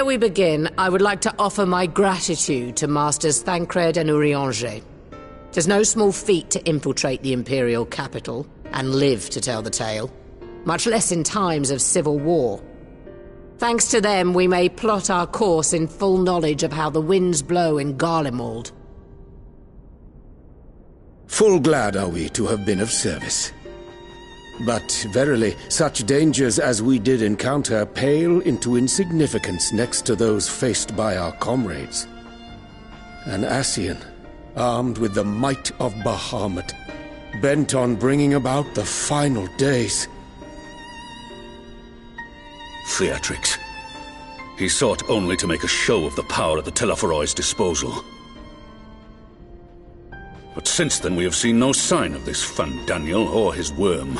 we begin, I would like to offer my gratitude to Masters Thancred and Urianger. Tis no small feat to infiltrate the Imperial capital, and live to tell the tale, much less in times of civil war. Thanks to them, we may plot our course in full knowledge of how the winds blow in Garlemald. Full glad are we to have been of service. But verily, such dangers as we did encounter pale into insignificance next to those faced by our comrades. An Ascian, armed with the might of Bahamut, bent on bringing about the final days. Theatrix. He sought only to make a show of the power at the Telophoroid's disposal. But since then we have seen no sign of this Fandaniel or his worm.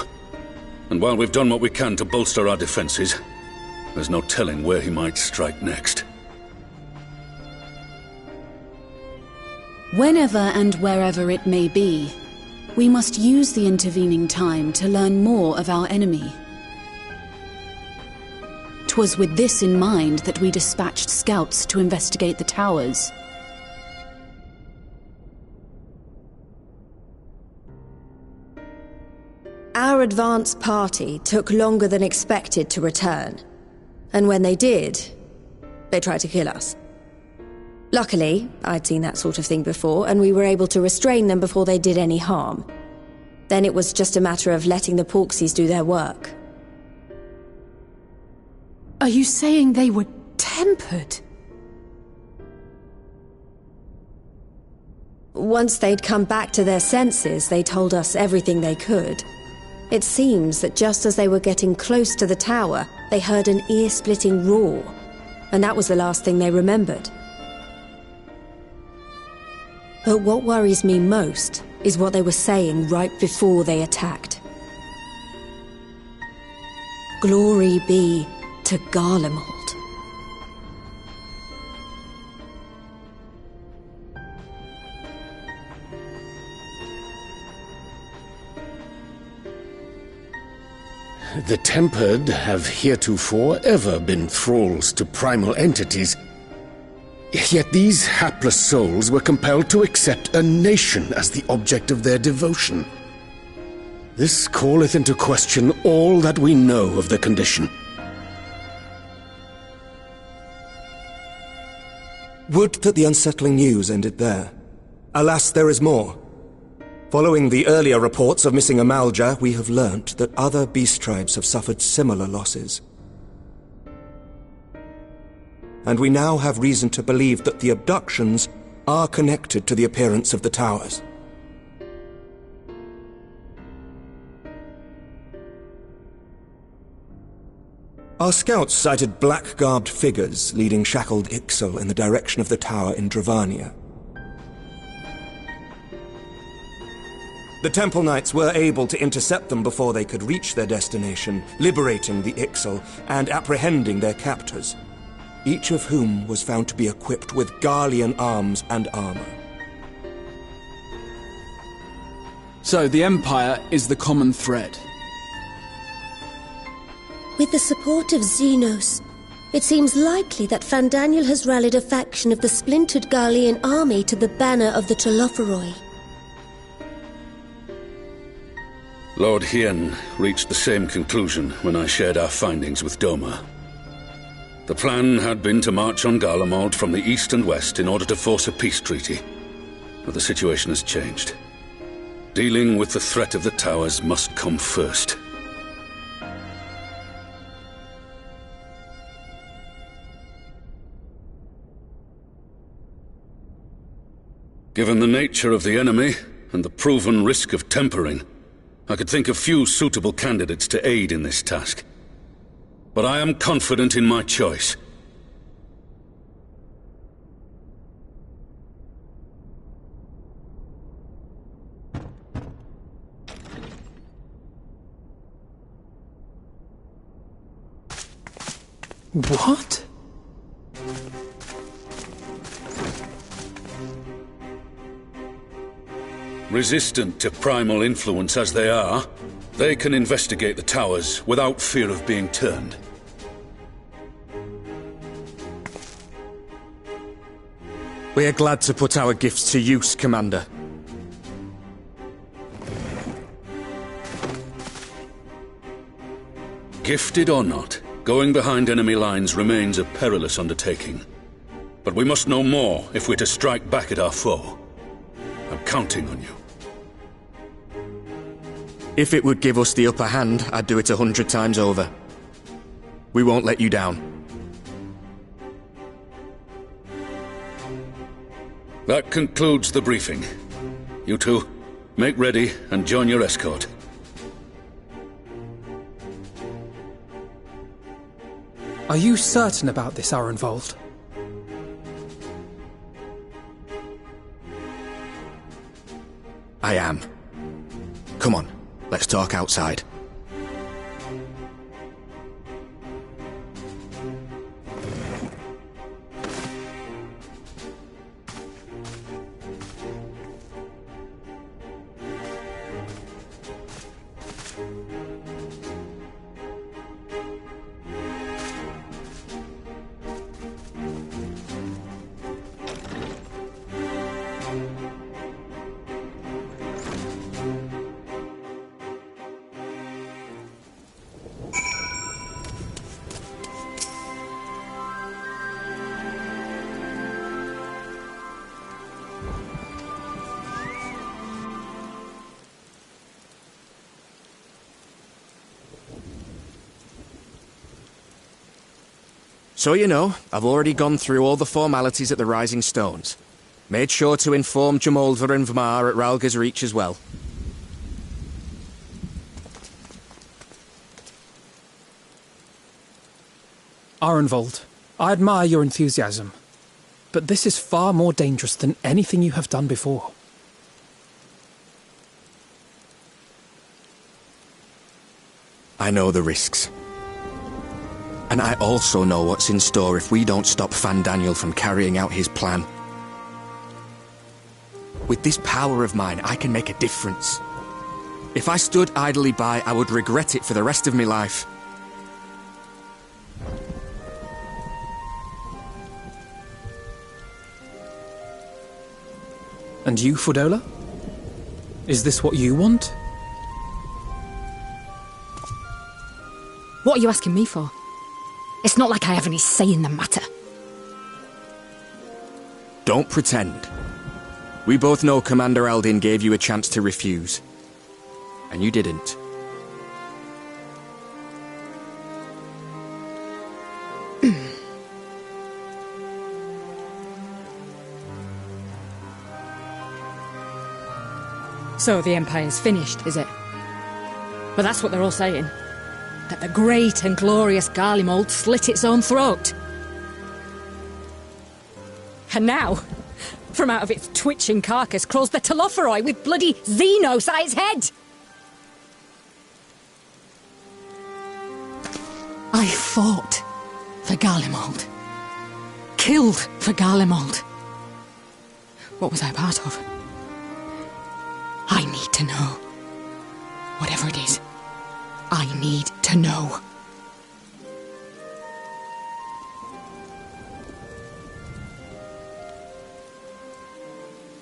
And while we've done what we can to bolster our defenses, there's no telling where he might strike next. Whenever and wherever it may be, we must use the intervening time to learn more of our enemy. 'Twas with this in mind that we dispatched scouts to investigate the towers. Our advance party took longer than expected to return. And when they did, they tried to kill us. Luckily, I'd seen that sort of thing before, and we were able to restrain them before they did any harm. Then it was just a matter of letting the Porksies do their work. Are you saying they were tempered? Once they'd come back to their senses, they told us everything they could. It seems that just as they were getting close to the tower, they heard an ear-splitting roar, and that was the last thing they remembered. But what worries me most is what they were saying right before they attacked. Glory be to Garlemald. The Tempered have heretofore ever been thralls to primal entities. Yet these hapless souls were compelled to accept a nation as the object of their devotion. This calleth into question all that we know of the condition. Would that the unsettling news ended there. Alas, there is more. Following the earlier reports of missing Amalja, we have learnt that other beast tribes have suffered similar losses. And we now have reason to believe that the abductions are connected to the appearance of the towers. Our scouts sighted black-garbed figures leading shackled Ixal in the direction of the tower in Dravania. The Temple Knights were able to intercept them before they could reach their destination, liberating the Ixal and apprehending their captors, each of whom was found to be equipped with Garlean arms and armor. So the Empire is the common thread. With the support of Xenos, it seems likely that Fandaniel has rallied a faction of the splintered Garlean army to the banner of the Telophoroi. Lord Hien reached the same conclusion when I shared our findings with Doma. The plan had been to march on Garlemald from the east and west in order to force a peace treaty. But the situation has changed. Dealing with the threat of the towers must come first. Given the nature of the enemy and the proven risk of tempering, I could think of few suitable candidates to aid in this task. But I am confident in my choice. What? Resistant to primal influence as they are, they can investigate the towers without fear of being turned. We are glad to put our gifts to use, Commander. Gifted or not, going behind enemy lines remains a perilous undertaking. But we must know more if we're to strike back at our foe. I'm counting on you. If it would give us the upper hand, I'd do it 100 times over. We won't let you down. That concludes the briefing. You two, make ready and join your escort. Are you certain about this, Arenvold? I am. Come on, let's talk outside. So you know, I've already gone through all the formalities at the Rising Stones. Made sure to inform Jamolver and Vmar at Ralga's Reach as well. Arenvold, I admire your enthusiasm, but this is far more dangerous than anything you have done before. I know the risks. And I also know what's in store if we don't stop Fandaniel from carrying out his plan. With this power of mine, I can make a difference. If I stood idly by, I would regret it for the rest of my life. And you, Fordola? Is this what you want? What are you asking me for? It's not like I have any say in the matter. Don't pretend. We both know Commander Aldin gave you a chance to refuse. And you didn't. So the Empire's finished, is it? But that's what they're all saying. That the great and glorious Garlemald slit its own throat. And now, from out of its twitching carcass crawls the Telophoroi with bloody Xenos at its head! I fought for Garlemald. Killed for Garlemald. What was I a part of? I need to know. Whatever it is, I need to know.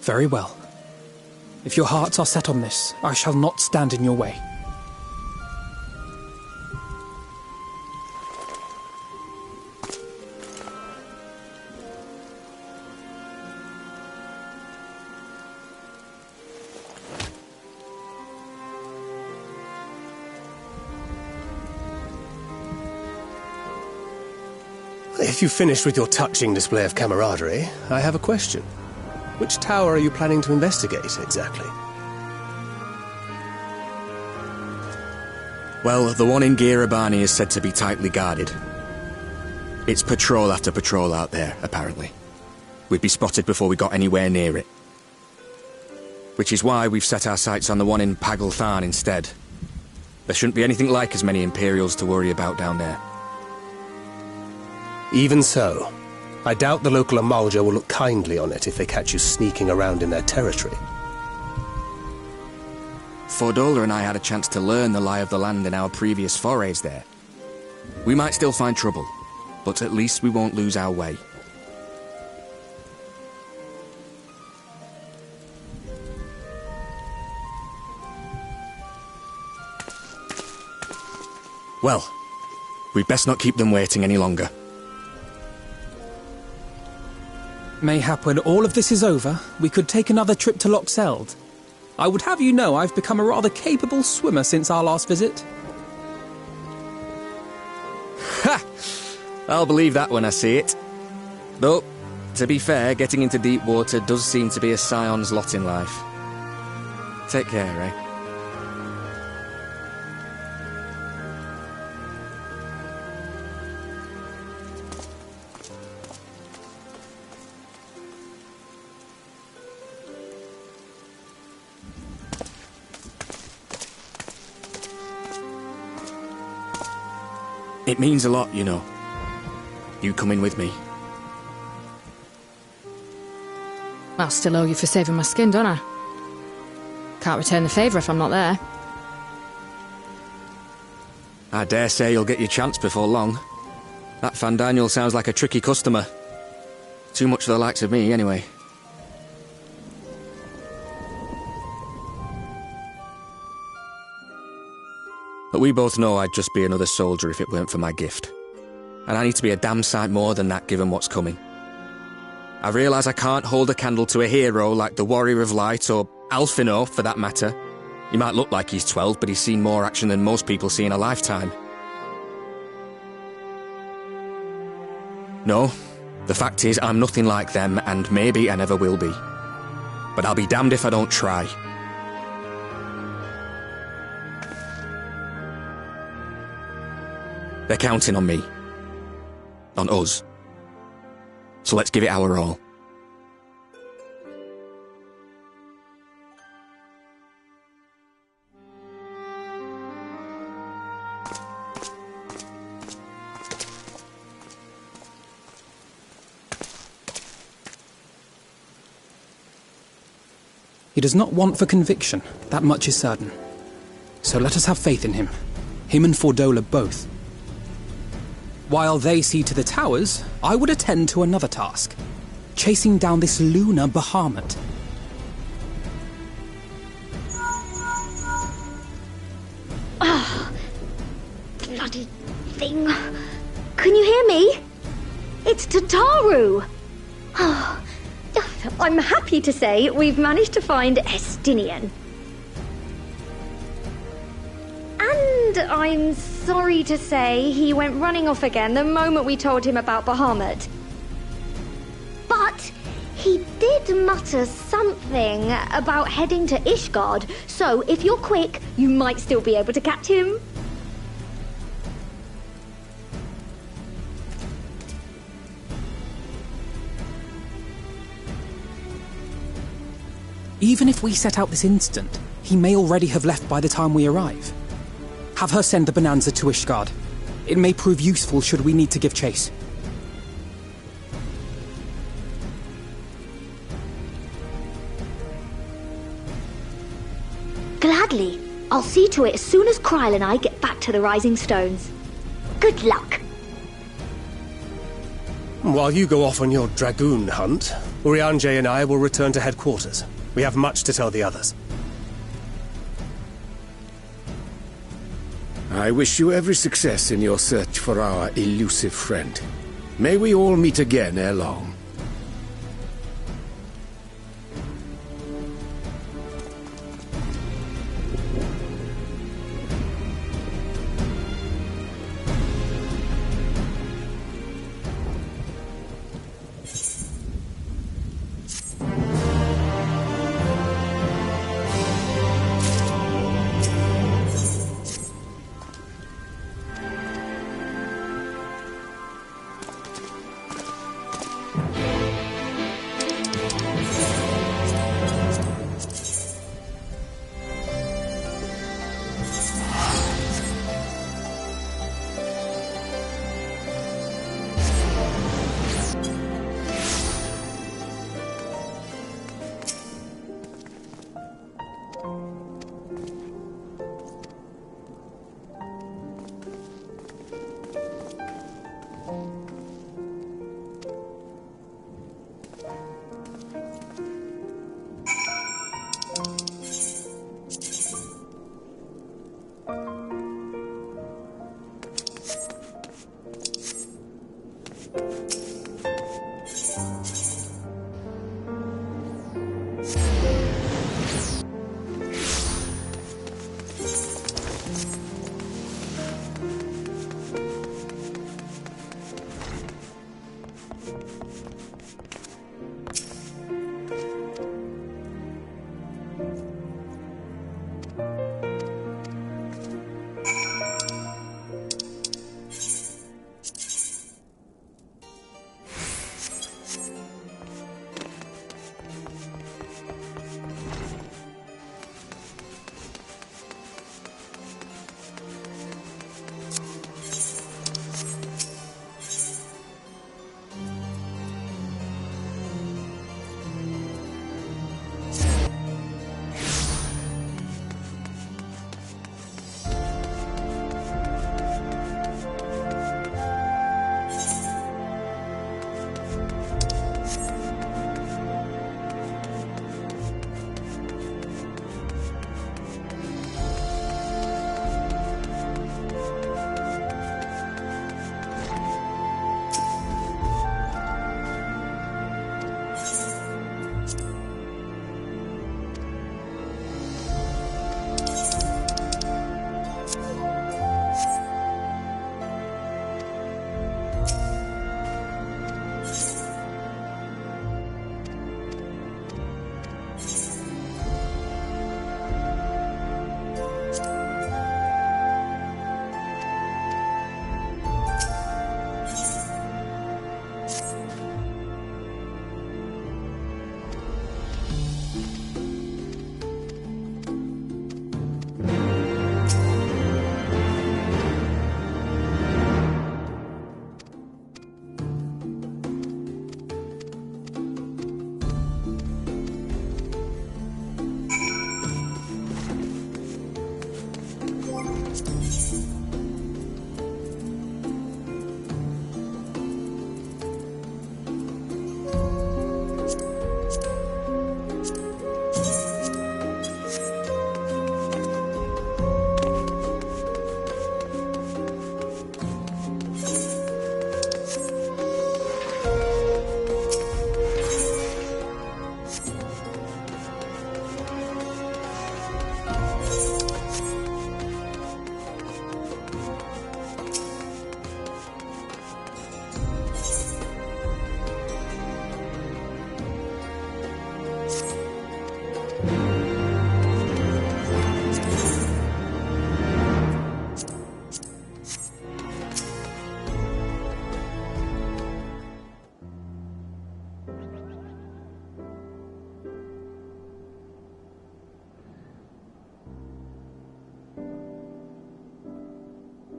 Very well. If your hearts are set on this, I shall not stand in your way. If you've finished with your touching display of camaraderie, I have a question. Which tower are you planning to investigate, exactly? Well, the one in Girabani is said to be tightly guarded. It's patrol after patrol out there, apparently. We'd be spotted before we got anywhere near it. Which is why we've set our sights on the one in Pagalthan instead. There shouldn't be anything like as many Imperials to worry about down there. Even so, I doubt the local Amalja will look kindly on it if they catch you sneaking around in their territory. Fordola and I had a chance to learn the lie of the land in our previous forays there. We might still find trouble, but at least we won't lose our way. Well, we'd best not keep them waiting any longer. Mayhap when all of this is over, we could take another trip to Loxeld. I would have you know I've become a rather capable swimmer since our last visit. Ha! I'll believe that when I see it. Though, to be fair, getting into deep water does seem to be a scion's lot in life. Take care, eh? It means a lot, you know. You coming with me. I'll still owe you for saving my skin, don't I? Can't return the favour if I'm not there. I dare say you'll get your chance before long. That Fandaniel sounds like a tricky customer. Too much for the likes of me, anyway. But we both know I'd just be another soldier if it weren't for my gift. And I need to be a damn sight more than that given what's coming. I realise I can't hold a candle to a hero like the Warrior of Light or Alphino, for that matter. He might look like he's 12, but he's seen more action than most people see in a lifetime. No, the fact is I'm nothing like them, and maybe I never will be. But I'll be damned if I don't try. They're counting on me. On us. So let's give it our all. He does not want for conviction, that much is certain. So let us have faith in him. Him and Fordola both. While they see to the towers, I would attend to another task. Chasing down this lunar Bahamut. Oh, bloody thing. Can you hear me? It's Tataru. Oh, I'm happy to say we've managed to find Estinian. And I'm sorry to say he went running off again the moment we told him about Bahamut. But he did mutter something about heading to Ishgard, so if you're quick, you might still be able to catch him. Even if we set out this instant, he may already have left by the time we arrive. Have her send the Bonanza to Ishgard. It may prove useful should we need to give chase. Gladly. I'll see to it as soon as Kryl and I get back to the Rising Stones. Good luck. While you go off on your dragoon hunt, Urianger and I will return to headquarters. We have much to tell the others. I wish you every success in your search for our elusive friend. May we all meet again ere long.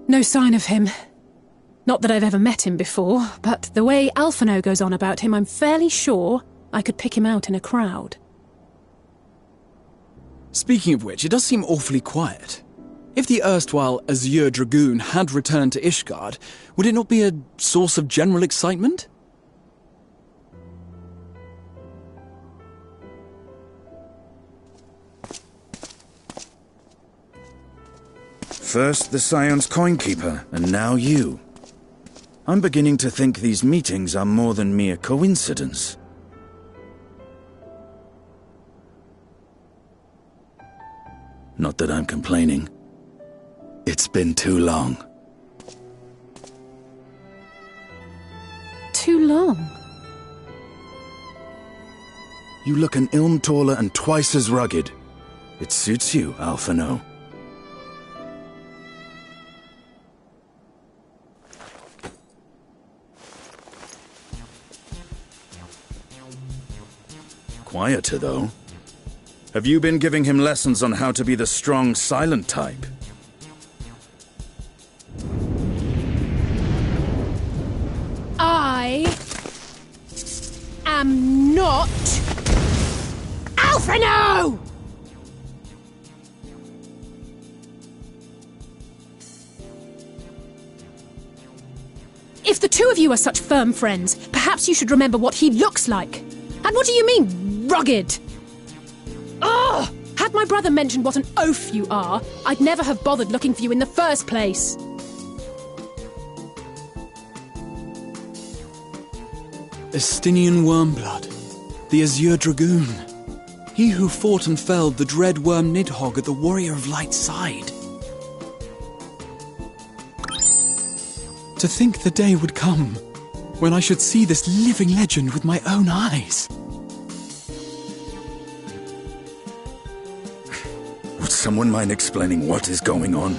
No sign of him. Not that I've ever met him before, but the way Alphino goes on about him, I'm fairly sure I could pick him out in a crowd. Speaking of which, it does seem awfully quiet. If the erstwhile Azure Dragoon had returned to Ishgard, would it not be a source of general excitement? First the Scion's Coinkeeper, and now you. I'm beginning to think these meetings are more than mere coincidence. Not that I'm complaining. It's been too long. Too long? You look an ilm taller and twice as rugged. It suits you, Alphino. Quieter, though. Have you been giving him lessons on how to be the strong, silent type? I am not Alphino! If the two of you are such firm friends, perhaps you should remember what he looks like. And what do you mean, rugged? Ugh! Had my brother mentioned what an oaf you are, I'd never have bothered looking for you in the first place. Estinian Wormblood. The Azure Dragoon. He who fought and felled the dread worm Nidhogg at the Warrior of Light's side. To think the day would come when I should see this living legend with my own eyes. Would someone mind explaining what is going on?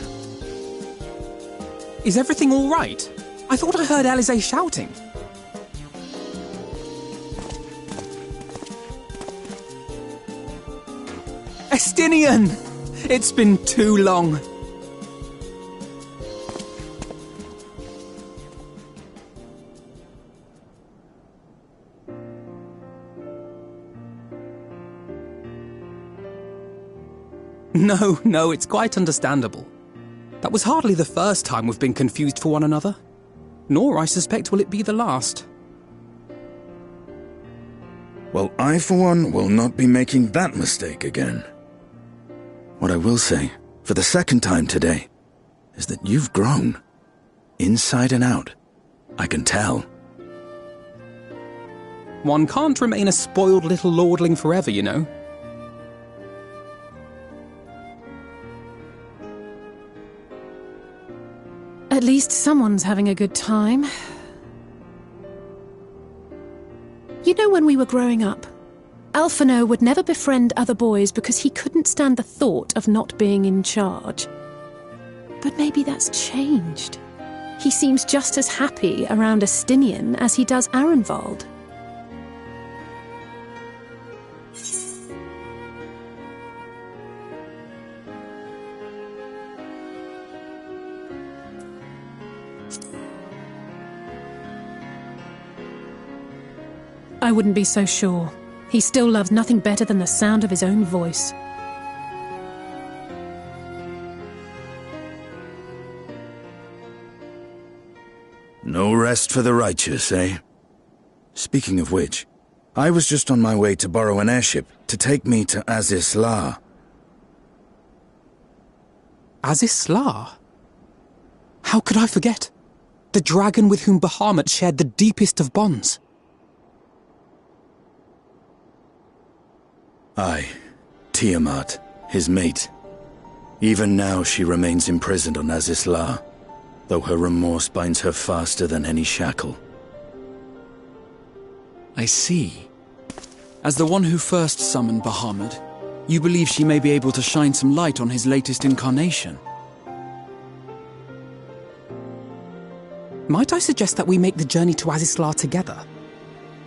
Is everything all right? I thought I heard Alizé shouting. Estinian! It's been too long. No, it's quite understandable. That was hardly the first time we've been confused for one another. Nor, I suspect, will it be the last. Well, I, for one, will not be making that mistake again. What I will say, for the second time today, is that you've grown. Inside and out. I can tell. One can't remain a spoiled little lordling forever, you know. At least someone's having a good time. You know, when we were growing up, Alphino would never befriend other boys because he couldn't stand the thought of not being in charge. But maybe that's changed. He seems just as happy around Estinian as he does Arenvald. I wouldn't be so sure. He still loves nothing better than the sound of his own voice. No rest for the righteous, eh? Speaking of which, I was just on my way to borrow an airship to take me to Azis La. Azis La? How could I forget? The dragon with whom Bahamut shared the deepest of bonds. Aye, Tiamat, his mate. Even now she remains imprisoned on Azis La, though her remorse binds her faster than any shackle. I see. As the one who first summoned Bahamut, you believe she may be able to shine some light on his latest incarnation. Might I suggest that we make the journey to Azis La together?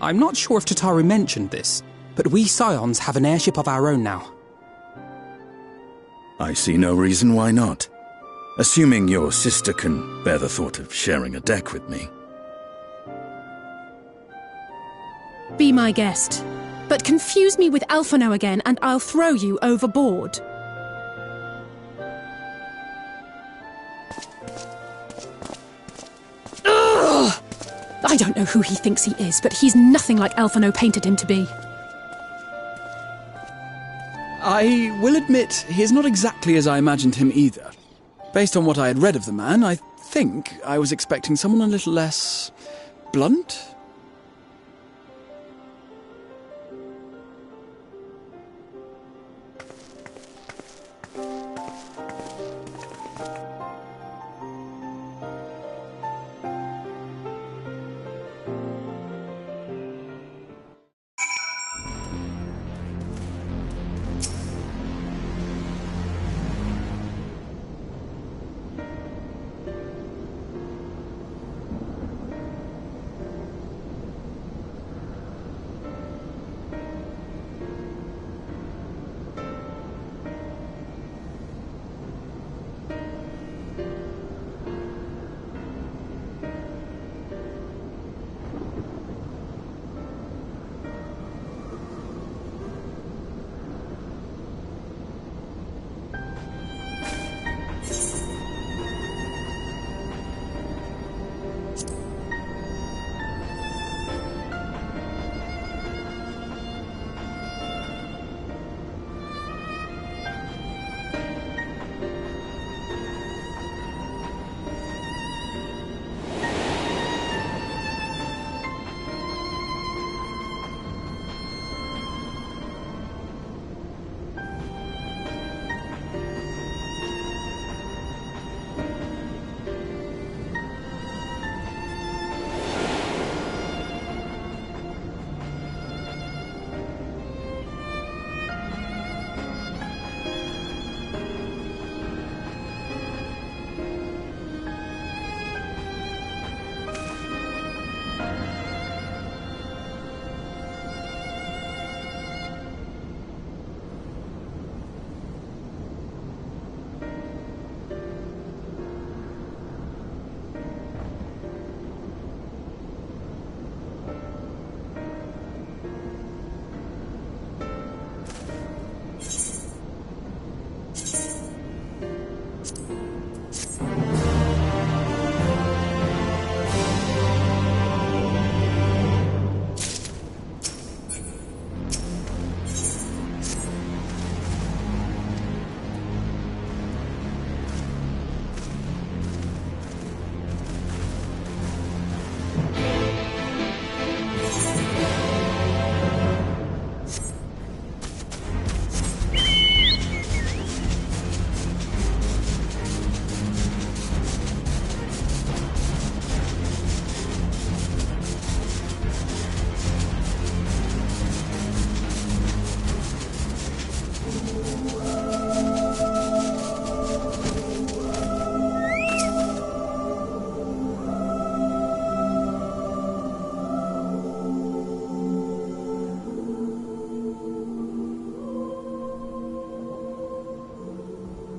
I'm not sure if Tataru mentioned this, but we Scions have an airship of our own now. I see no reason why not. Assuming your sister can bear the thought of sharing a deck with me. Be my guest, but confuse me with Alphino again and I'll throw you overboard. Ugh! I don't know who he thinks he is, but he's nothing like Alphino painted him to be. I will admit, he is not exactly as I imagined him either. Based on what I had read of the man, I think I was expecting someone a little less blunt?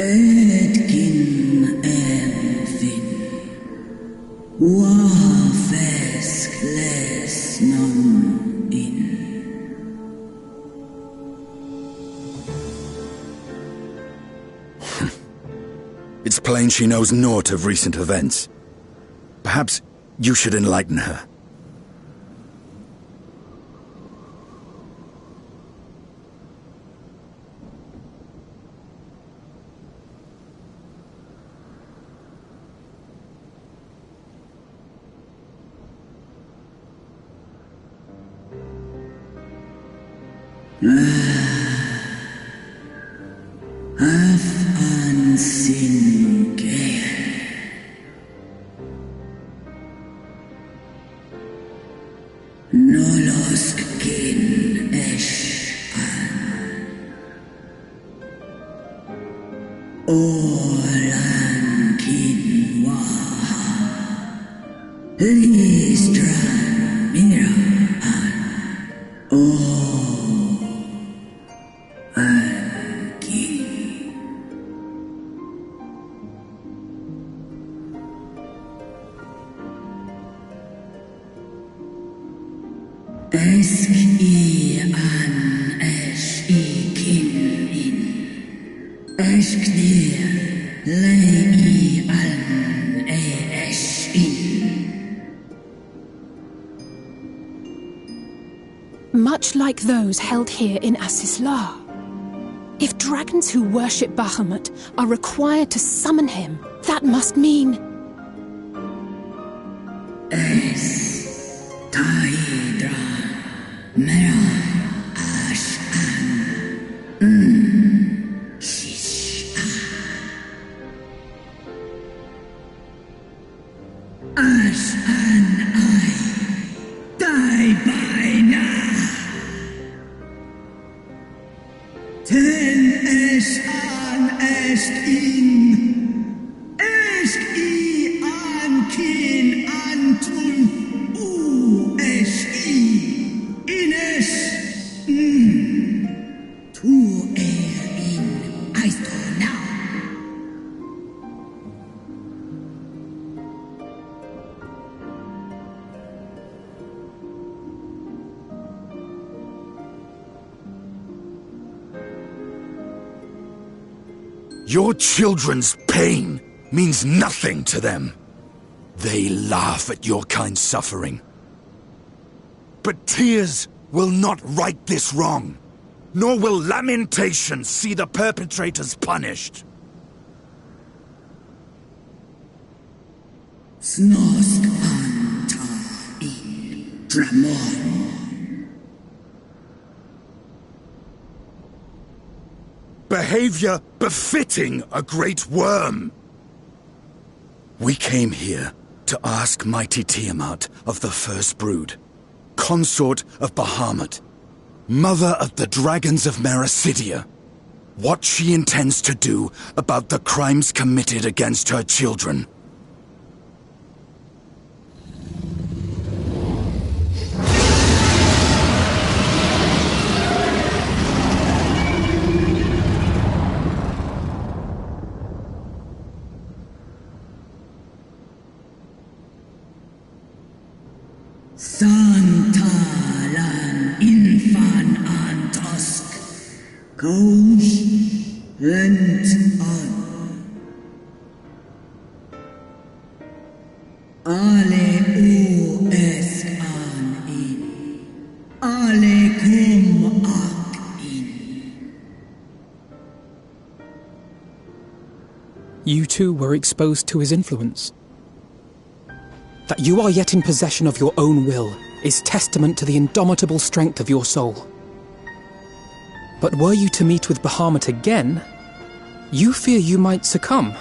Edkin Elfin. Wafesk les non in. It's plain she knows naught of recent events. Perhaps you should enlighten her. Much like those held here in Asisla. If dragons who worship Bahamut are required to summon him, that must mean... Tahidra Mera Ashan Shisha Ashan I die by now. Ten Eshan Est in Est I Ankin Antun Ines Tu in Aisto now. Your children's pain means nothing to them. They laugh at your kind suffering. But tears will not right this wrong, nor will lamentation see the perpetrators punished. Snosk Anta in Dramon. Behavior befitting a great worm. We came here to ask mighty Tiamat of the First Brood, consort of Bahamut, mother of the dragons of Mericidia, what she intends to do about the crimes committed against her children. Santalan infan antosk Kous lent on Ale u esk an in Ale kum ak in. You too were exposed to his influence. That you are yet in possession of your own will is testament to the indomitable strength of your soul. But were you to meet with Bahamut again, you fear you might succumb.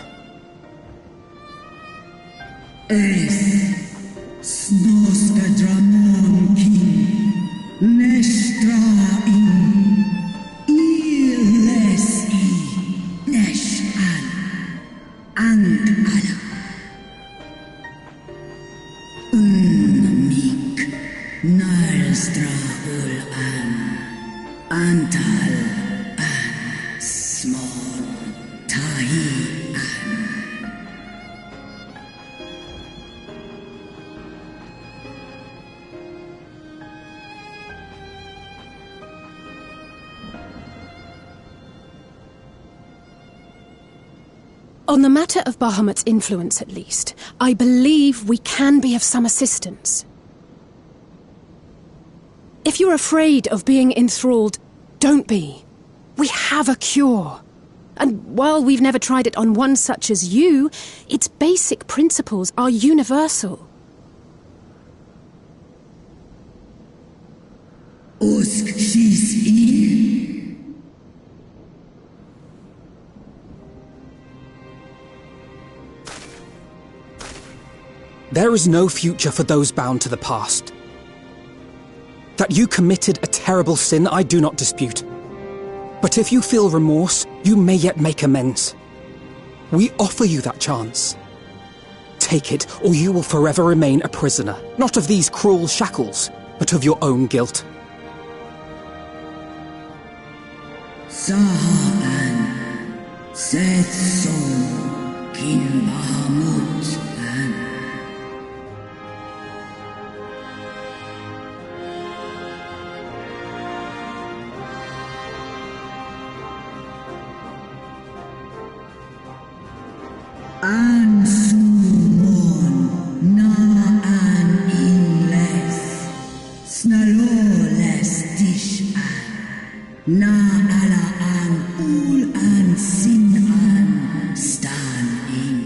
Snoska Dramon King Nestra in Illes I Nesh An and Ala Unmik Narstra Ul An Antal An Small Tahi On the matter of Bahamut's influence, at least, I believe we can be of some assistance. If you're afraid of being enthralled, don't be. We have a cure. And while we've never tried it on one such as you, its basic principles are universal. Usk she's in. There is no future for those bound to the past. That you committed a terrible sin, I do not dispute. But if you feel remorse, you may yet make amends. We offer you that chance. Take it, or you will forever remain a prisoner, not of these cruel shackles, but of your own guilt. Sahaan, Seth Sol, Kin Bahamut, and An Sumon, Na An Inles, Snaloles Dish An, Na Ala An Ul An Sin An, Stan In.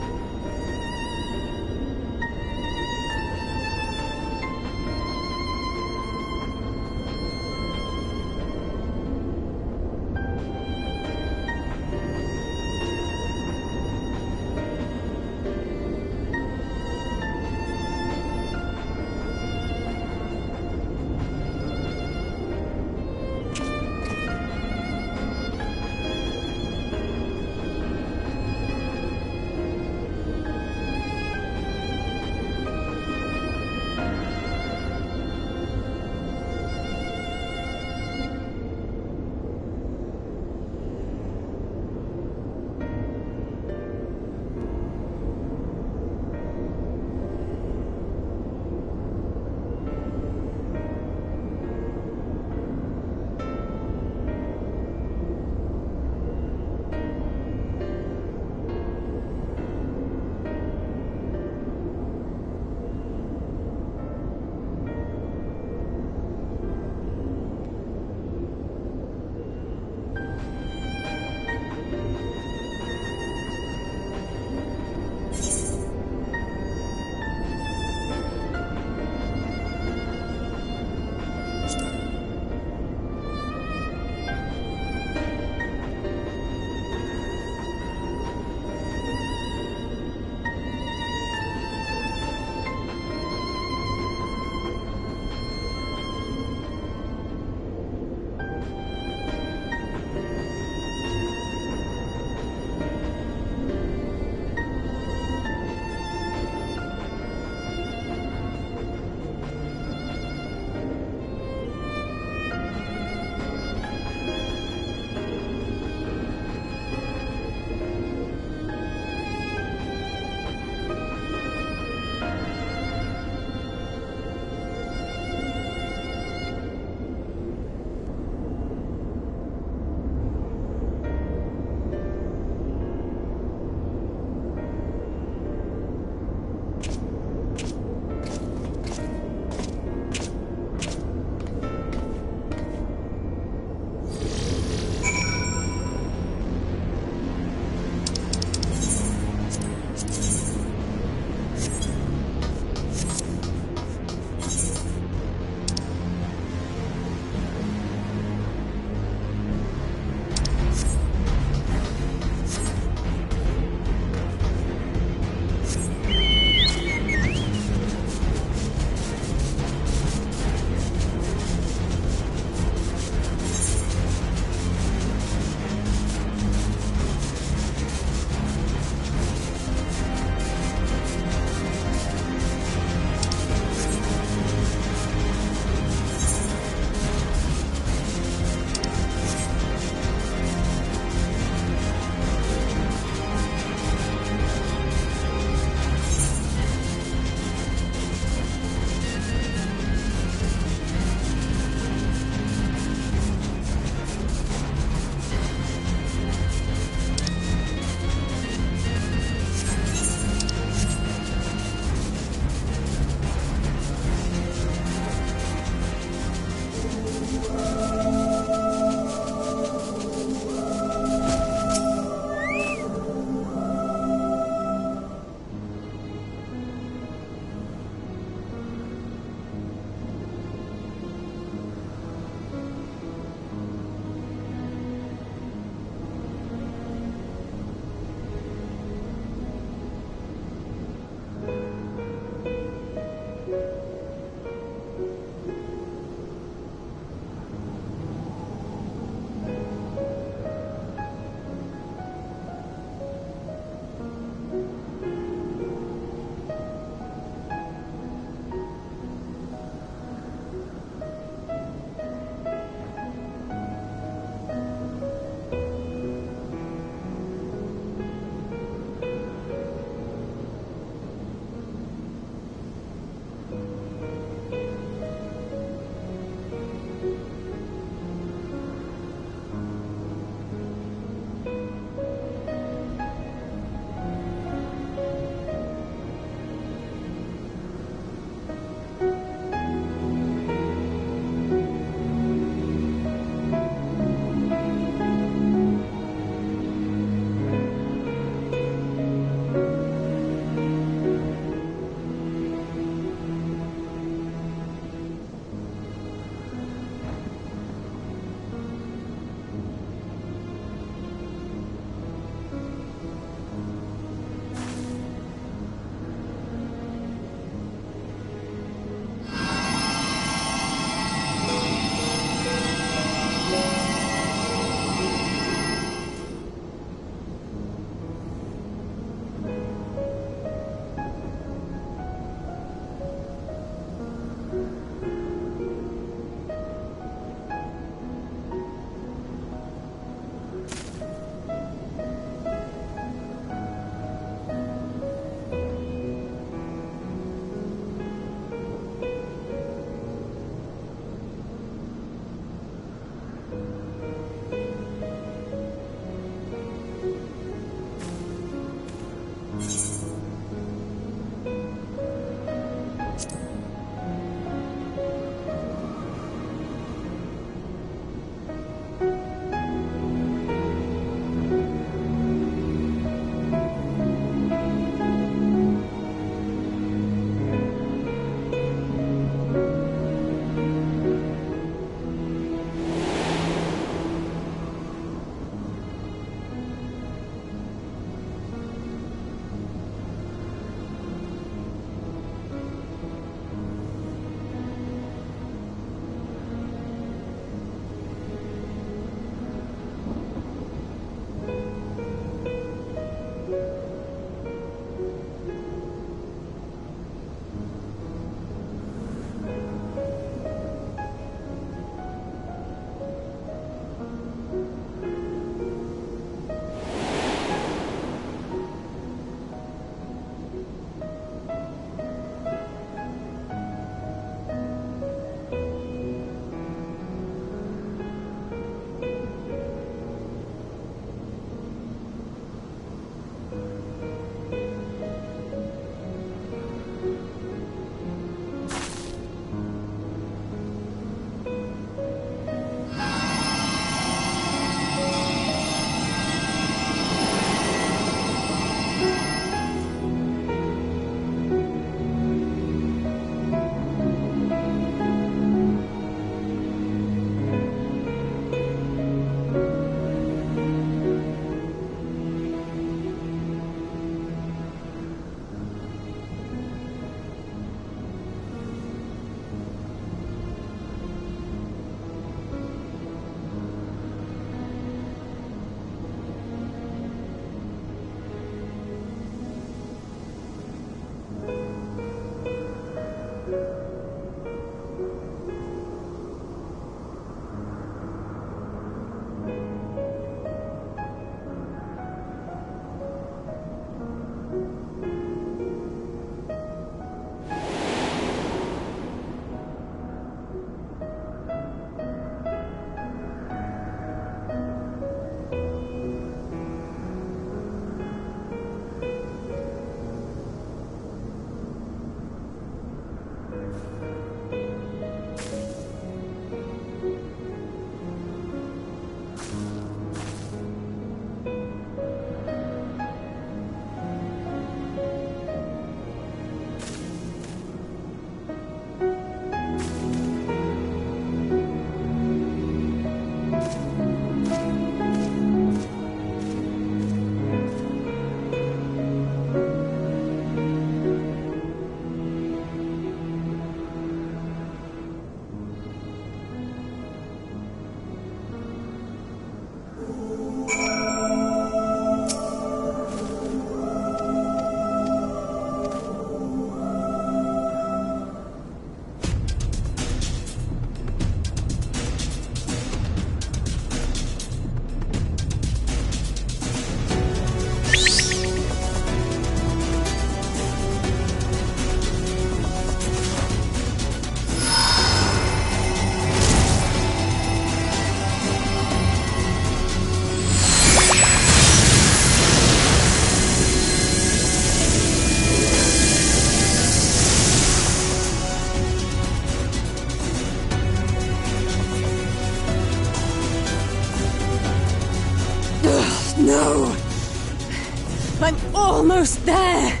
Almost there!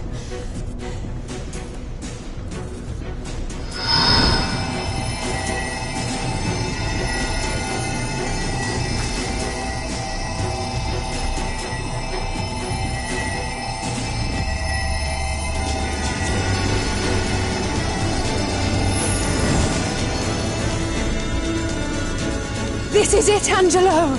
This is it, Angelo!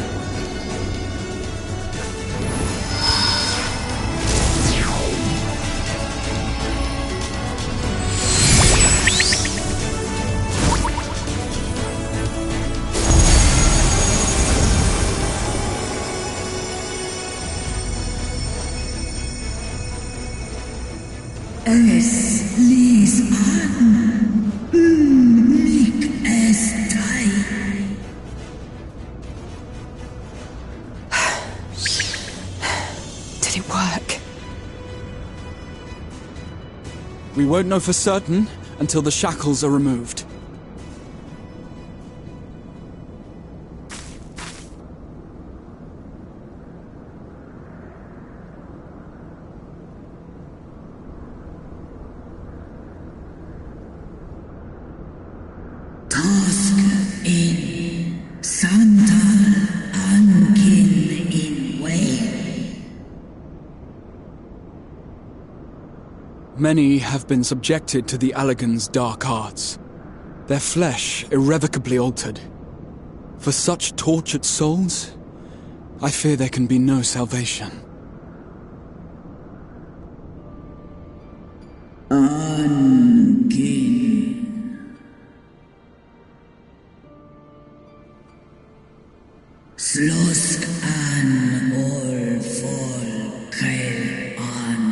Es ließ an, unmöglich es sei. Did it work? We won't know for certain until the shackles are removed. Tosk in Santal Ankin in Way. Many have been subjected to the Allagan's dark arts, their flesh irrevocably altered. For such tortured souls, I fear there can be no salvation. Ankin. Slosk an all fall kail an.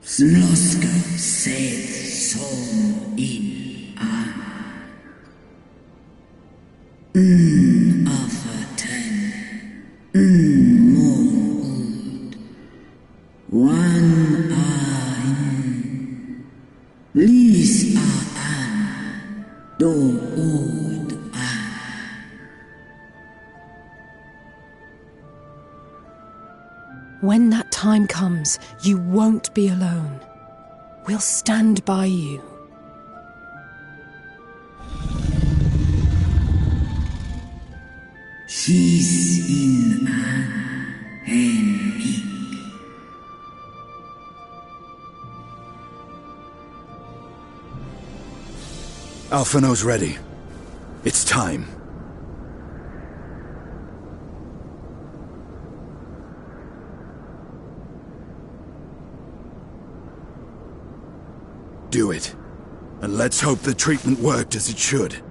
Slosk seth som in an. Afaten. Mon ud. One Lis a an. Do ud an. When that time comes, you won't be alone. We'll stand by you. She's in an hennig. Alphino's ready. It's time. Do it. And let's hope the treatment worked as it should.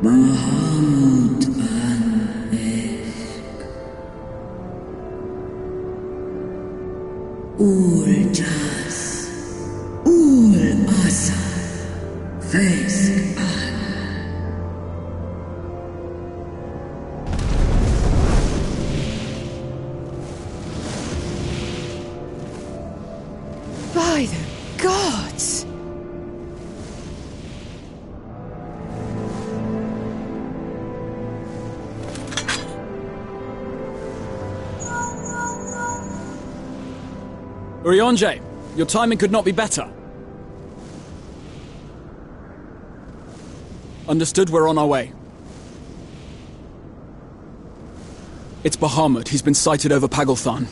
Bahamut an Esk. Ul Jas. Ul Asa. Fesk an. By the gods! Urianger, your timing could not be better. Understood, we're on our way. It's Bahamut. He's been sighted over Pagalthan.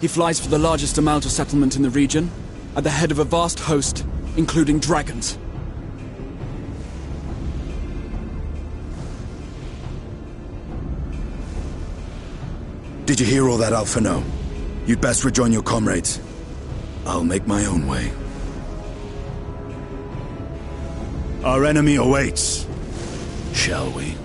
He flies for the largest Amalta settlement in the region, at the head of a vast host, including dragons. Did you hear all that, Alphino? You'd best rejoin your comrades. I'll make my own way. Our enemy awaits. Shall we?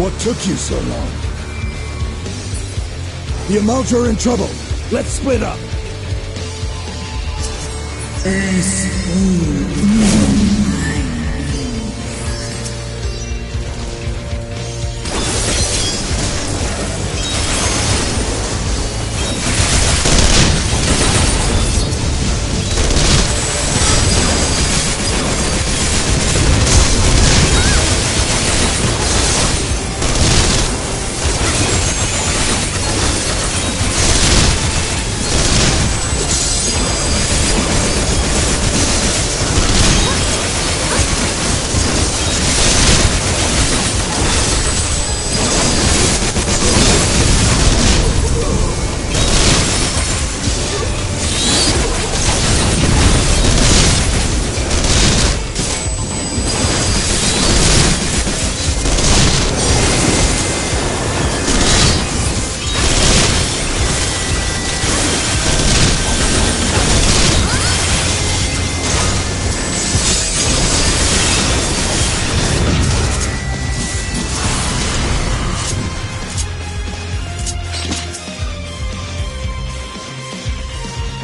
What took you so long? The Amalta are in trouble. Let's split up.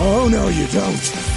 Oh, no, you don't.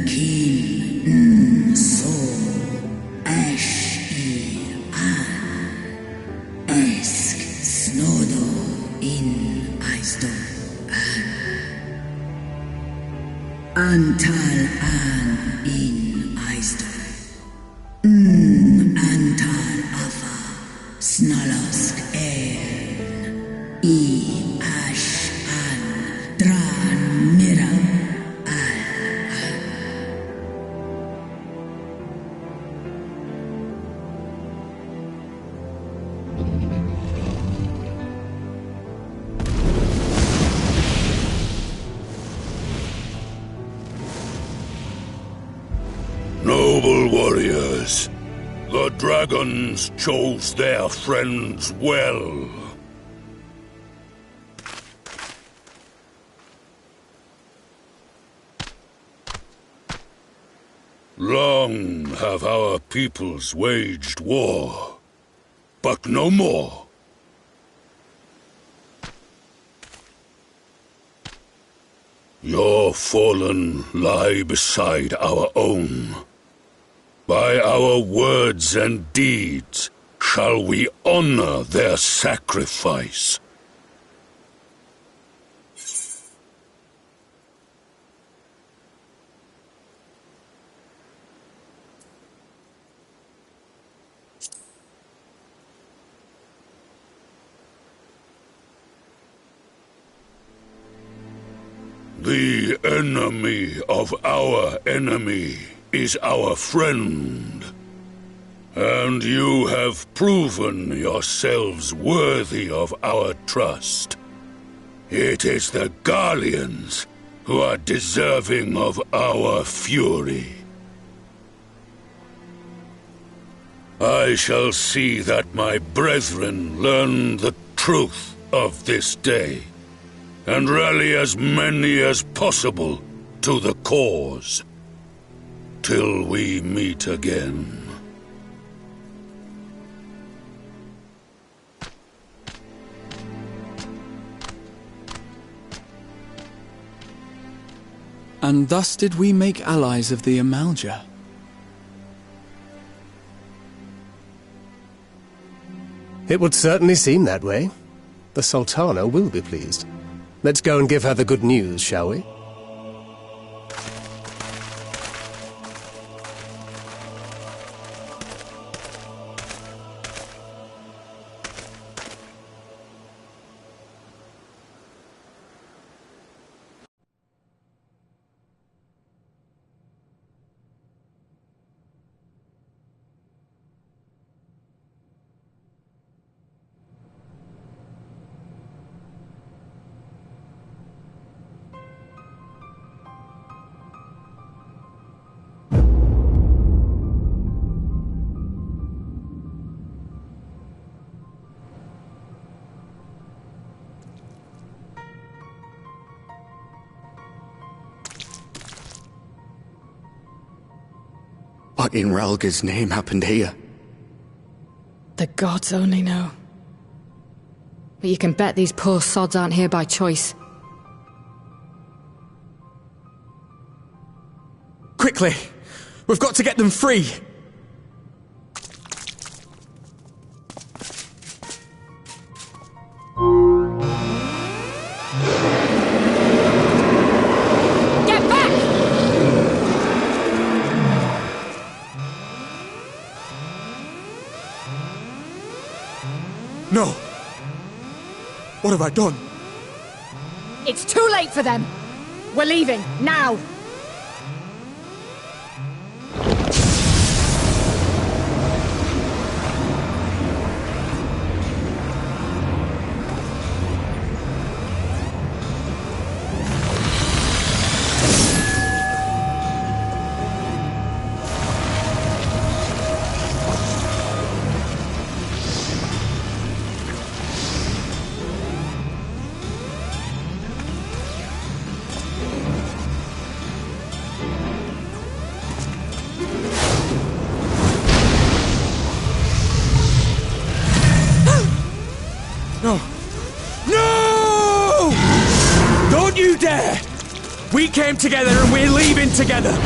Kin so ash an esk snodo in aisto antal an in aisto antal afa snalask I ash an dran mira Noble warriors, the dragons chose their friends well. Long have our peoples waged war, but no more. Your fallen lie beside our own. By our words and deeds shall we honor their sacrifice. The enemy of our enemy is our friend. And you have proven yourselves worthy of our trust. It is the Garleans who are deserving of our fury. I shall see that my brethren learn the truth of this day, and rally as many as possible to the cause, till we meet again. And thus did we make allies of the Amalja. It would certainly seem that way. The Sultana will be pleased. Let's go and give her the good news, shall we? What in Ralga's name happened here? The gods only know. But you can bet these poor sods aren't here by choice. Quickly! We've got to get them free! No! What have I done? It's too late for them! We're leaving, now! We came together and we're leaving together!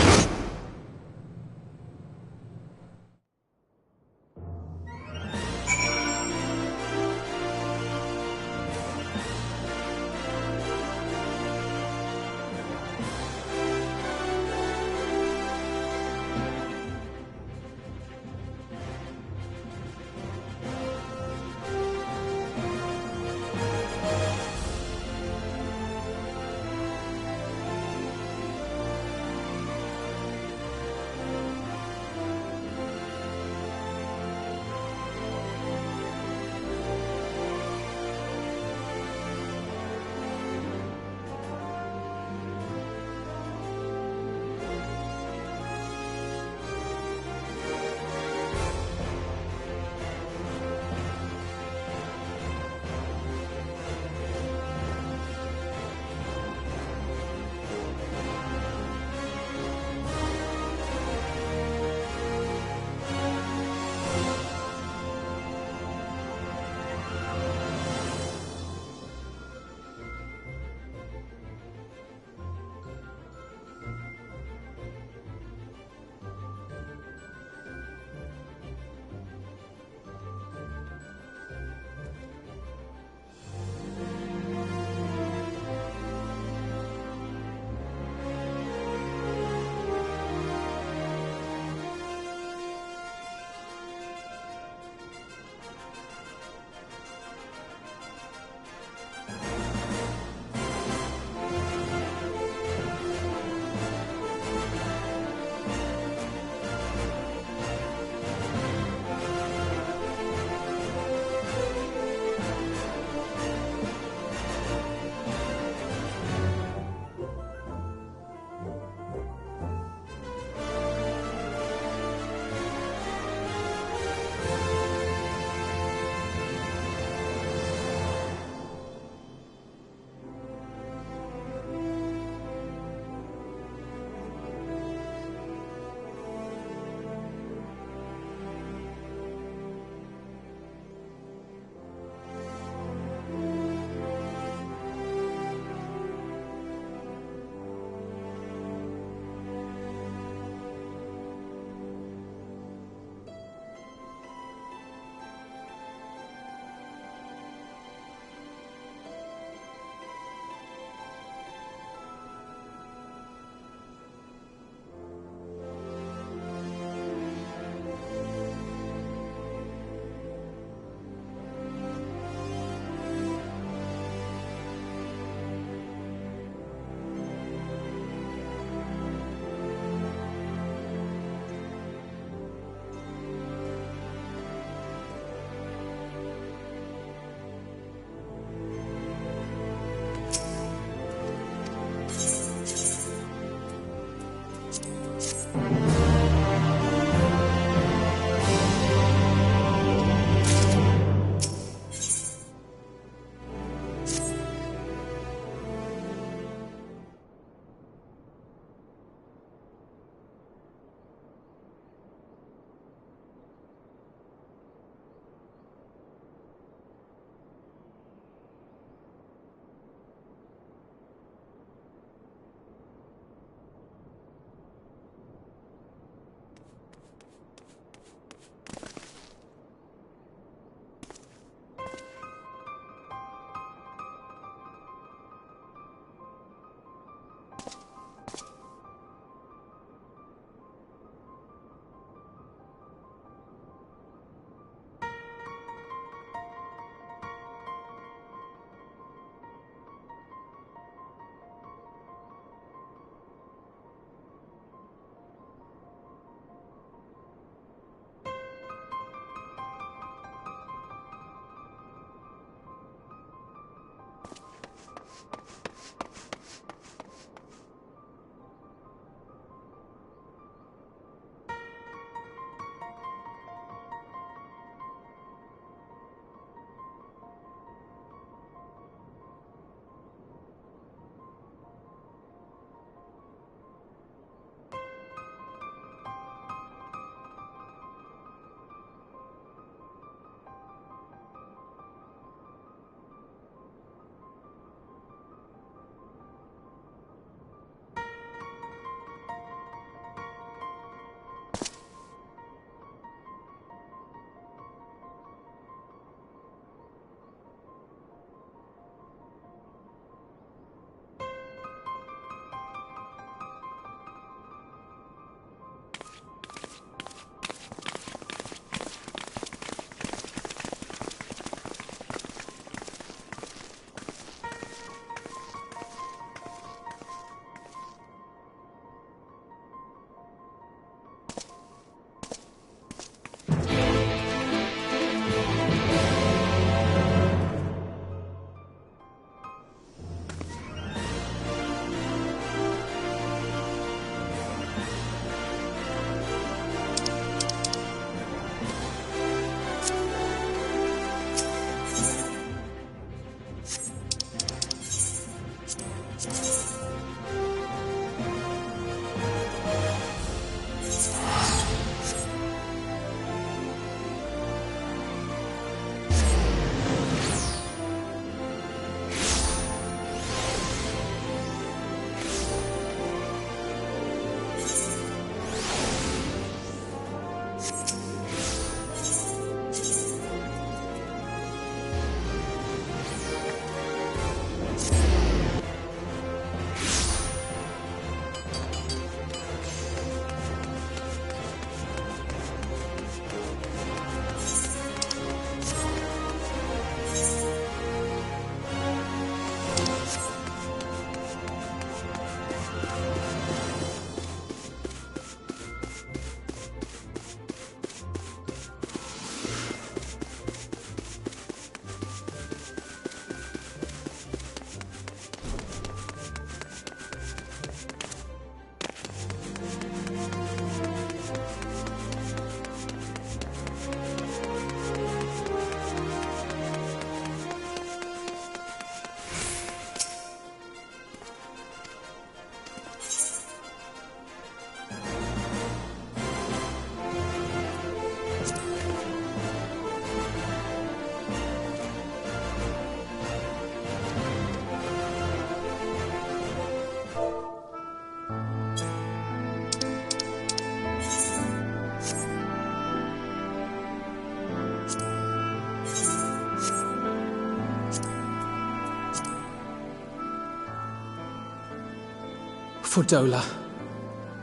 Fordola,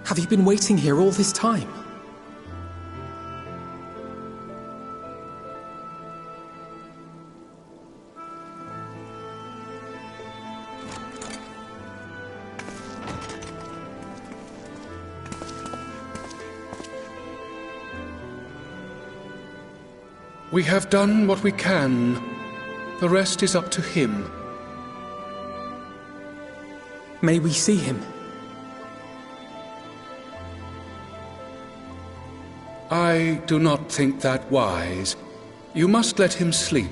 have you been waiting here all this time? We have done what we can. The rest is up to him. May we see him? I do not think that wise. You must let him sleep.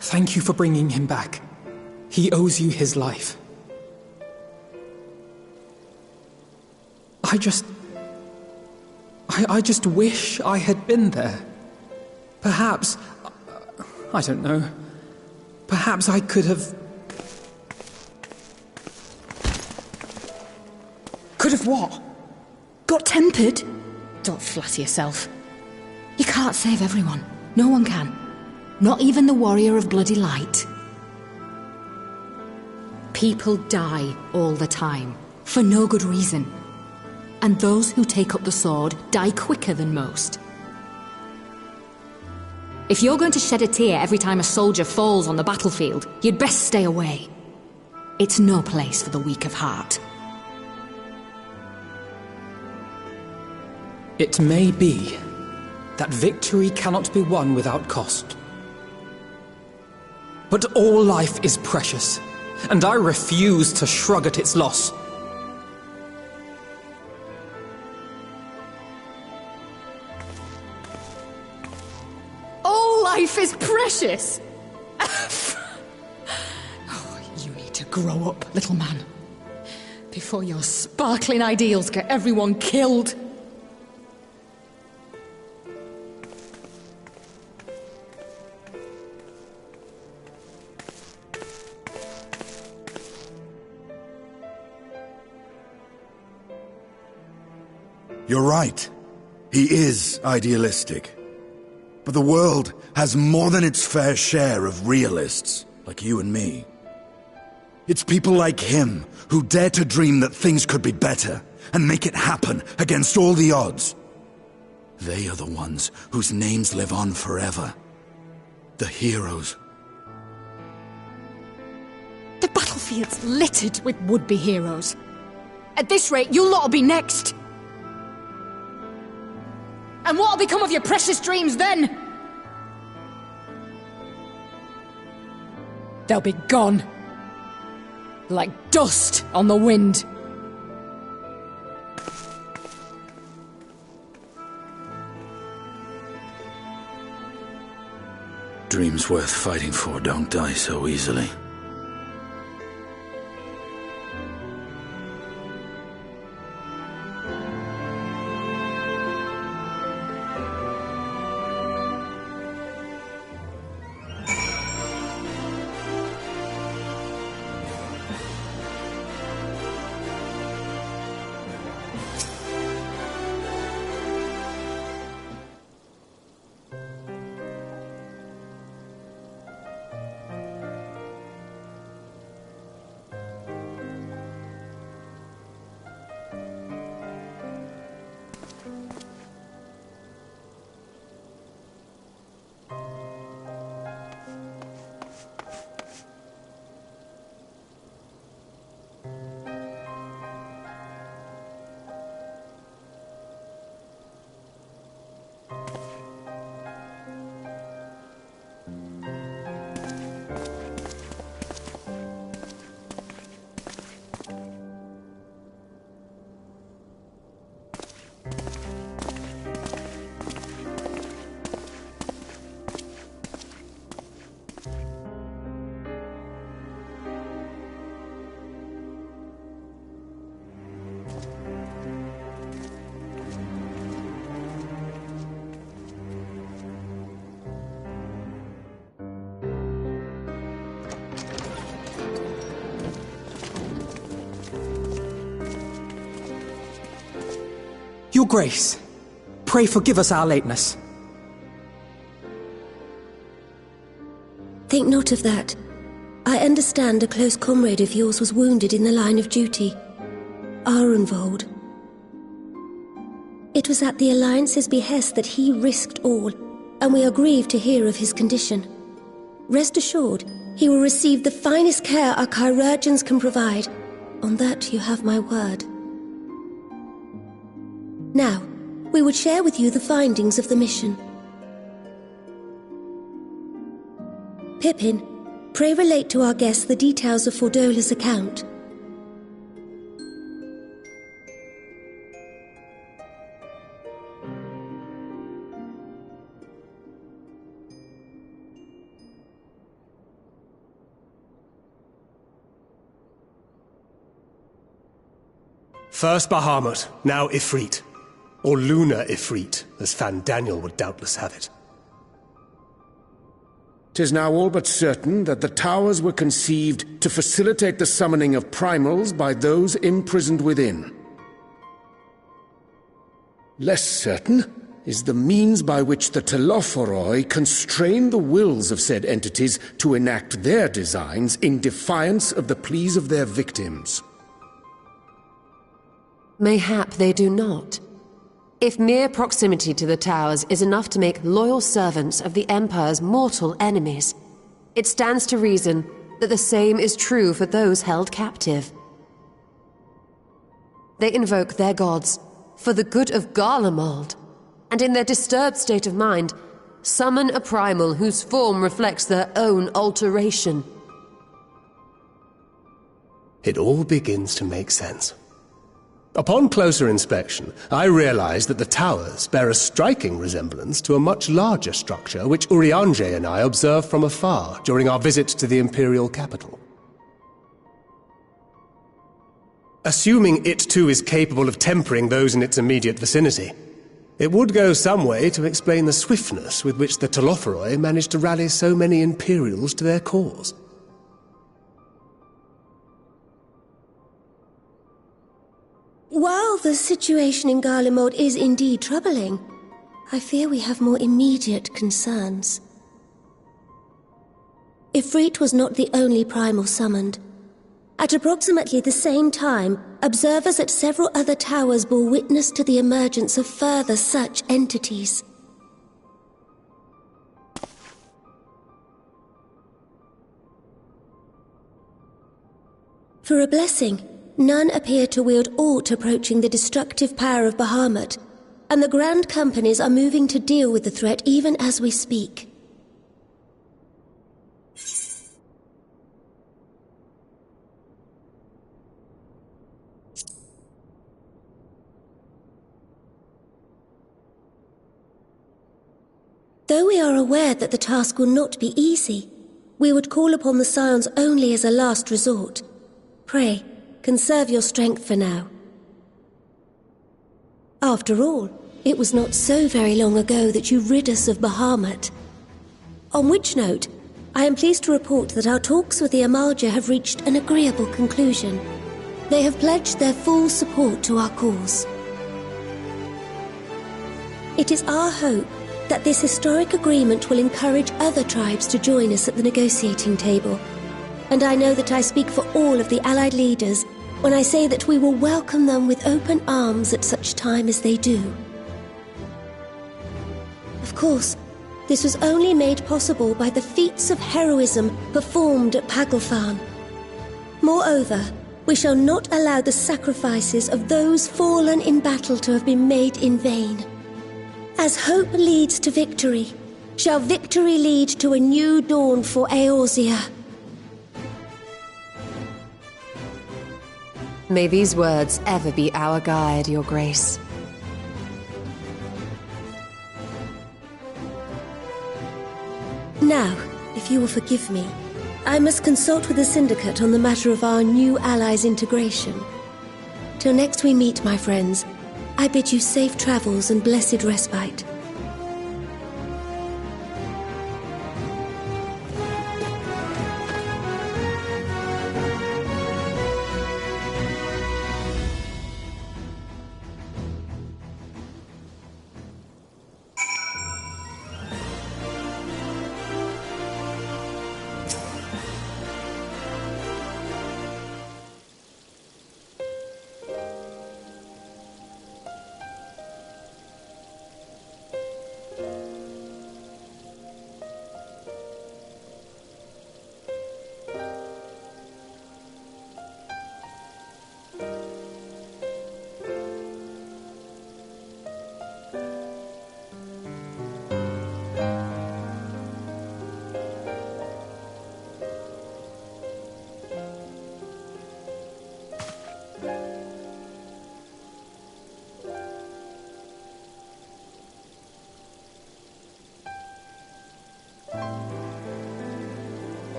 Thank you for bringing him back. He owes you his life. I just wish I had been there. Perhaps, I don't know, perhaps I could have... Could have what? Got tempered? Don't flatter yourself. You can't save everyone. No one can. Not even the warrior of bloody light. People die all the time, for no good reason. And those who take up the sword die quicker than most. If you're going to shed a tear every time a soldier falls on the battlefield, you'd best stay away. It's no place for the weak of heart. It may be that victory cannot be won without cost. But all life is precious, and I refuse to shrug at its loss. All life is precious! Oh, you need to grow up, little man. Before your sparkling ideals get everyone killed. You're right. He is idealistic. But the world has more than its fair share of realists, like you and me. It's people like him who dare to dream that things could be better and make it happen against all the odds. They are the ones whose names live on forever. The heroes. The battlefield's littered with would-be heroes. At this rate, you lot'll be next. And what'll become of your precious dreams then? They'll be gone. Like dust on the wind. Dreams worth fighting for don't die so easily. Your Grace, pray forgive us our lateness. Think not of that. I understand a close comrade of yours was wounded in the line of duty. Arenvold. It was at the Alliance's behest that he risked all, and we are grieved to hear of his condition. Rest assured, he will receive the finest care our chirurgeons can provide. On that you have my word. Now, we would share with you the findings of the mission. Pippin, pray relate to our guests the details of Fordola's account. First Bahamut, now Ifrit. Or Lunar Ifrit, as Fandaniel would doubtless have it. 'Tis now all but certain that the towers were conceived to facilitate the summoning of primals by those imprisoned within. Less certain is the means by which the Telophoroi constrain the wills of said entities to enact their designs in defiance of the pleas of their victims. Mayhap they do not. If mere proximity to the towers is enough to make loyal servants of the Empire's mortal enemies, it stands to reason that the same is true for those held captive. They invoke their gods for the good of Garlemald, and in their disturbed state of mind, summon a primal whose form reflects their own alteration. It all begins to make sense. Upon closer inspection, I realized that the towers bear a striking resemblance to a much larger structure which Urianger and I observed from afar during our visit to the Imperial capital. Assuming it too is capable of tempering those in its immediate vicinity, it would go some way to explain the swiftness with which the Telophoroi managed to rally so many Imperials to their cause. While the situation in Garlemald is indeed troubling, I fear we have more immediate concerns. Ifrit was not the only primal summoned. At approximately the same time, observers at several other towers bore witness to the emergence of further such entities. For a blessing, none appear to wield aught approaching the destructive power of Bahamut, and the Grand Companies are moving to deal with the threat even as we speak. Though we are aware that the task will not be easy, we would call upon the Scions only as a last resort. Pray, conserve your strength for now. After all, it was not so very long ago that you rid us of Bahamut. On which note, I am pleased to report that our talks with the Amalja have reached an agreeable conclusion. They have pledged their full support to our cause. It is our hope that this historic agreement will encourage other tribes to join us at the negotiating table. And I know that I speak for all of the Allied leaders when I say that we will welcome them with open arms at such time as they do. Of course, this was only made possible by the feats of heroism performed at Paglfan. Moreover, we shall not allow the sacrifices of those fallen in battle to have been made in vain. As hope leads to victory, shall victory lead to a new dawn for Eorzea. May these words ever be our guide, Your Grace. Now, if you will forgive me, I must consult with the Syndicate on the matter of our new allies' integration. Till next we meet, my friends, I bid you safe travels and blessed respite.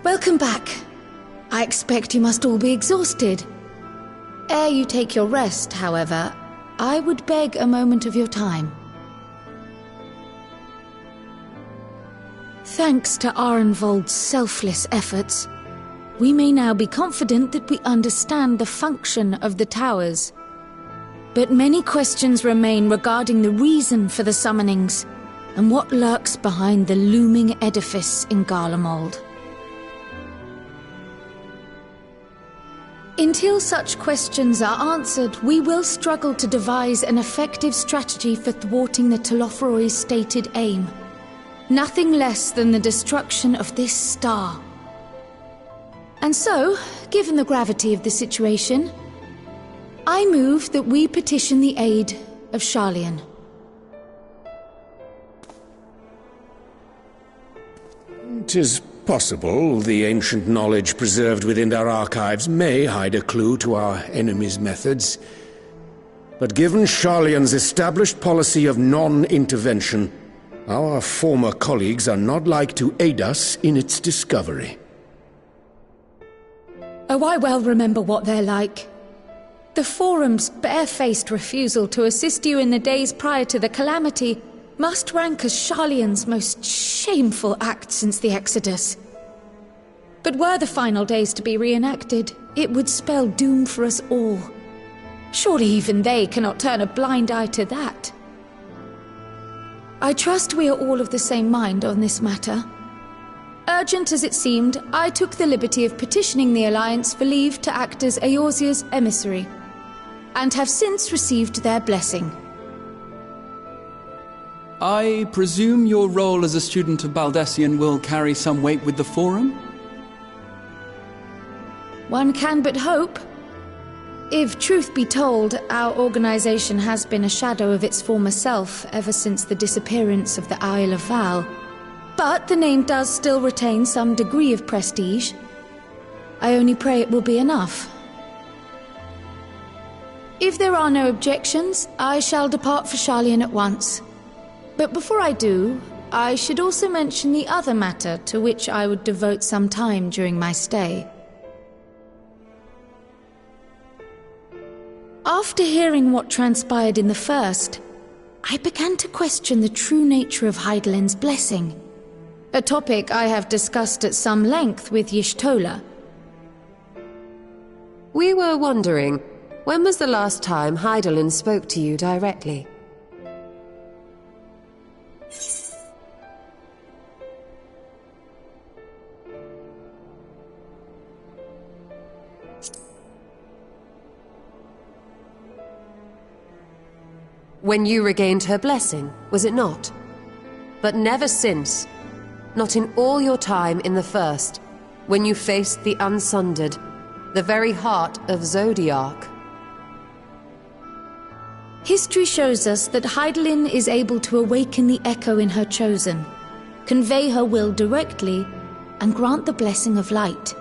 Welcome back. I expect you must all be exhausted. Ere you take your rest, however, I would beg a moment of your time. Thanks to Arenvold's selfless efforts, we may now be confident that we understand the function of the towers. But many questions remain regarding the reason for the summonings, and what lurks behind the looming edifice in Garlemald. Until such questions are answered, we will struggle to devise an effective strategy for thwarting the Telophoroi's stated aim. Nothing less than the destruction of this star. And so, given the gravity of the situation, I move that we petition the aid of Sharlayan. 'Tis possible the ancient knowledge preserved within our archives may hide a clue to our enemy's methods. But given Sharlayan's established policy of non-intervention, our former colleagues are not like to aid us in its discovery. Oh, I well remember what they're like. The Forum's barefaced refusal to assist you in the days prior to the calamity must rank as Sharlayan's most shameful act since the Exodus. But were the final days to be reenacted, it would spell doom for us all. Surely even they cannot turn a blind eye to that. I trust we are all of the same mind on this matter. Urgent as it seemed, I took the liberty of petitioning the Alliance for leave to act as Eorzea's emissary, and have since received their blessing. I presume your role as a student of Baldessian will carry some weight with the Forum? One can but hope. If truth be told, our organization has been a shadow of its former self ever since the disappearance of the Isle of Val. But the name does still retain some degree of prestige. I only pray it will be enough. If there are no objections, I shall depart for Sharlayan at once. But before I do, I should also mention the other matter to which I would devote some time during my stay. After hearing what transpired in the first, I began to question the true nature of Hydaelyn's blessing, a topic I have discussed at some length with Y'shtola. We were wondering, when was the last time Hydaelyn spoke to you directly? When you regained her blessing, was it not? But never since. Not in all your time in the First, when you faced the Unsundered, the very heart of Zodiark. History shows us that Hydaelyn is able to awaken the echo in her chosen, convey her will directly, and grant the blessing of light.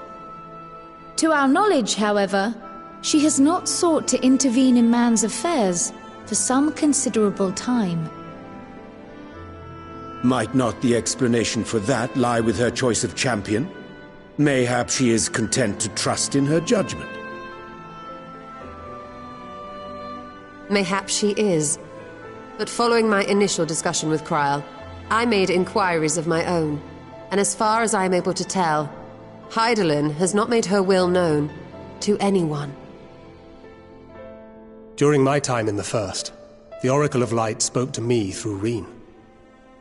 To our knowledge, however, she has not sought to intervene in man's affairs for some considerable time. Might not the explanation for that lie with her choice of champion? Mayhap she is content to trust in her judgment. Mayhap she is. But following my initial discussion with Kryl, I made inquiries of my own, and as far as I am able to tell, Hydaelyn has not made her will known to anyone. During my time in the First, the Oracle of Light spoke to me through Reen.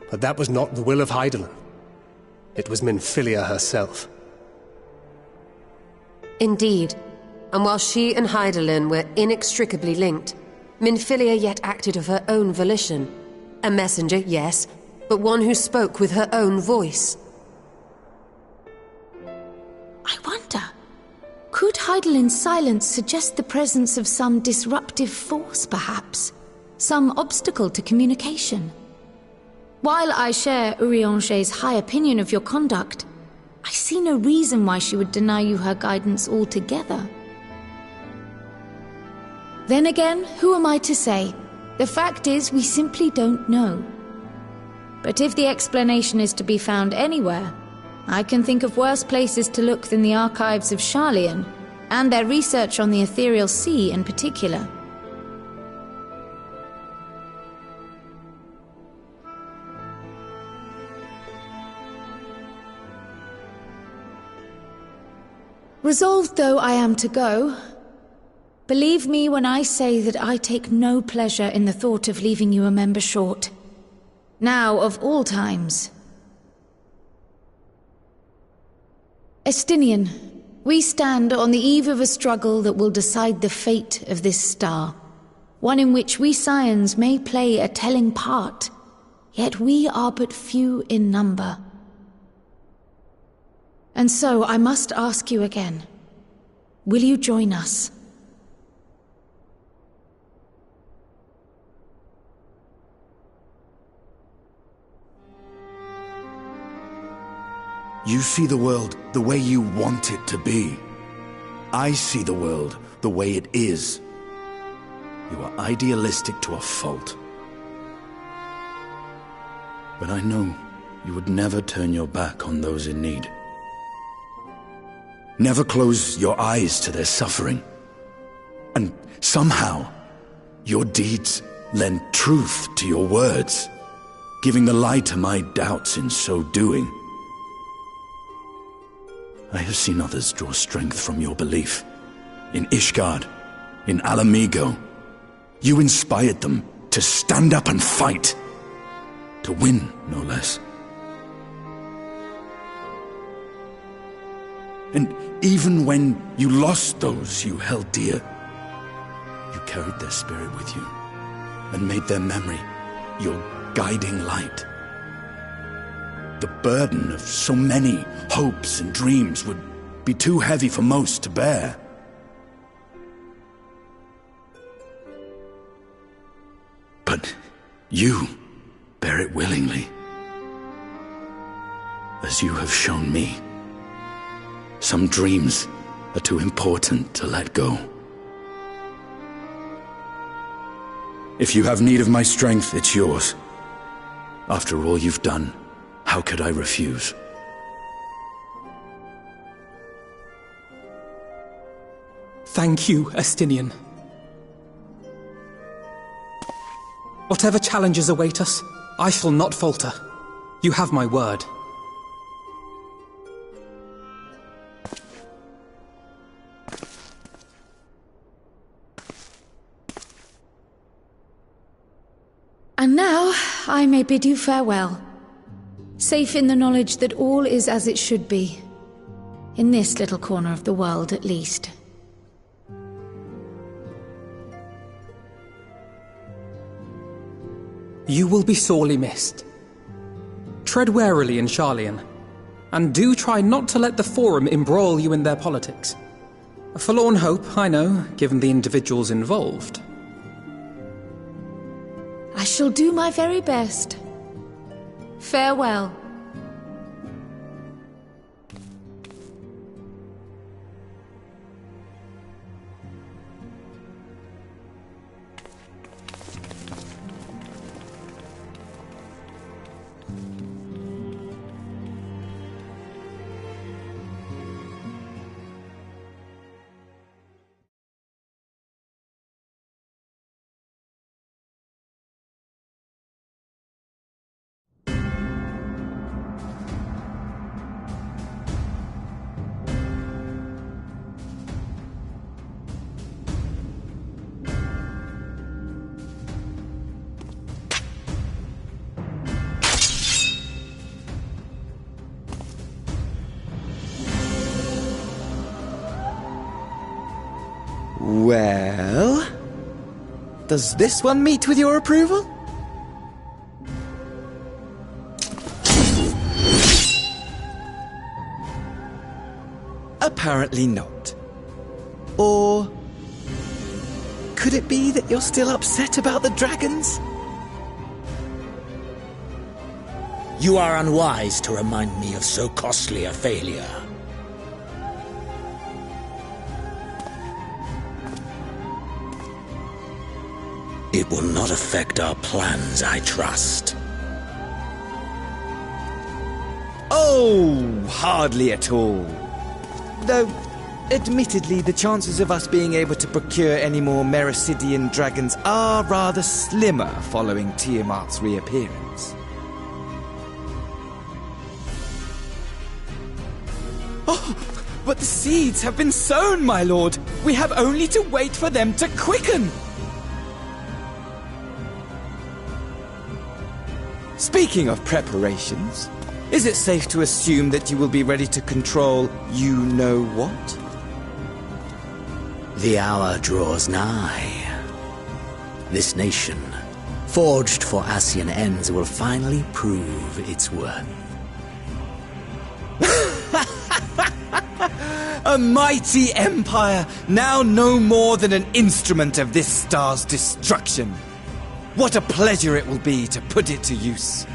But that was not the will of Hydaelyn. It was Minfilia herself. Indeed. And while she and Hydaelyn were inextricably linked, Minfilia yet acted of her own volition. A messenger, yes, but one who spoke with her own voice. I wonder, could Hydaelyn's silence suggest the presence of some disruptive force, perhaps? Some obstacle to communication? While I share Urianger's high opinion of your conduct, I see no reason why she would deny you her guidance altogether. Then again, who am I to say? The fact is, we simply don't know. But if the explanation is to be found anywhere, I can think of worse places to look than the archives of Sharlayan, and their research on the Ethereal Sea in particular. Resolved though I am to go, believe me when I say that I take no pleasure in the thought of leaving you a member short. Now, of all times. Estinian, we stand on the eve of a struggle that will decide the fate of this star. One in which we Scions may play a telling part, yet we are but few in number. And so I must ask you again, will you join us? You see the world the way you want it to be. I see the world the way it is. You are idealistic to a fault. But I know you would never turn your back on those in need. Never close your eyes to their suffering. And somehow, your deeds lend truth to your words, giving the lie to my doubts in so doing. I have seen others draw strength from your belief. In Ishgard, in Alamigo, you inspired them to stand up and fight. To win, no less. And even when you lost those you held dear, you carried their spirit with you and made their memory your guiding light. The burden of so many hopes and dreams would be too heavy for most to bear. But you bear it willingly, as you have shown me. Some dreams are too important to let go. If you have need of my strength, it's yours. After all you've done, how could I refuse? Thank you, Estinian. Whatever challenges await us, I shall not falter. You have my word. And now, I may bid you farewell. Safe in the knowledge that all is as it should be. In this little corner of the world, at least. You will be sorely missed. Tread warily in Sharlayan, and do try not to let the Forum embroil you in their politics. A forlorn hope, I know, given the individuals involved. I shall do my very best. Farewell. Well, does this one meet with your approval? Apparently not. Or could it be that you're still upset about the dragons? You are unwise to remind me of so costly a failure. It will not affect our plans, I trust. Oh, hardly at all. Though, admittedly, the chances of us being able to procure any more Mericidian dragons are rather slimmer following Tiamat's reappearance. Oh, but the seeds have been sown, my lord. We have only to wait for them to quicken. Speaking of preparations, is it safe to assume that you will be ready to control you-know-what? The hour draws nigh. This nation, forged for Ascian ends, will finally prove its worth. A mighty empire, now no more than an instrument of this star's destruction. What a pleasure it will be to put it to use.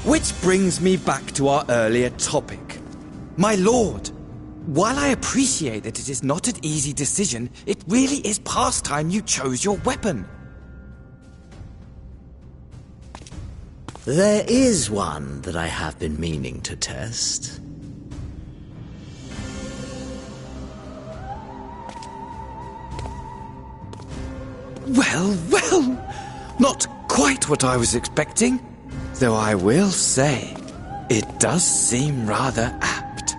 Which brings me back to our earlier topic. My lord, while I appreciate that it is not an easy decision, it really is past time you chose your weapon. There is one that I have been meaning to test. Well, well, not quite what I was expecting. Though I will say, it does seem rather apt.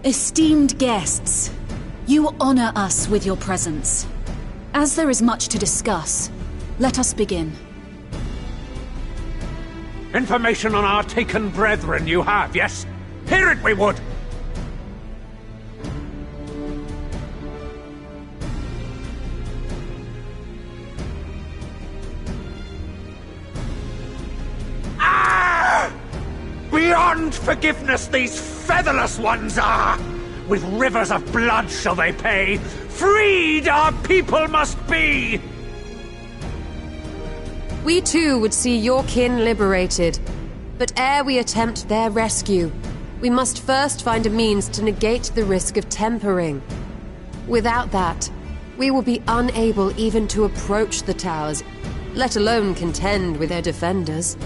Esteemed guests, you honor us with your presence. As there is much to discuss, let us begin. Information on our taken brethren you have, yes? Hear it we would! Beyond forgiveness these featherless ones are! With rivers of blood shall they pay! Freed our people must be! We too would see your kin liberated. But ere we attempt their rescue, we must first find a means to negate the risk of tempering. Without that, we will be unable even to approach the towers, let alone contend with their defenders.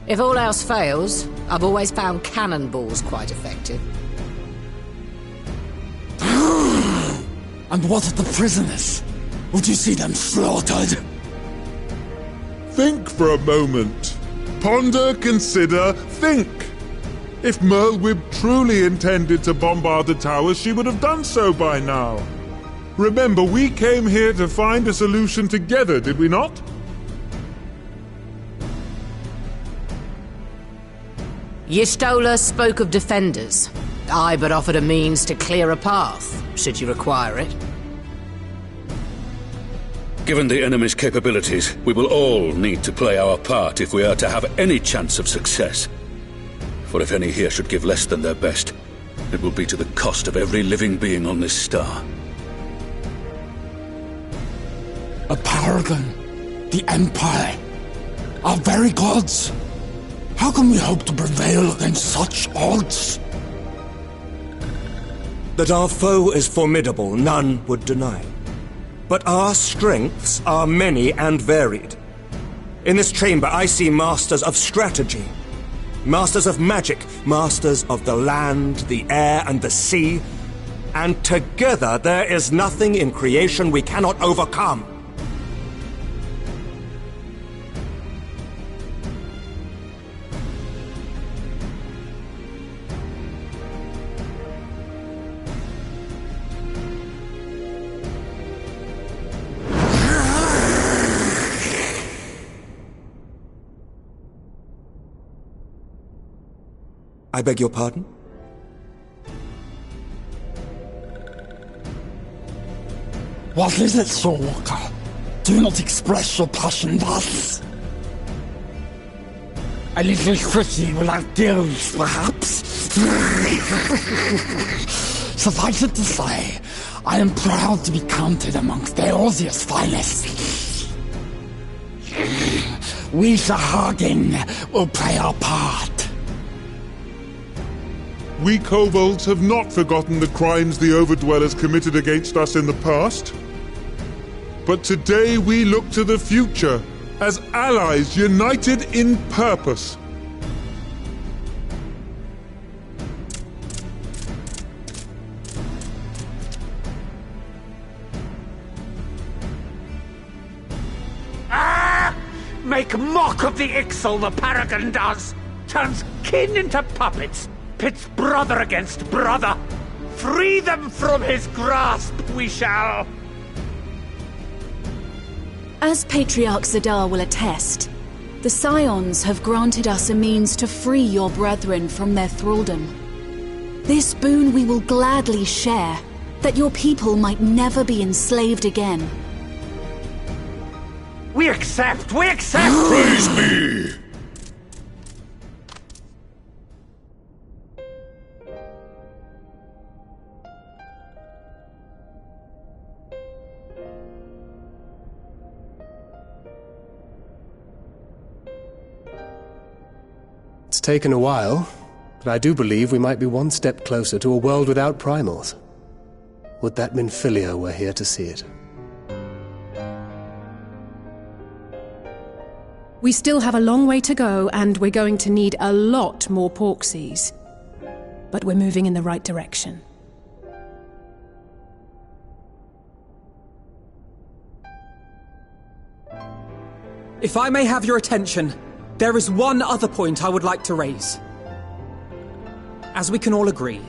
If all else fails, I've always found cannonballs quite effective. And what of the prisoners? Would you see them slaughtered? Think for a moment. Ponder, consider, think. If Merlwyb truly intended to bombard the towers, she would have done so by now. Remember, we came here to find a solution together, did we not? Y'shtola spoke of defenders. I but offered a means to clear a path, should you require it. Given the enemy's capabilities, we will all need to play our part if we are to have any chance of success. For if any here should give less than their best, it will be to the cost of every living being on this star. A paragon, the Empire, our very gods. How can we hope to prevail against such odds? That our foe is formidable, none would deny. But our strengths are many and varied. In this chamber I see masters of strategy, masters of magic, masters of the land, the air, and the sea. And together there is nothing in creation we cannot overcome. I beg your pardon? What is it, Soulwalker? Do not express your passion thus. A little pretty without gills, perhaps? Suffice it to say, I am proud to be counted amongst Eorzea's finest. We, Sahagin, will play our part. We kobolds have not forgotten the crimes the Overdwellers committed against us in the past. But today we look to the future, as allies united in purpose. Make mock of the Ixal, the Paragon does! Turns kin into puppets! Pits brother against brother! Free them from his grasp, we shall! As Patriarch Zadar will attest, the Scions have granted us a means to free your brethren from their thraldom. This boon we will gladly share, that your people might never be enslaved again. We accept! We accept! Praise be! It's taken a while, but I do believe we might be one step closer to a world without primals. Would that Minfilia were here to see it. We still have a long way to go, and we're going to need a lot more Porksies. But we're moving in the right direction. If I may have your attention, there is one other point I would like to raise. As we can all agree,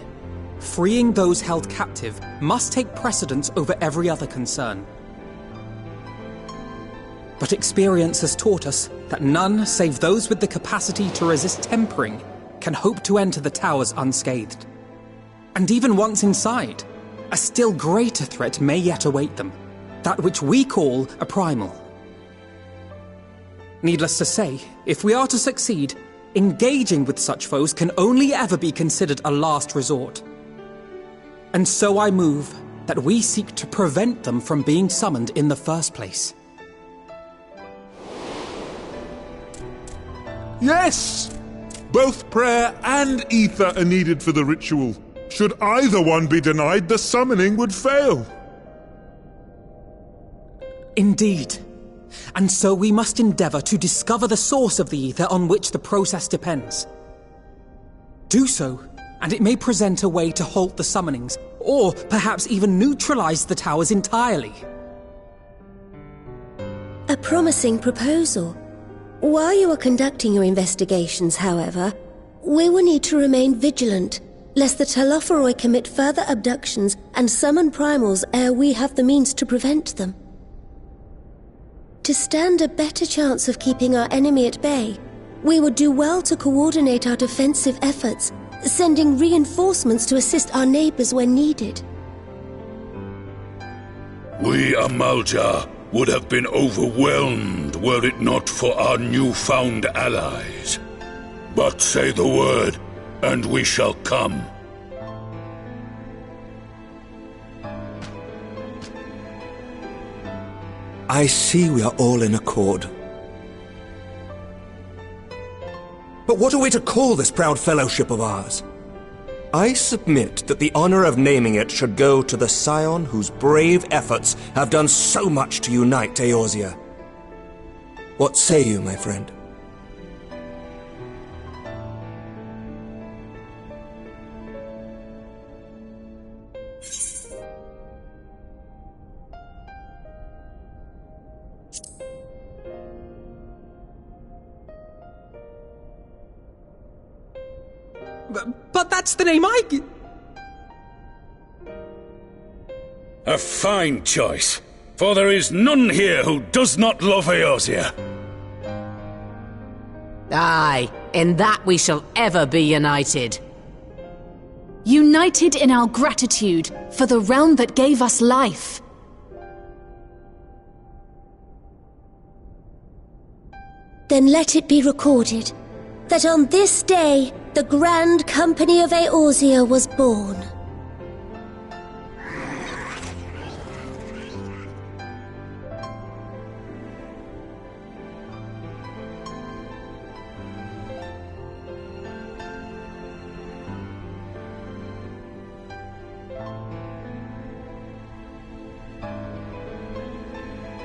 freeing those held captive must take precedence over every other concern. But experience has taught us that none save those with the capacity to resist tempering can hope to enter the towers unscathed. And even once inside, a still greater threat may yet await them, that which we call a primal. Needless to say, if we are to succeed, engaging with such foes can only ever be considered a last resort. And so I move that we seek to prevent them from being summoned in the first place. Yes! Both prayer and ether are needed for the ritual. Should either one be denied, the summoning would fail. Indeed. And so we must endeavor to discover the source of the ether on which the process depends. Do so, and it may present a way to halt the summonings, or perhaps even neutralize the towers entirely. A promising proposal. While you are conducting your investigations, however, we will need to remain vigilant, lest the Telophoroi commit further abductions and summon primals ere we have the means to prevent them. To stand a better chance of keeping our enemy at bay, we would do well to coordinate our defensive efforts, sending reinforcements to assist our neighbors when needed. We Amalja would have been overwhelmed were it not for our newfound allies. But say the word, and we shall come. I see we are all in accord. But what are we to call this proud fellowship of ours? I submit that the honor of naming it should go to the scion whose brave efforts have done so much to unite Eorzea. What say you, my friend? But that's the name I... A fine choice, for there is none here who does not love Eorzea. Aye, in that we shall ever be united. United in our gratitude for the realm that gave us life. Then let it be recorded that on this day, the Grand Company of Eorzea was born.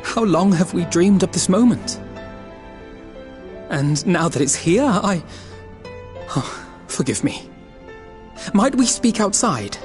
How long have we dreamed of this moment? And now that it's here, Oh, forgive me. Might we speak outside?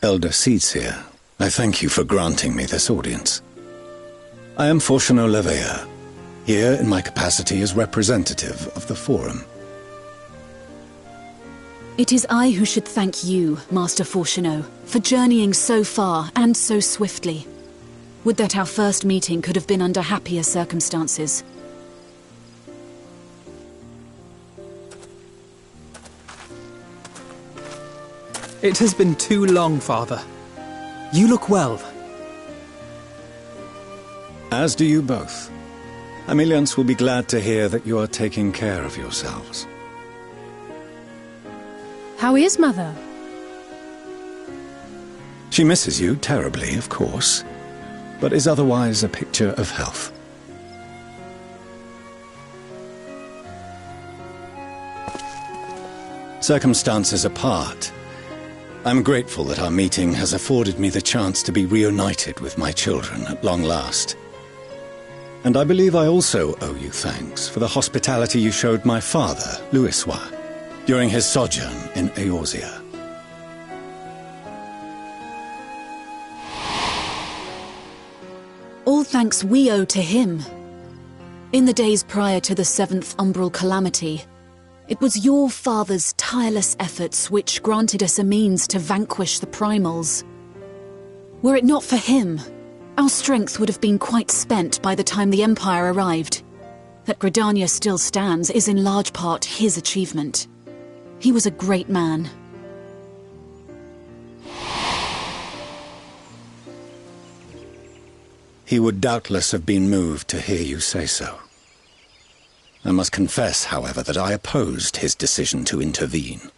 Elder Seedsir, I thank you for granting me this audience. I am Fortuno Levea, here in my capacity as representative of the Forum. It is I who should thank you, Master Fortuno, for journeying so far and so swiftly. Would that our first meeting could have been under happier circumstances. It has been too long, Father. You look well. As do you both. Ameliance will be glad to hear that you are taking care of yourselves. How is Mother? She misses you terribly, of course, but is otherwise a picture of health. Circumstances apart, I'm grateful that our meeting has afforded me the chance to be reunited with my children at long last. And I believe I also owe you thanks for the hospitality you showed my father, Louisoix, during his sojourn in Eorzea. All thanks we owe to him. In the days prior to the 7th Umbral Calamity, it was your father's tireless efforts which granted us a means to vanquish the Primals. Were it not for him, our strength would have been quite spent by the time the Empire arrived. That Gridania still stands is in large part his achievement. He was a great man. He would doubtless have been moved to hear you say so. I must confess, however, that I opposed his decision to intervene.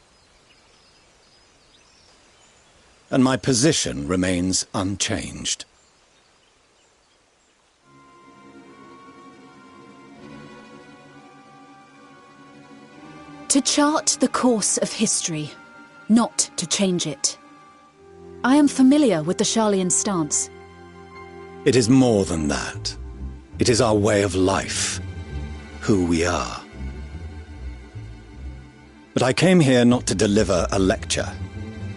And my position remains unchanged. To chart the course of history, not to change it. I am familiar with the Sharlayan stance. It is more than that. It is our way of life, who we are. But I came here not to deliver a lecture,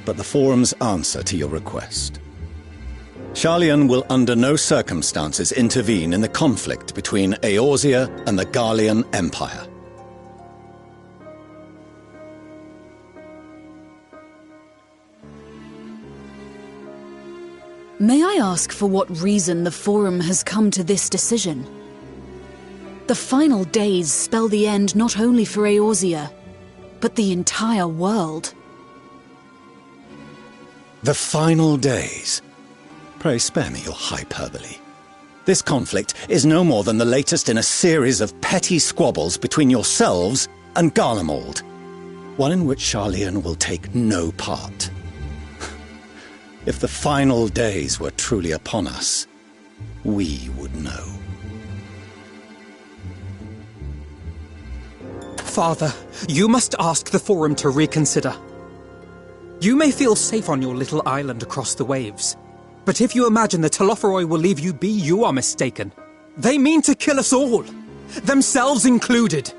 but the Forum's answer to your request. Sharlayan will under no circumstances intervene in the conflict between Eorzea and the Garlean Empire. May I ask for what reason the Forum has come to this decision? The final days spell the end not only for Eorzea, but the entire world. The final days? Pray spare me your hyperbole. This conflict is no more than the latest in a series of petty squabbles between yourselves and Garlemald, one in which Sharlayan will take no part. If the final days were truly upon us, we would know. Father, you must ask the Forum to reconsider. You may feel safe on your little island across the waves, but if you imagine the Telophoroi will leave you be, you are mistaken. They mean to kill us all, themselves included.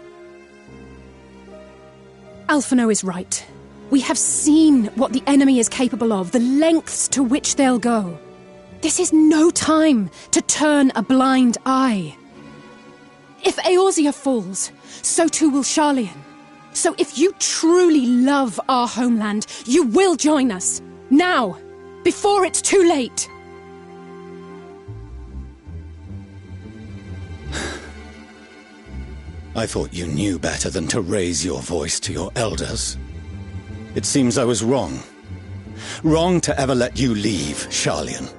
Alphino is right. We have seen what the enemy is capable of, the lengths to which they'll go. This is no time to turn a blind eye. If Eorzea falls, so too will Sharlayan. So if you truly love our homeland, you will join us. Now, before it's too late. I thought you knew better than to raise your voice to your elders. It seems I was wrong. Wrong to ever let you leave, Sharlayan.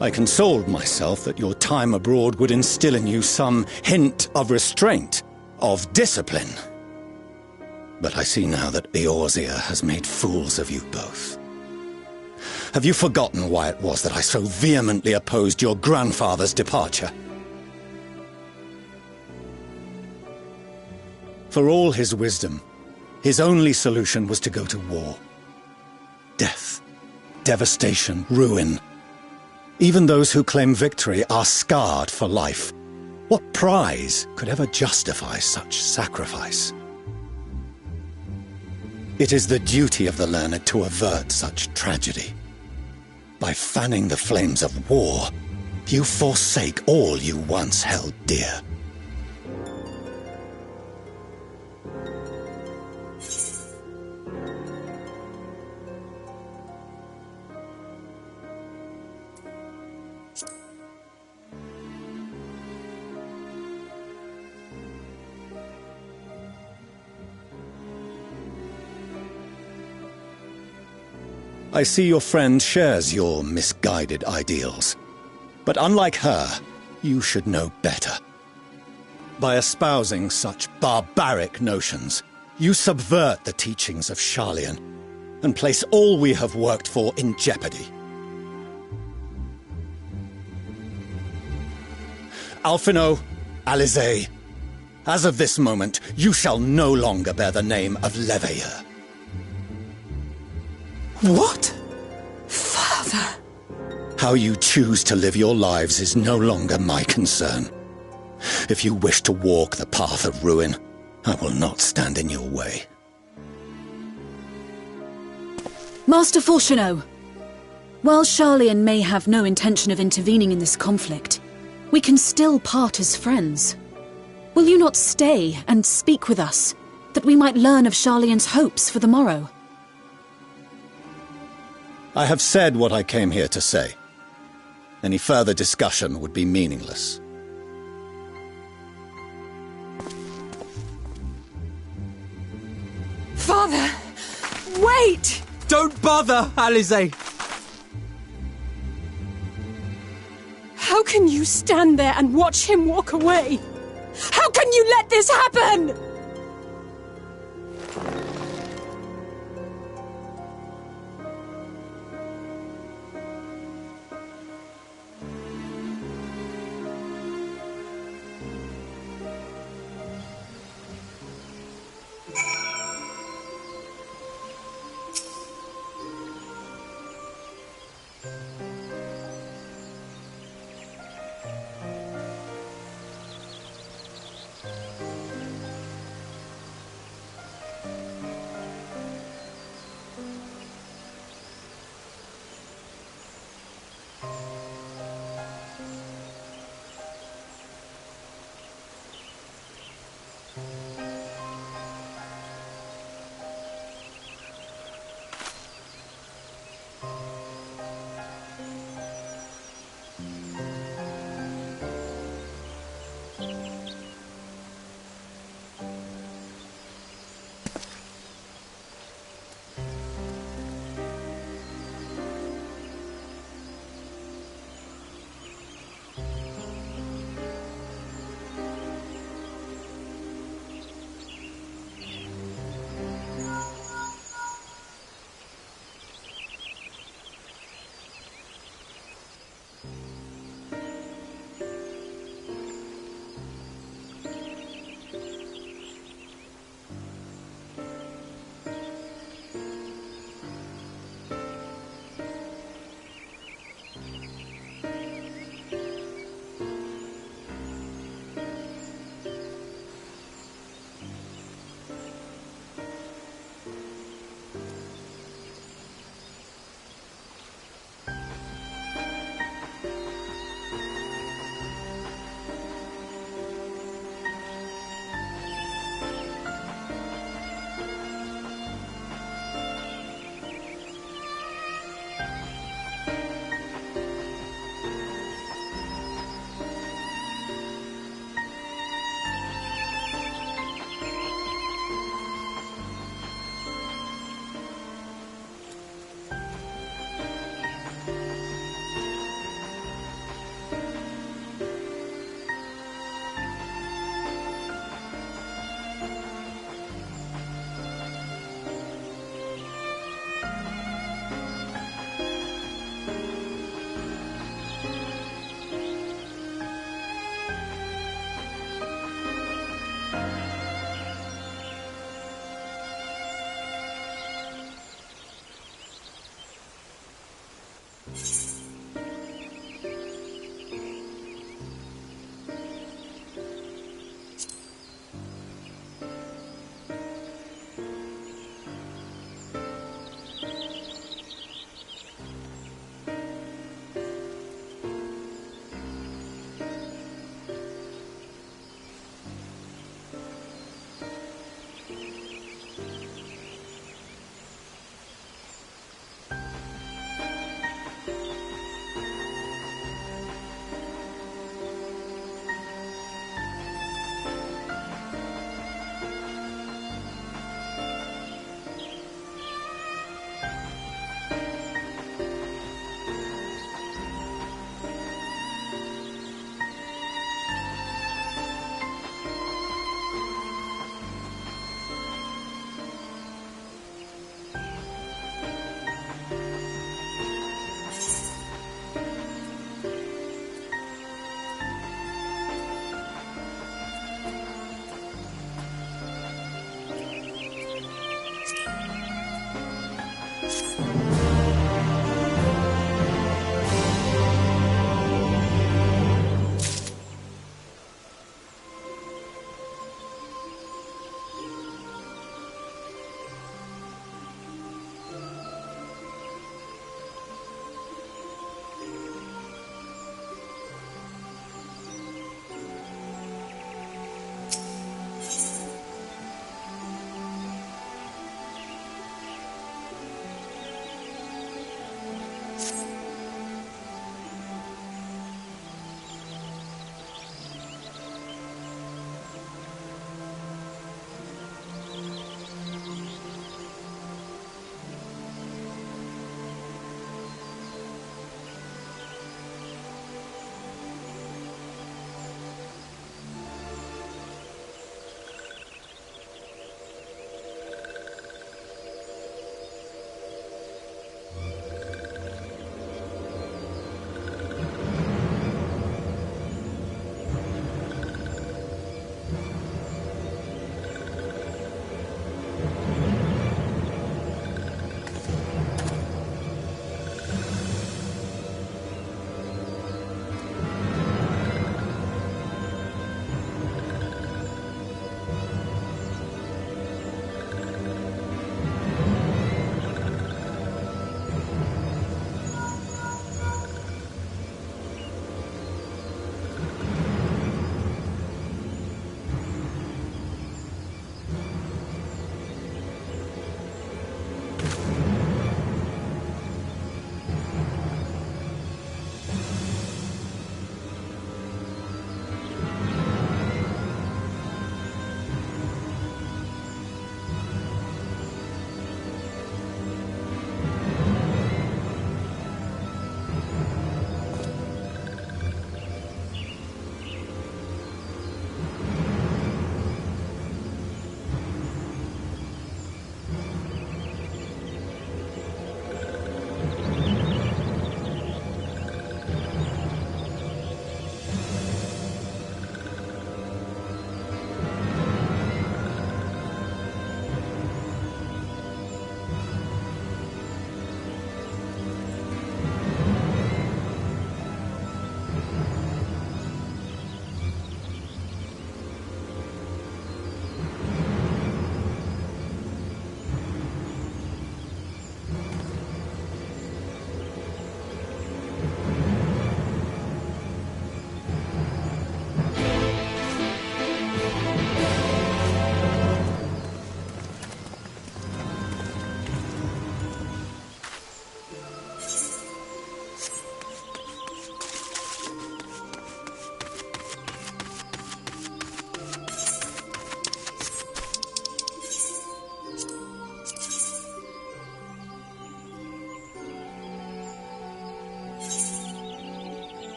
I consoled myself that your time abroad would instill in you some hint of restraint, of discipline. But I see now that Eorzea has made fools of you both. Have you forgotten why it was that I so vehemently opposed your grandfather's departure? For all his wisdom, his only solution was to go to war. Death, devastation, ruin. Even those who claim victory are scarred for life. What prize could ever justify such sacrifice? It is the duty of the learned to avert such tragedy. By fanning the flames of war, you forsake all you once held dear. I see your friend shares your misguided ideals. But unlike her, you should know better. By espousing such barbaric notions, you subvert the teachings of Sharlayan. and place all we have worked for in jeopardy. Alphino, Alizé, as of this moment, you shall no longer bear the name of Leveilleur. What? Father! How you choose to live your lives is no longer my concern. If you wish to walk the path of ruin, I will not stand in your way. Master Fourcheneau, while Charlian may have no intention of intervening in this conflict, we can still part as friends. Will you not stay and speak with us, that we might learn of Charlian's hopes for the morrow? I have said what I came here to say. Any further discussion would be meaningless. Father! Wait! Don't bother, Alizé! How can you stand there and watch him walk away? How can you let this happen?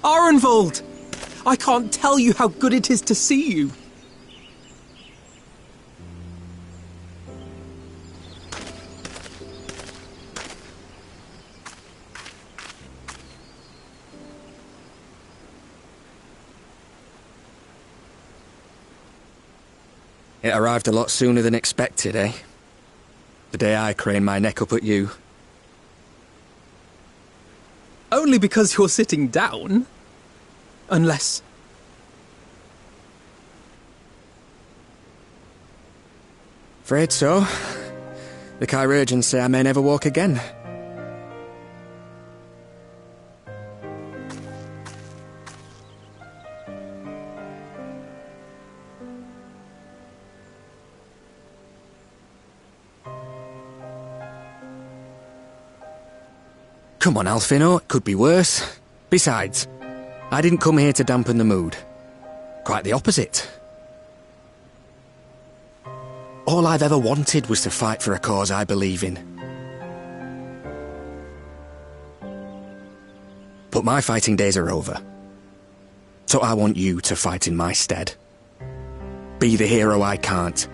Arenvold! I can't tell you how good it is to see you. It arrived a lot sooner than expected, eh? The day I craned my neck up at you. Only because you're sitting down. Unless... Afraid so. The chirurgeons say I may never walk again. Come on, Alfino, it could be worse. Besides, I didn't come here to dampen the mood. Quite the opposite. All I've ever wanted was to fight for a cause I believe in. But my fighting days are over. So I want you to fight in my stead. Be the hero I can't.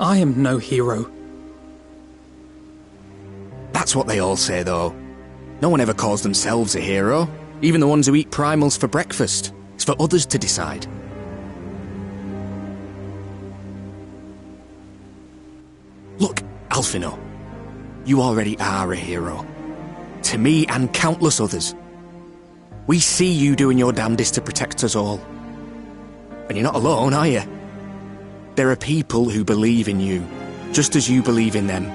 I am no hero. That's what they all say, though. No one ever calls themselves a hero. Even the ones who eat primals for breakfast. It's for others to decide. Look, Alfino. You already are a hero. To me and countless others. We see you doing your damnedest to protect us all. And you're not alone, are you? There are people who believe in you, just as you believe in them.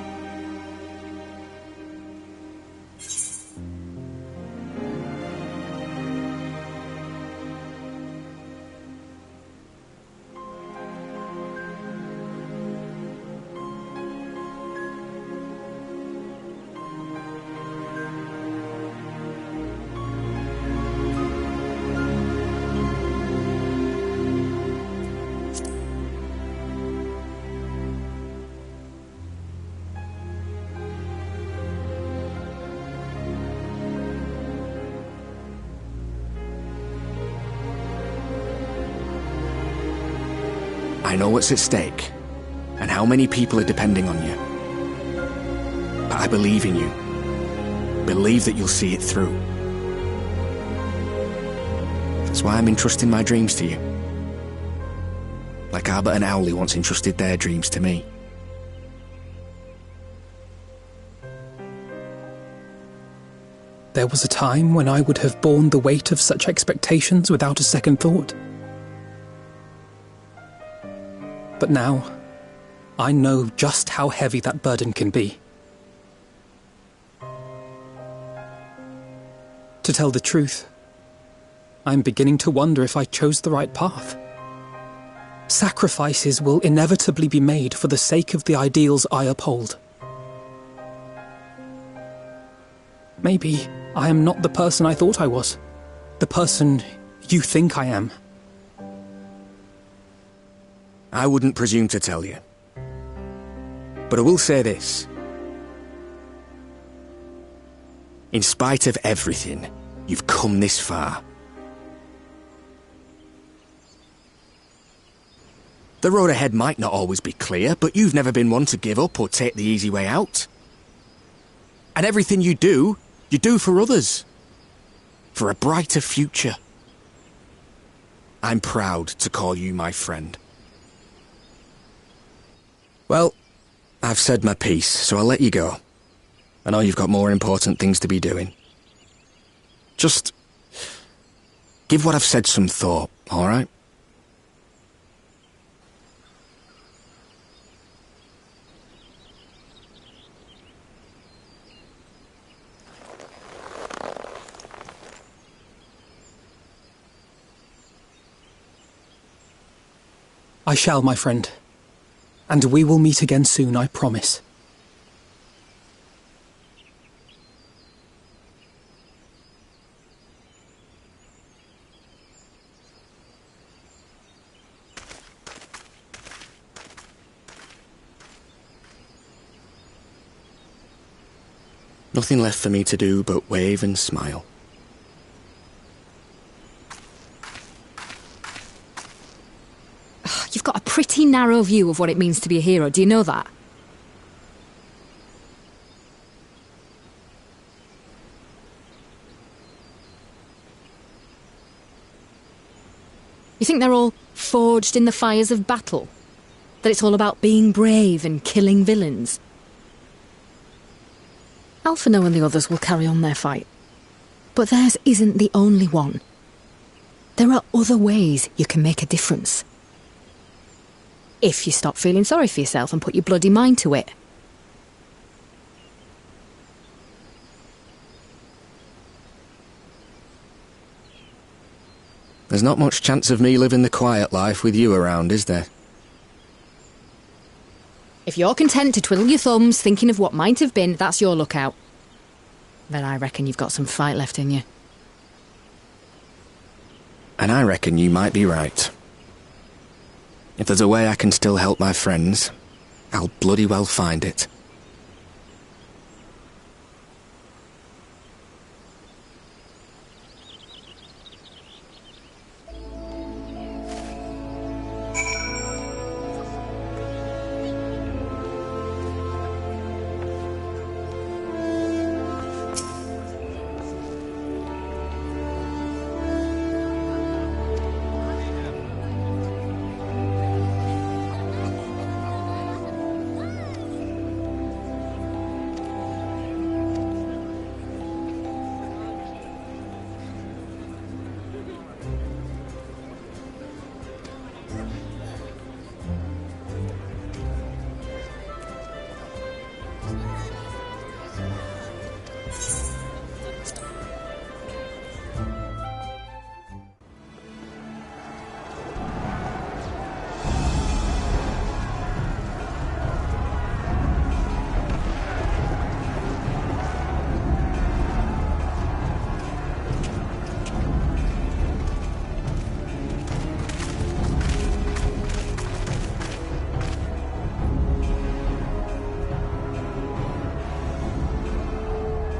I know what's at stake, and how many people are depending on you. But I believe in you. Believe that you'll see it through. That's why I'm entrusting my dreams to you. Like Albert and Owley once entrusted their dreams to me. There was a time when I would have borne the weight of such expectations without a second thought. But now, I know just how heavy that burden can be. To tell the truth, I'm beginning to wonder if I chose the right path. Sacrifices will inevitably be made for the sake of the ideals I uphold. Maybe I am not the person I thought I was. The person you think I am. I wouldn't presume to tell you. But I will say this. In spite of everything, you've come this far. The road ahead might not always be clear, but you've never been one to give up or take the easy way out. And everything you do for others. For a brighter future. I'm proud to call you my friend. Well, I've said my piece, so I'll let you go. I know you've got more important things to be doing. Just give what I've said some thought, all right? I shall, my friend. And we will meet again soon, I promise. Nothing left for me to do but wave and smile. You've got a pretty narrow view of what it means to be a hero, do you know that? You think they're all forged in the fires of battle? That it's all about being brave and killing villains? Alphino and the others will carry on their fight. But theirs isn't the only one. There are other ways you can make a difference. If you stop feeling sorry for yourself and put your bloody mind to it. There's not much chance of me living the quiet life with you around, is there? If you're content to twiddle your thumbs thinking of what might have been, that's your lookout. But I reckon you've got some fight left in you. And I reckon you might be right. If there's a way I can still help my friends, I'll bloody well find it.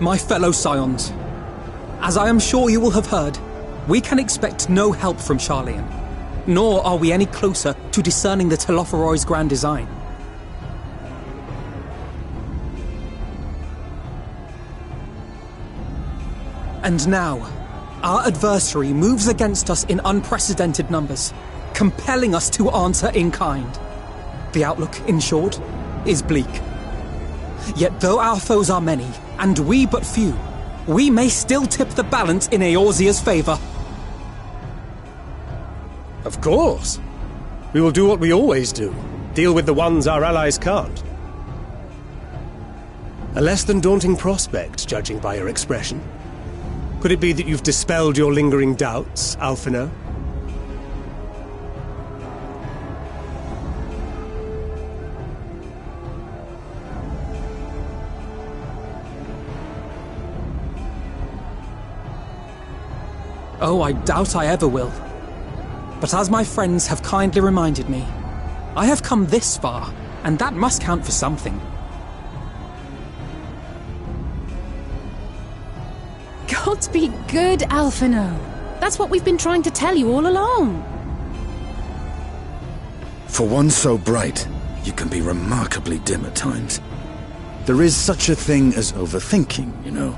My fellow Scions, as I am sure you will have heard, we can expect no help from Sharlayan, nor are we any closer to discerning the Telophoroi's grand design. And now, our adversary moves against us in unprecedented numbers, compelling us to answer in kind. The outlook, in short, is bleak. Yet though our foes are many, and we but few, we may still tip the balance in Eorzea's favor. Of course. We will do what we always do. Deal with the ones our allies can't. A less than daunting prospect, judging by your expression. Could it be that you've dispelled your lingering doubts, Alphino? Oh, I doubt I ever will. But as my friends have kindly reminded me, I have come this far, and that must count for something. Gods be good, Alphino. That's what we've been trying to tell you all along. For one so bright, you can be remarkably dim at times. There is such a thing as overthinking, you know.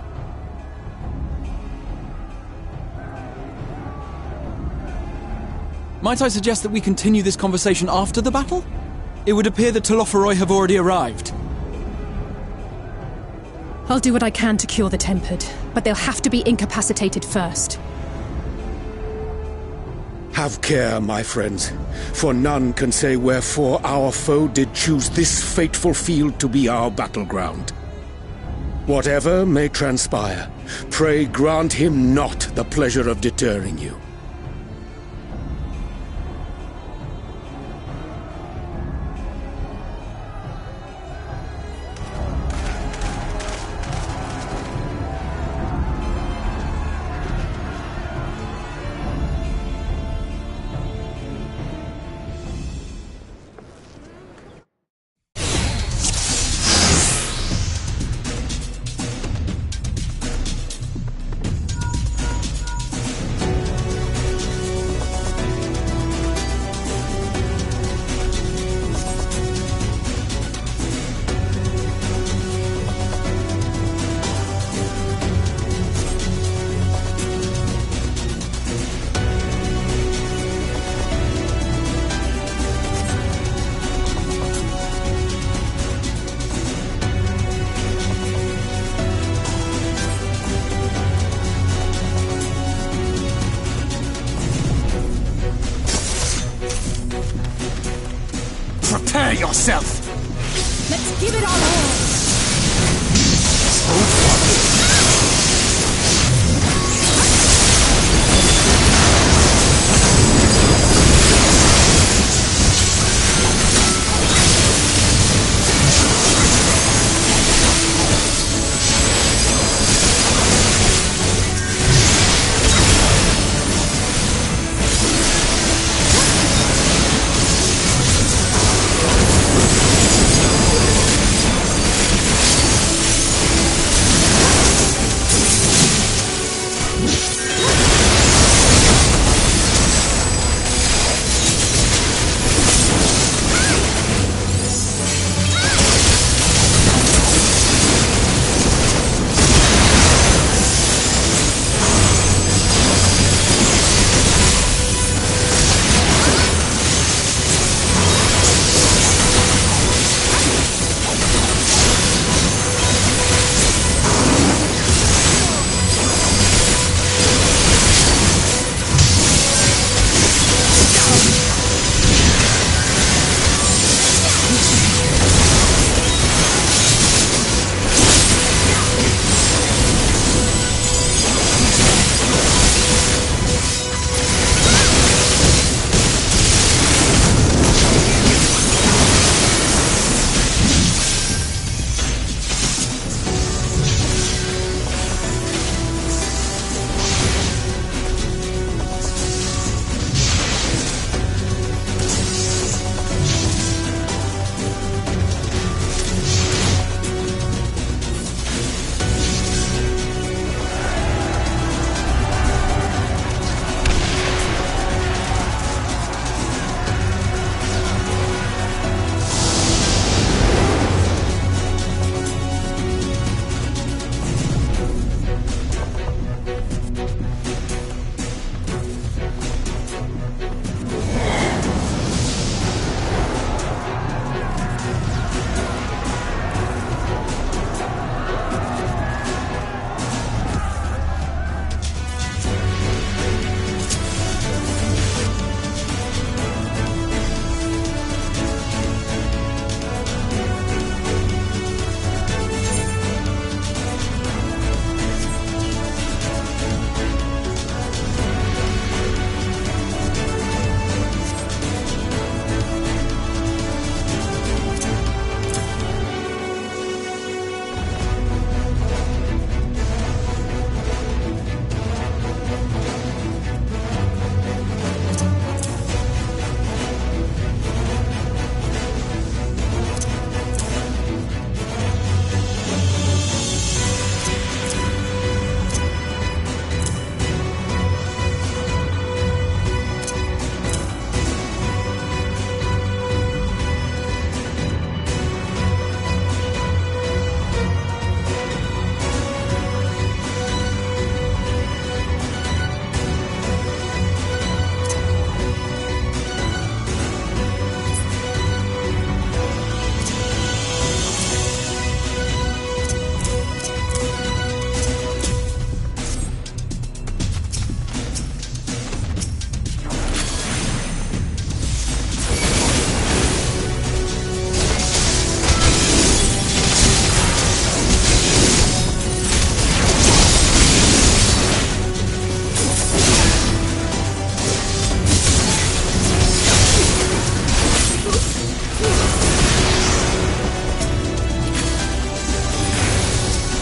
Might I suggest that we continue this conversation after the battle? It would appear that Telophoroi have already arrived. I'll do what I can to cure the Tempered, but they'll have to be incapacitated first. Have care, my friends, for none can say wherefore our foe did choose this fateful field to be our battleground. Whatever may transpire, pray grant him not the pleasure of deterring you. yourself! Let's give it our all!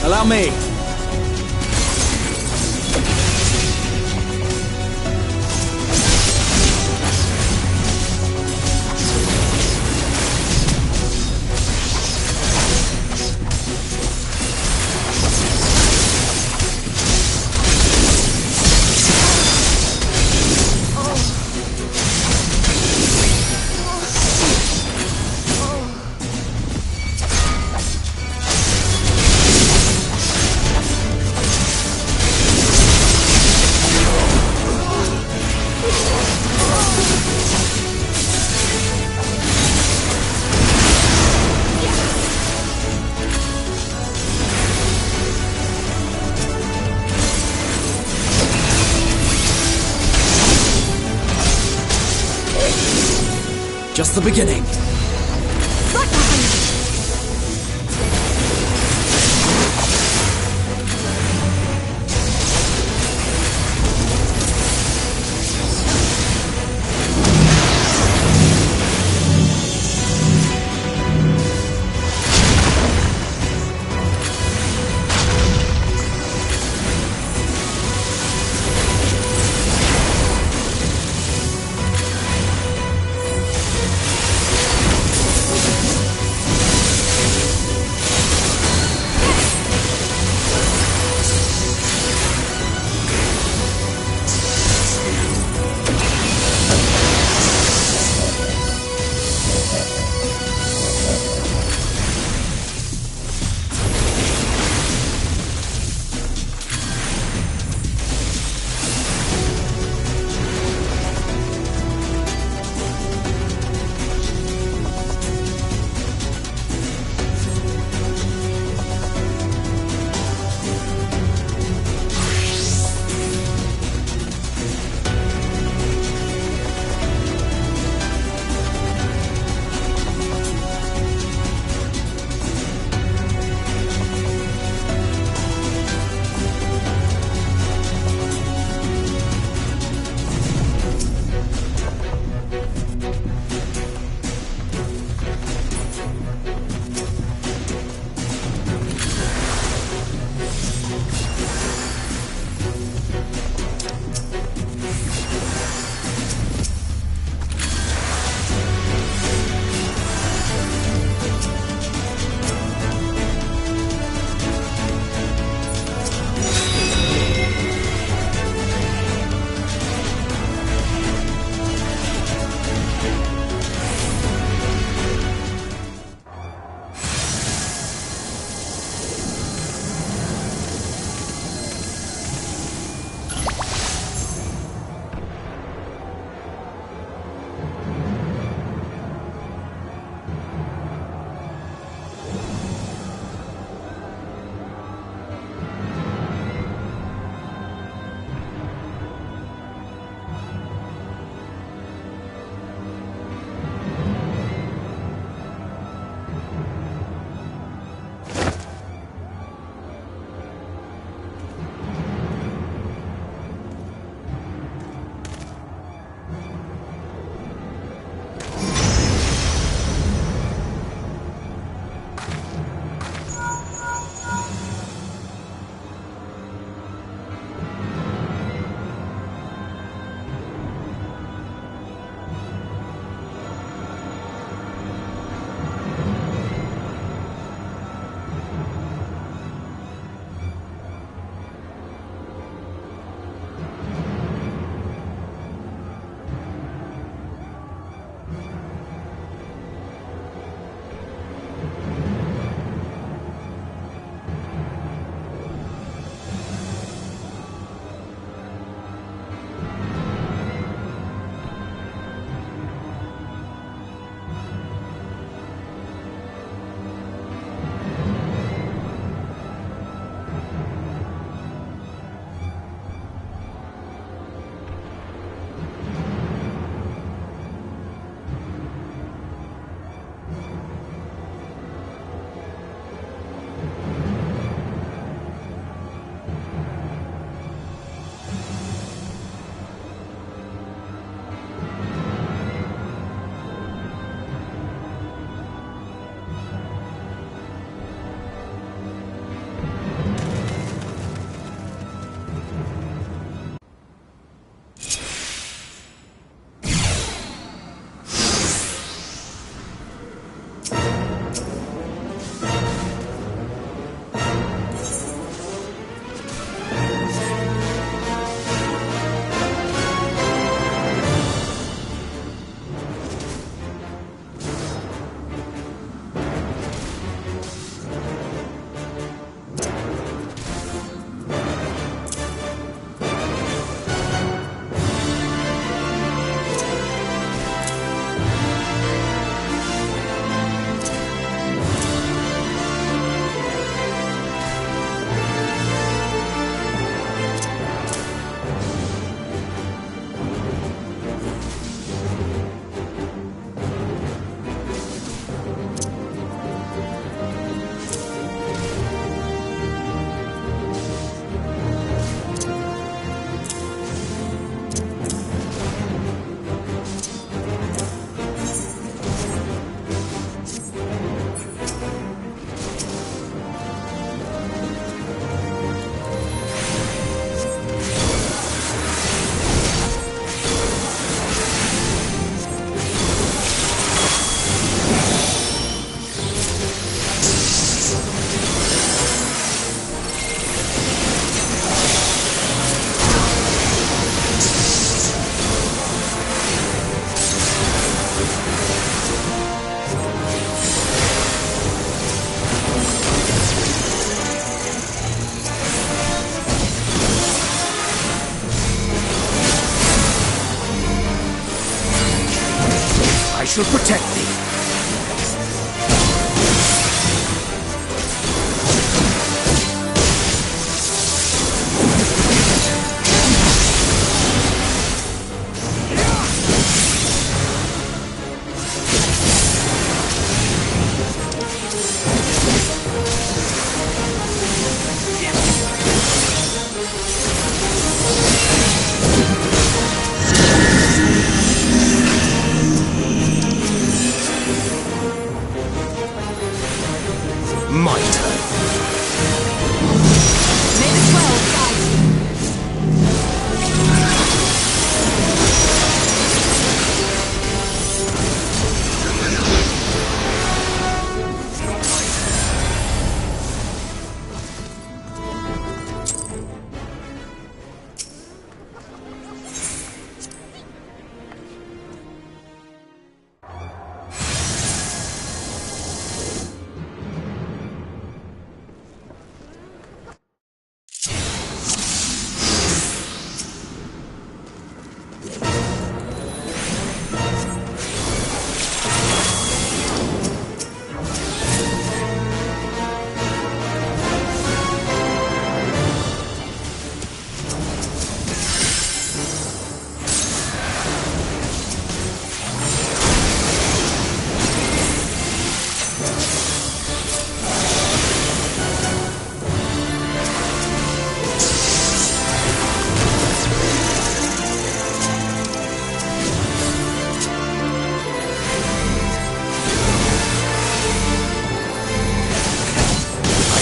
Allow me. Just the beginning. shall protect thee.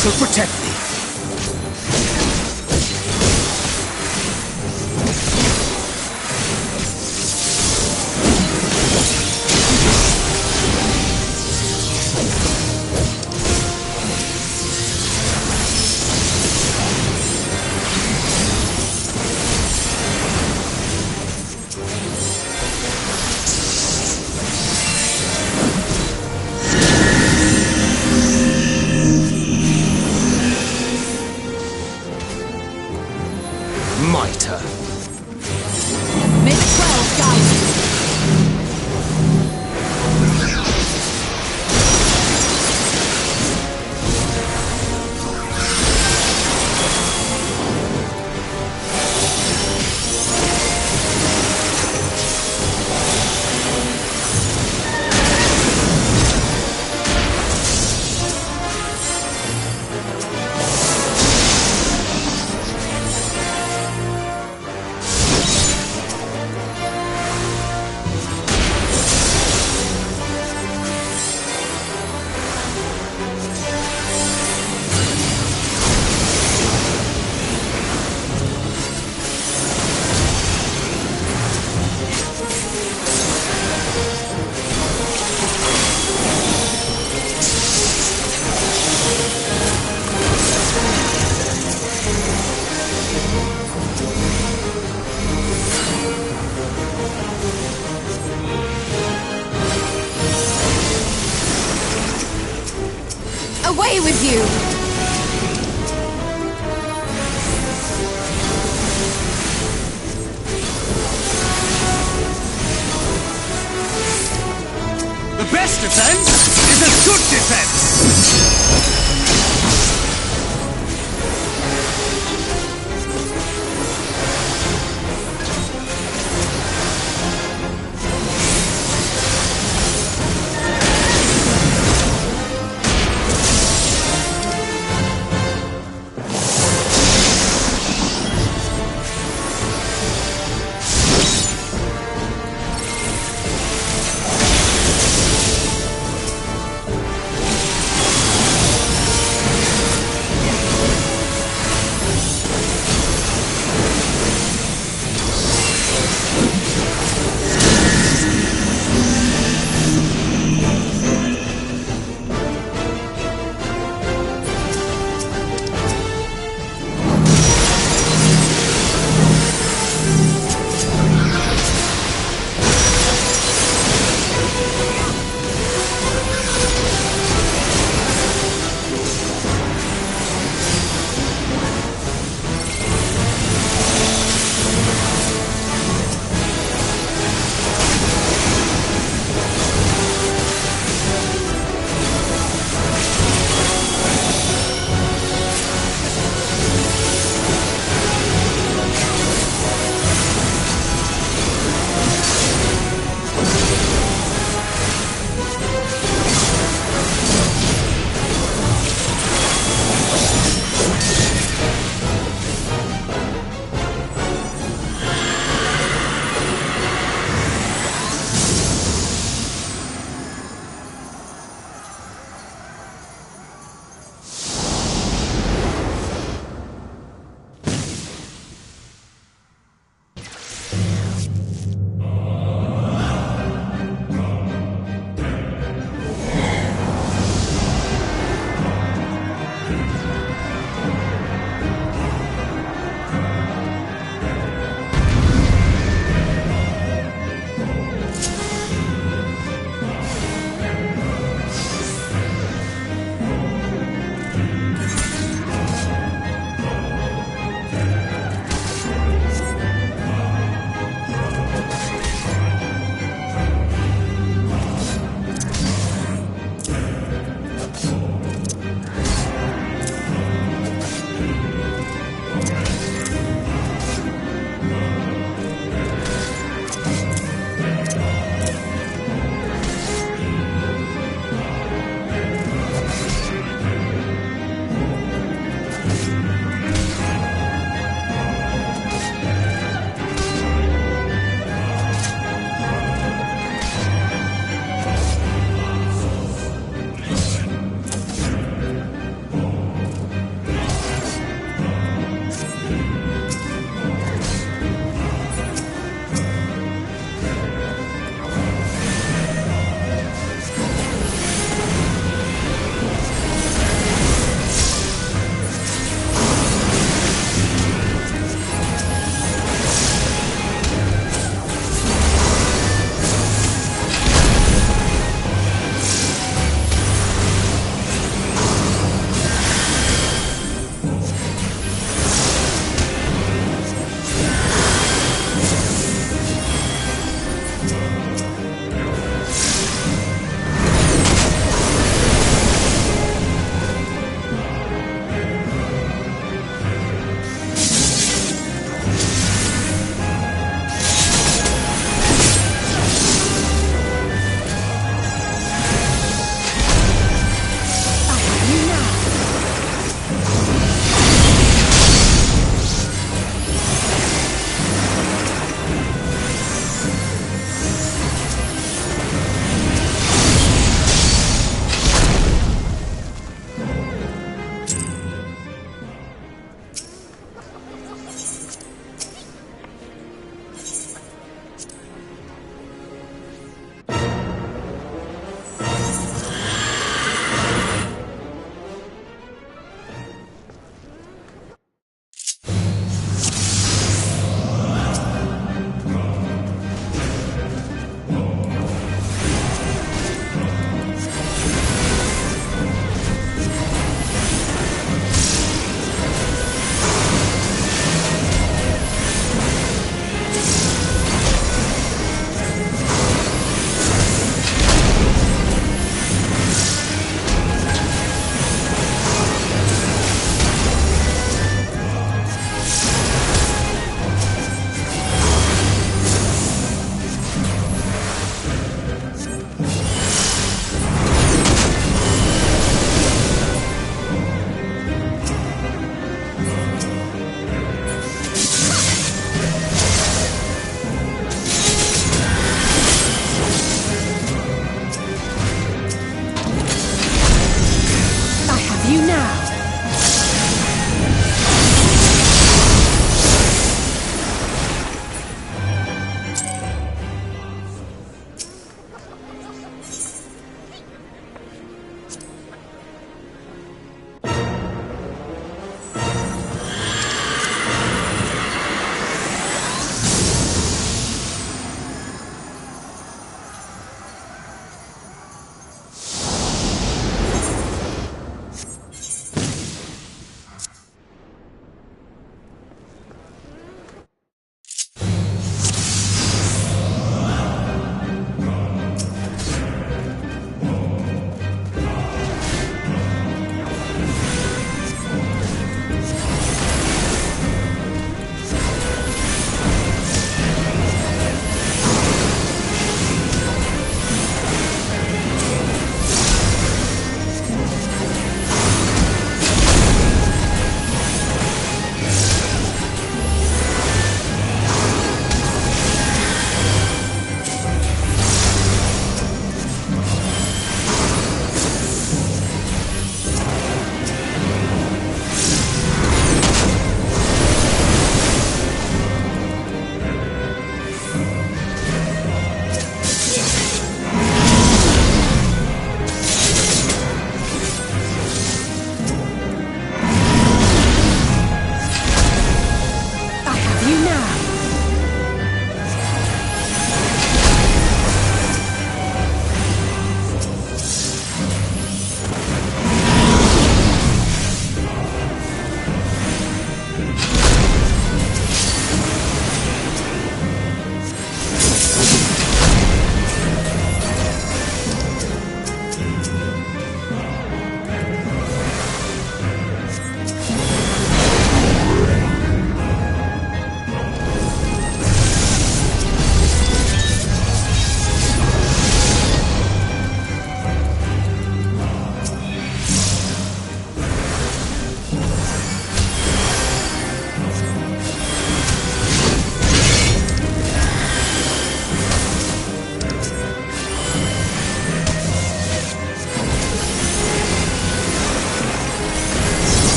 Shall protect thee. Mitre. May the 12 guide you. Away with you! The best defense is a good defense!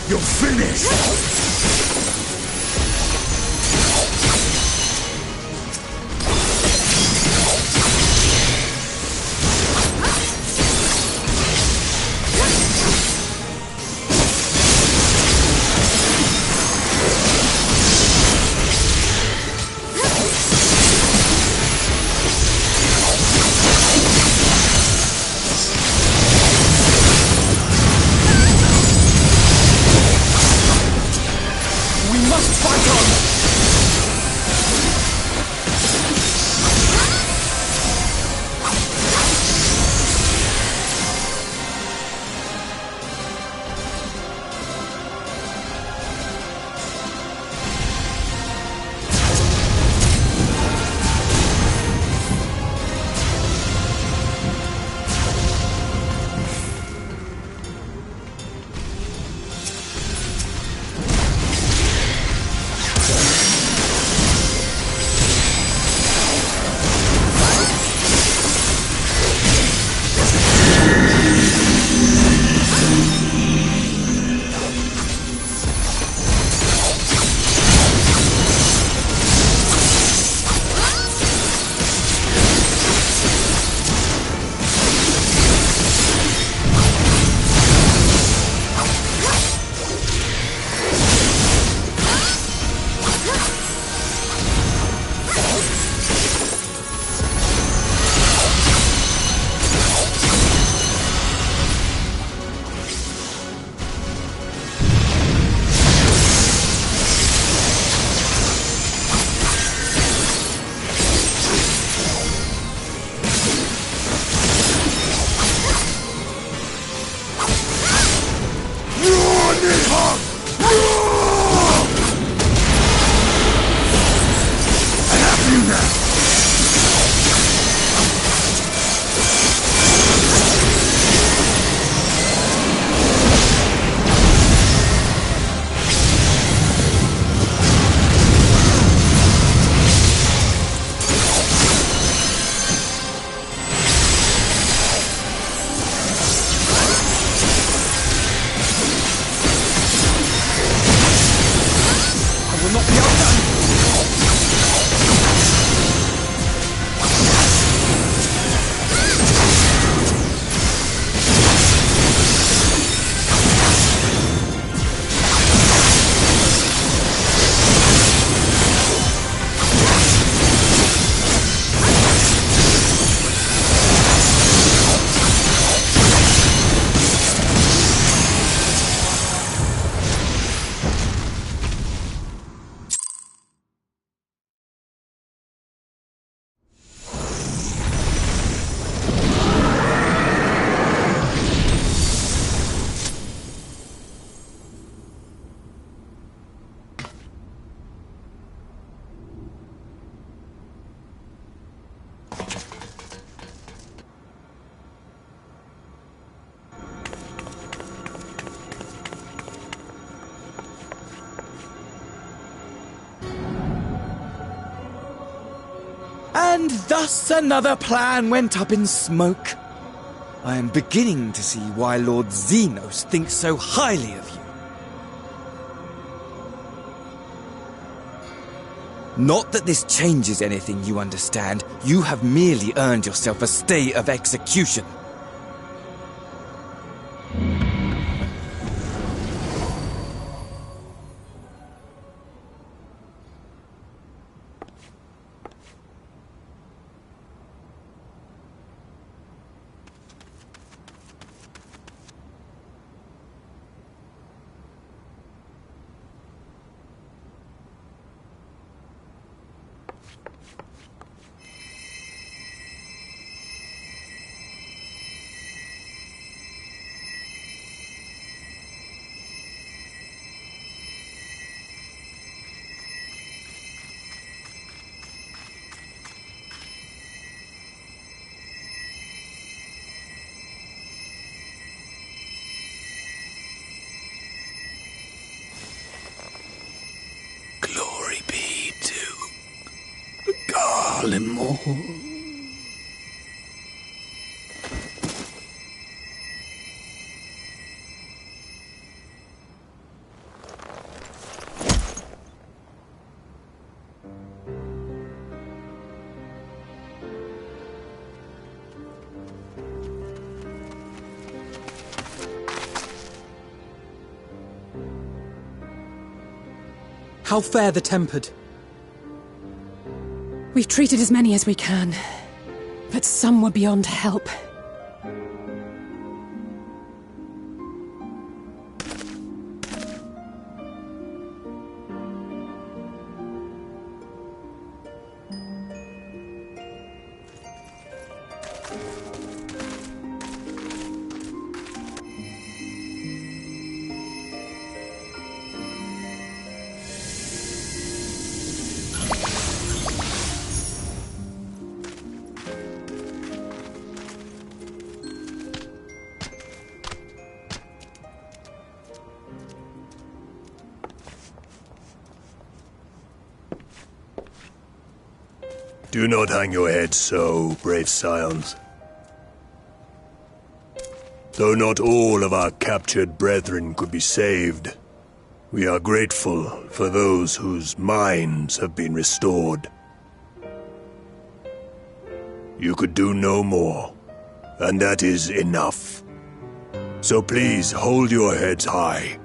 You're finished! And thus another plan went up in smoke. I am beginning to see why Lord Xenos thinks so highly of you. Not that this changes anything, you understand. You have merely earned yourself a stay of execution. Garlemore. How fare the tempered? We've treated as many as we can, but some were beyond help. Do not hang your heads so, brave scions. Though not all of our captured brethren could be saved, we are grateful for those whose minds have been restored. You could do no more, and that is enough. So please hold your heads high.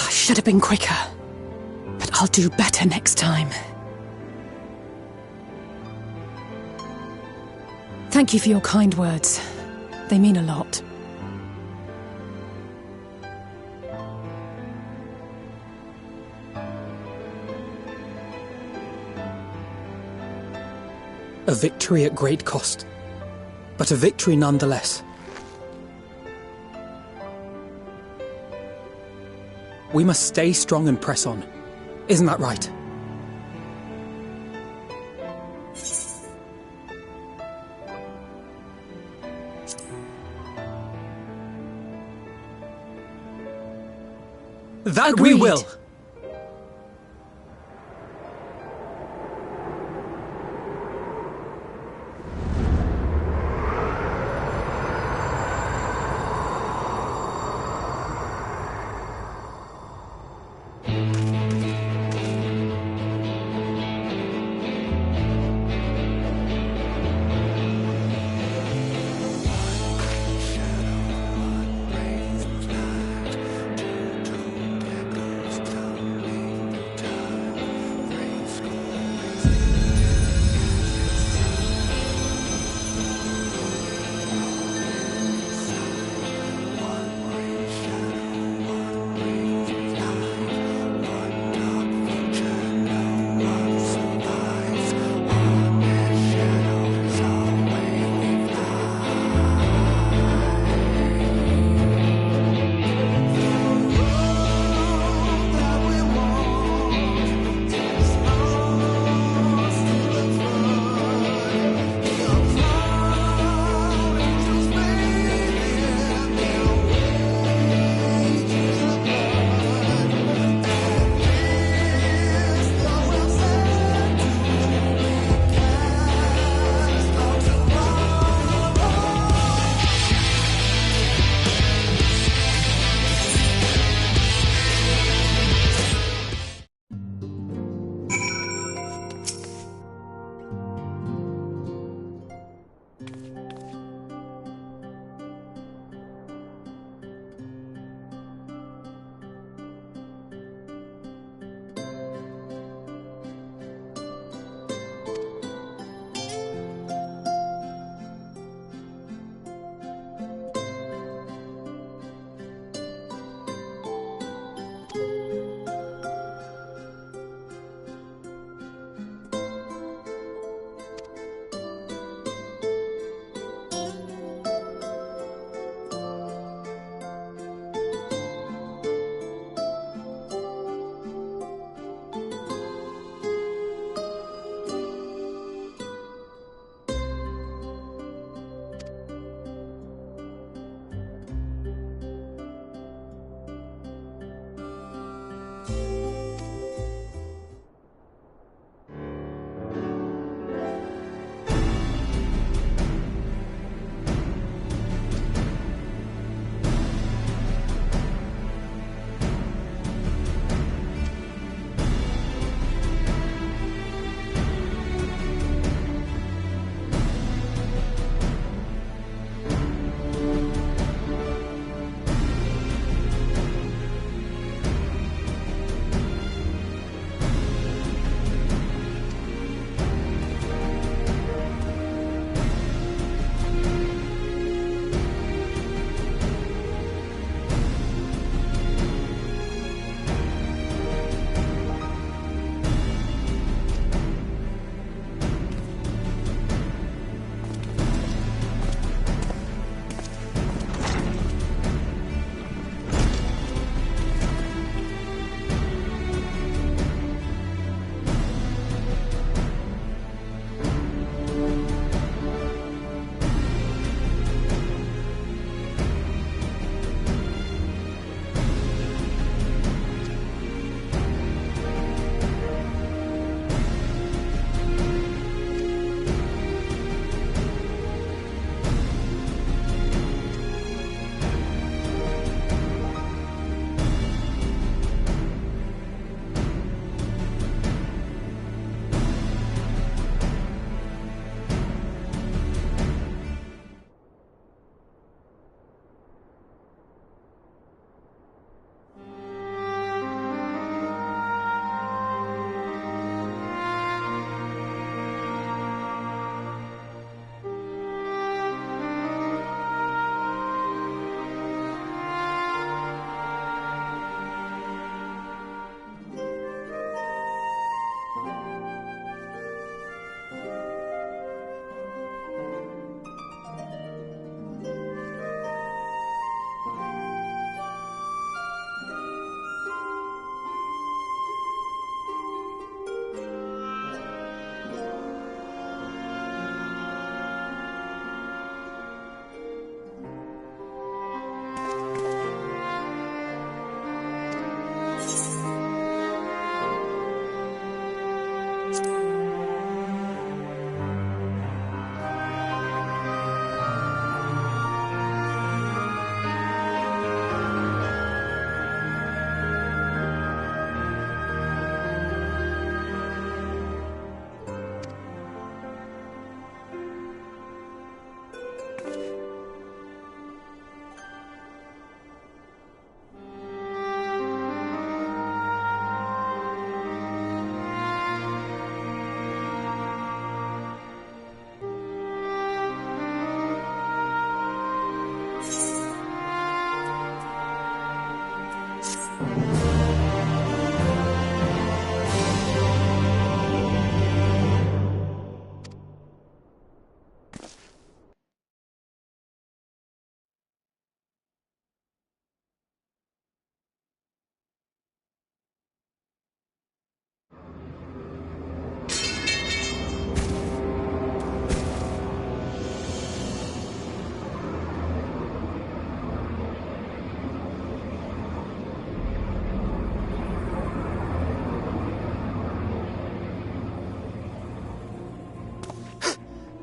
Should have been quicker, but I'll do better next time. Thank you for your kind words. They mean a lot. A victory at great cost, but a victory nonetheless. We must stay strong and press on. Isn't that right? That Agreed. we will!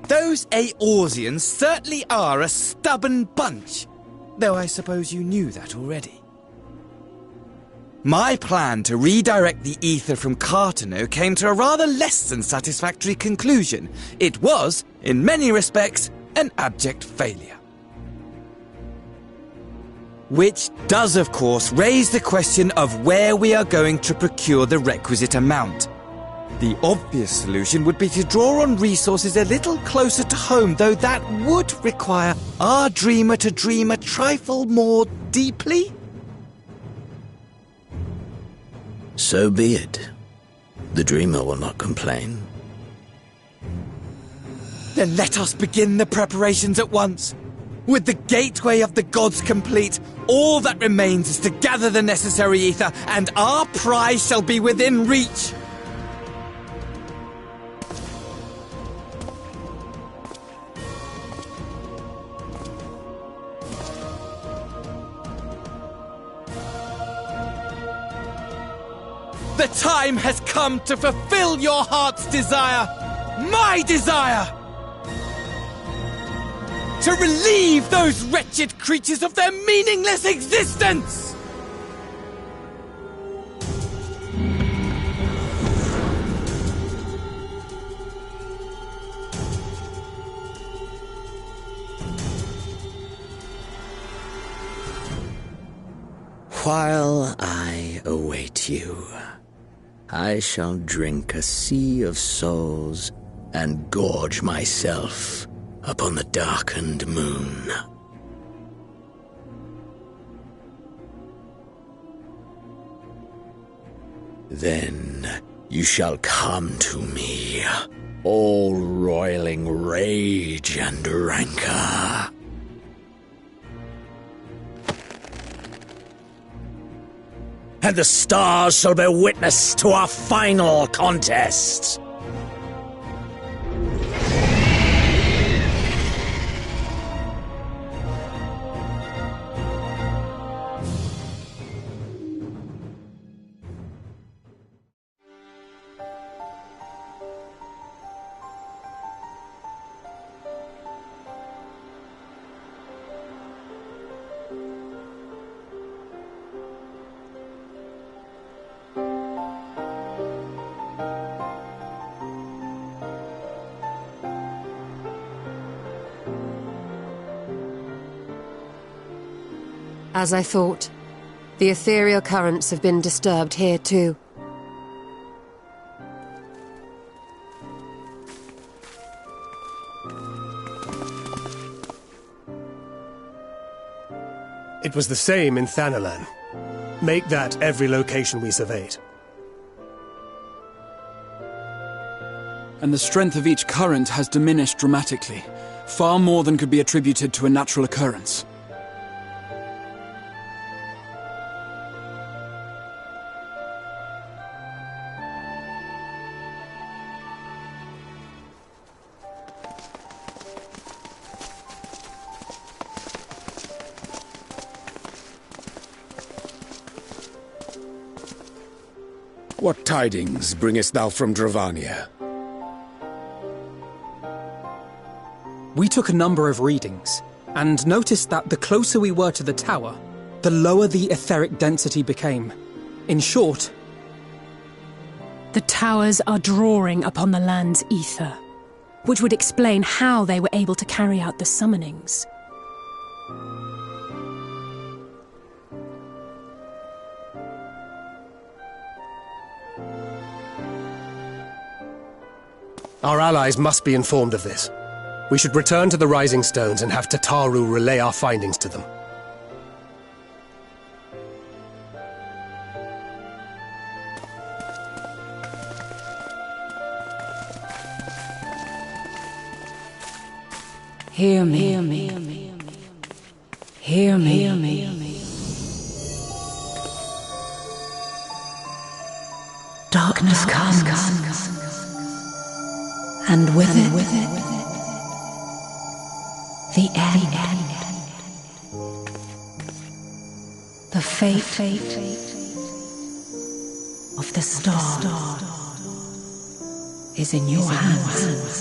Those Eorzeans certainly are a stubborn bunch. Though I suppose you knew that already. My plan to redirect the ether from Cartano came to a rather less than satisfactory conclusion. It was, in many respects, an abject failure. Which does, of course, raise the question of where we are going to procure the requisite amount. The obvious solution would be to draw on resources a little closer to home, though that would require our dreamer to dream a trifle more deeply. So be it. The dreamer will not complain. Then let us begin the preparations at once. With the gateway of the gods complete, all that remains is to gather the necessary ether, and our prize shall be within reach. The time has come to fulfill your heart's desire, my desire! To relieve those wretched creatures of their meaningless existence! While I await you, I shall drink a sea of souls and gorge myself upon the darkened moon. Then you shall come to me, all roiling rage and rancor. And the stars shall bear witness to our final contest. As I thought, the ethereal currents have been disturbed here too. It was the same in Thanalan. Make that every location we surveyed. And the strength of each current has diminished dramatically, far more than could be attributed to a natural occurrence. What tidings bringest thou from Dravania? We took a number of readings, and noticed that the closer we were to the tower, the lower the etheric density became. In short, the towers are drawing upon the land's ether, which would explain how they were able to carry out the summonings. Our allies must be informed of this. We should return to the Rising Stones and have Tataru relay our findings to them. Hear me. Hear me. Hear me. Hear me. Darkness comes. And with it, the end. The fate of the star is in your hands.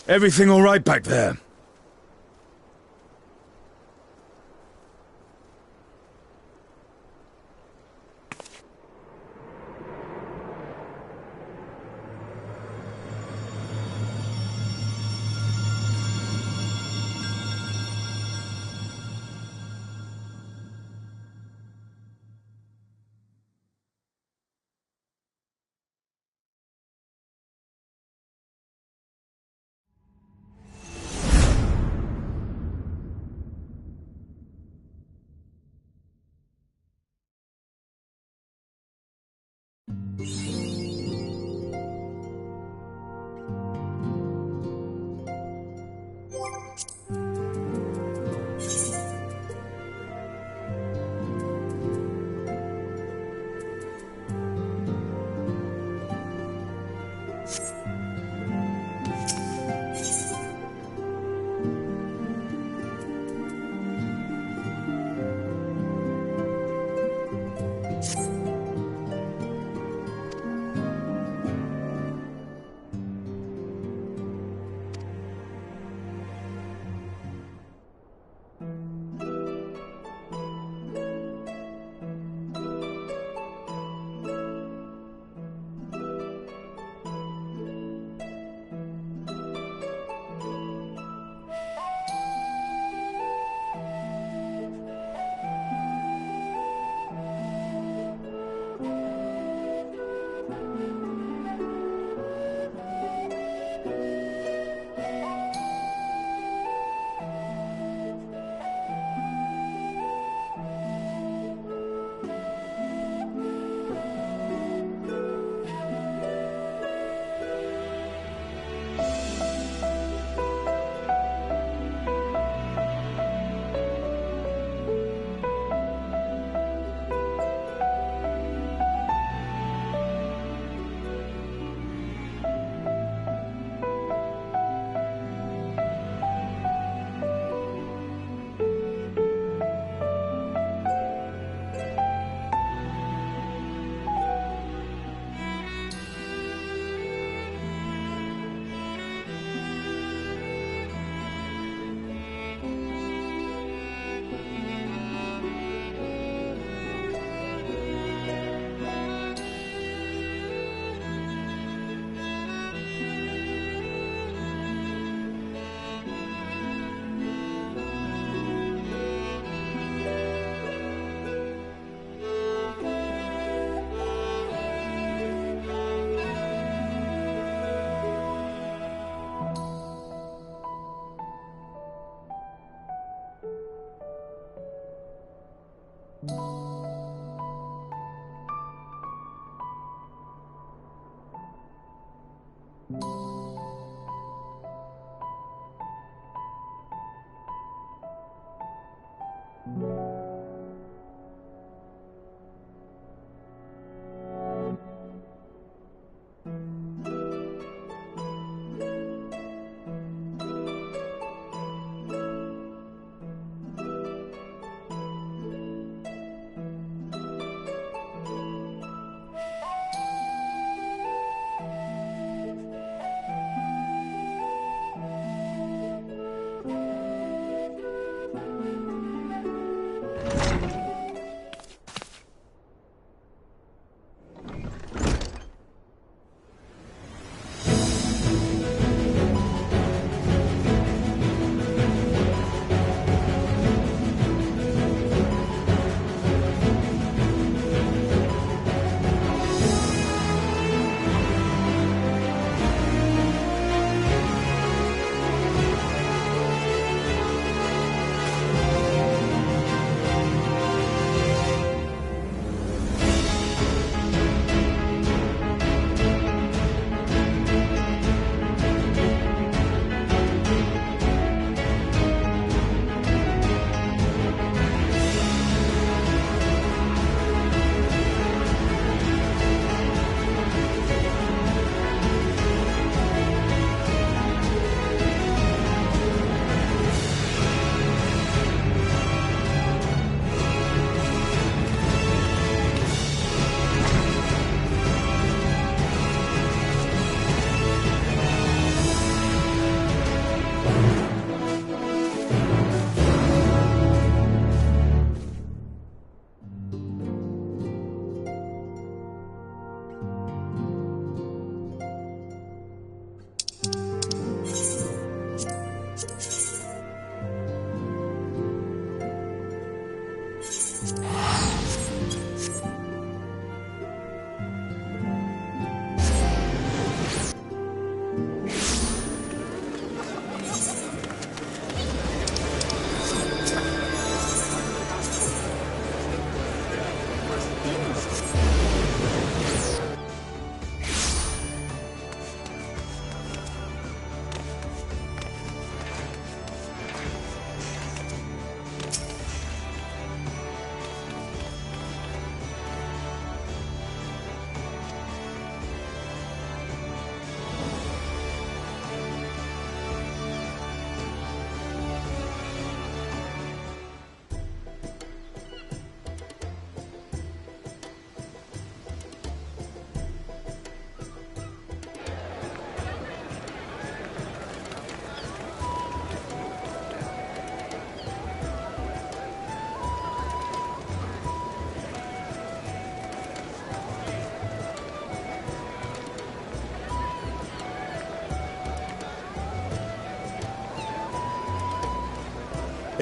Everything all right back there?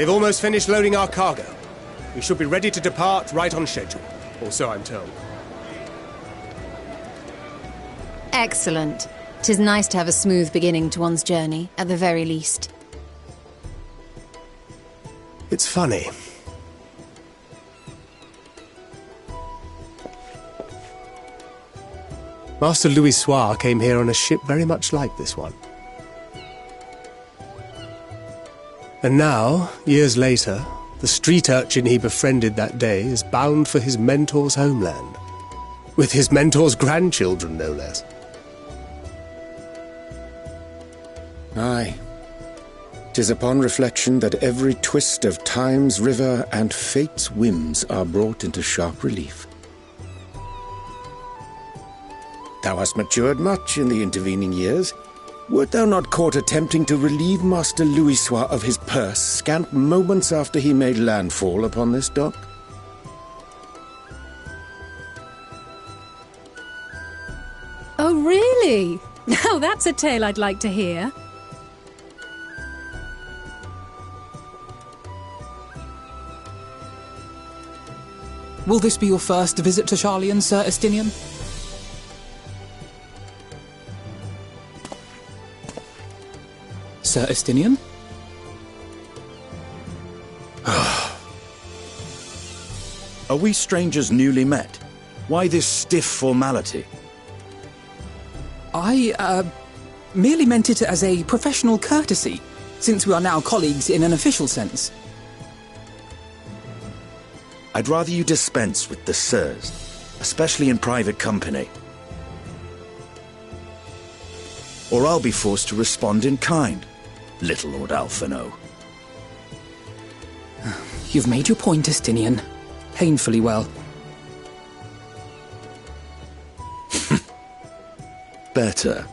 They've almost finished loading our cargo. We should be ready to depart right on schedule, or so I'm told. Excellent. 'Tis nice to have a smooth beginning to one's journey, at the very least. It's funny. Master Louis Soir came here on a ship very much like this one. And now, years later, the street urchin he befriended that day is bound for his mentor's homeland. With his mentor's grandchildren, no less. Aye. 'Tis upon reflection that every twist of time's river and fate's whims are brought into sharp relief. Thou hast matured much in the intervening years. Wert thou not caught attempting to relieve Master Louisois of his purse scant moments after he made landfall upon this dock? Oh, really? Now that's a tale I'd like to hear. Will this be your first visit to Sharlayan, Sir Estinian? Sir Estinian? Are we strangers newly met? Why this stiff formality? I, merely meant it as a professional courtesy, since we are now colleagues in an official sense. I'd rather you dispense with the sirs, especially in private company. Or I'll be forced to respond in kind, little Lord Alphino. You've made your point, Estinian. Painfully well. Better.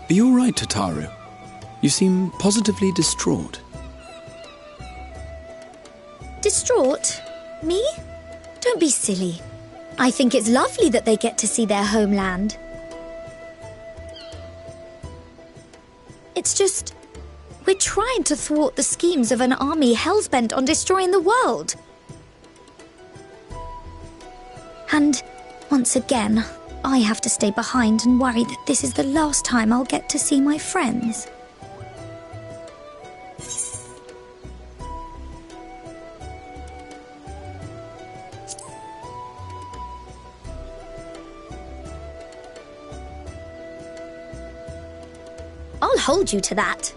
Are you all right, Tataru? You seem positively distraught. Distraught? Me? Don't be silly. I think it's lovely that they get to see their homeland. It's just, we're trying to thwart the schemes of an army hellbent on destroying the world. And, once again, I have to stay behind and worry that this is the last time I'll get to see my friends. I'll hold you to that.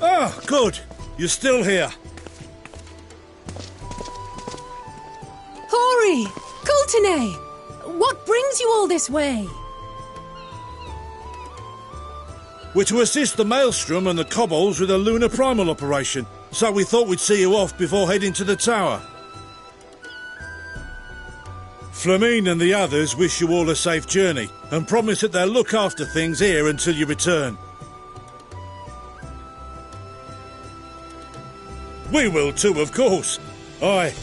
Ah, good. You're still here. Hori! Coulternay! What brings you all this way? We're to assist the Maelstrom and the Kobolds with a lunar primal operation, so we thought we'd see you off before heading to the tower. Flamine and the others wish you all a safe journey, and promise that they'll look after things here until you return. We will too, of course. Aye,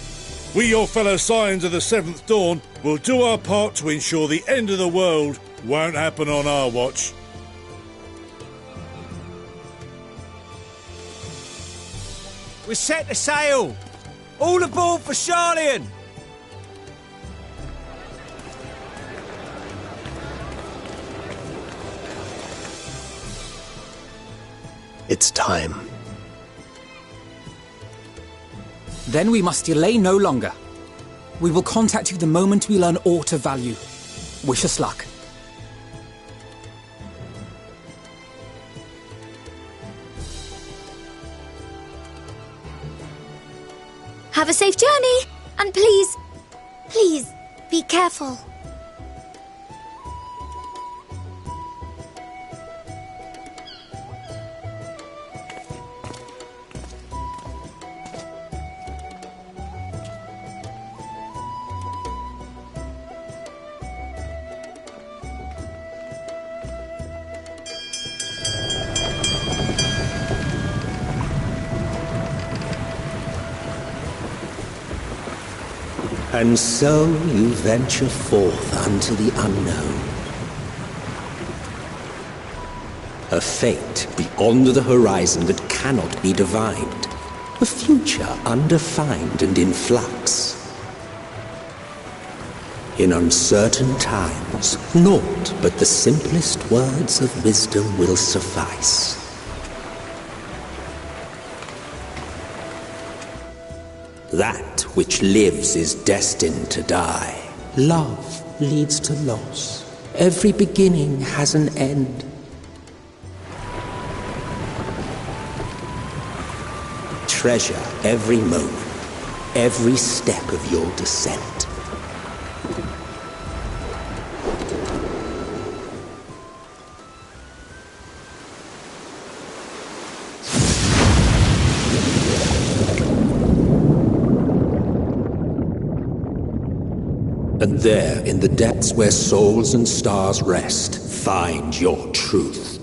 we, your fellow Scions of the Seventh Dawn, will do our part to ensure the end of the world won't happen on our watch. We're set to sail! All aboard for Sharlayan! It's time. Then we must delay no longer. We will contact you the moment we learn aught of value. Wish us luck. Have a safe journey, and please, please, be careful. And so you venture forth unto the unknown. A fate beyond the horizon that cannot be divined. A future undefined and in flux. In uncertain times, naught but the simplest words of wisdom will suffice. That which lives is destined to die. Love leads to loss. Every beginning has an end. Treasure every moment, every step of your descent. And there, in the depths where souls and stars rest, find your truth.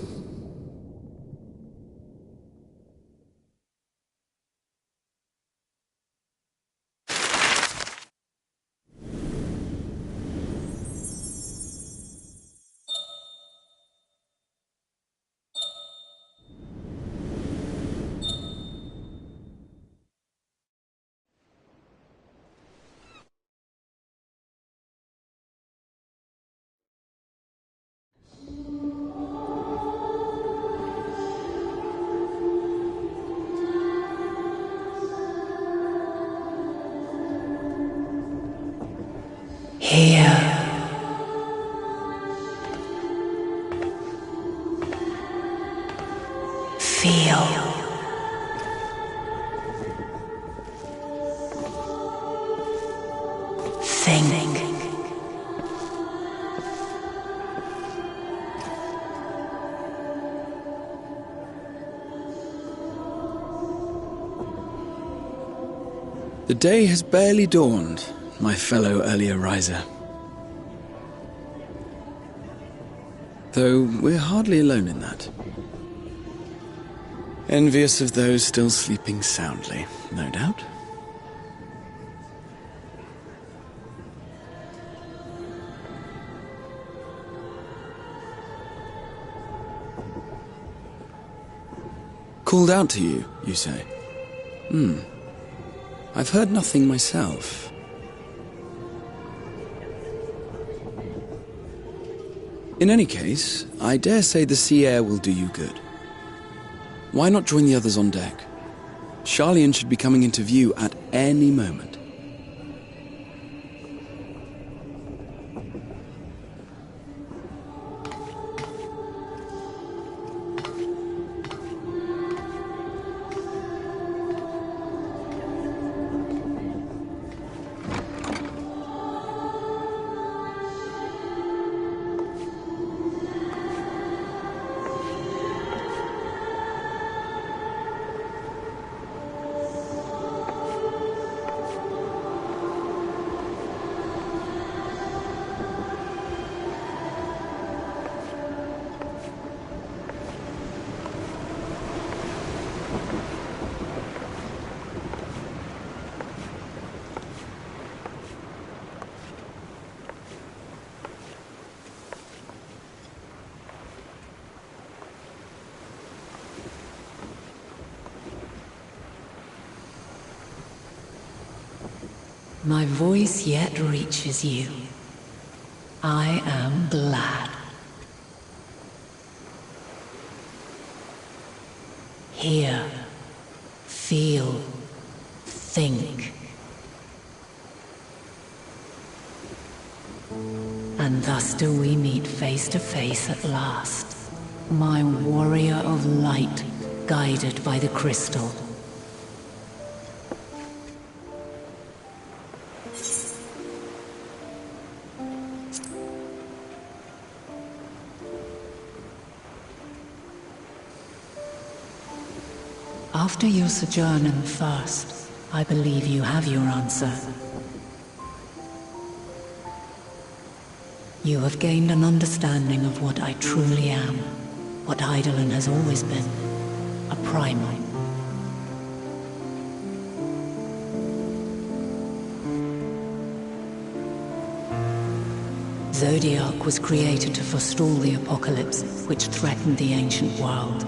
Here. Feel. Think. The day has barely dawned, my fellow earlier riser. Though we're hardly alone in that. Envious of those still sleeping soundly, no doubt. Called out to you, you say? I've heard nothing myself. In any case, I dare say the sea air will do you good. Why not join the others on deck? Sharlayan should be coming into view at any moment. My voice yet reaches you. I am glad. Hear, feel, think. And thus do we meet face to face at last. My warrior of light, guided by the crystal. After your sojourn and thirst, I believe you have your answer. You have gained an understanding of what I truly am, what Eidolon has always been, a primal. Zodiac was created to forestall the apocalypse which threatened the ancient world,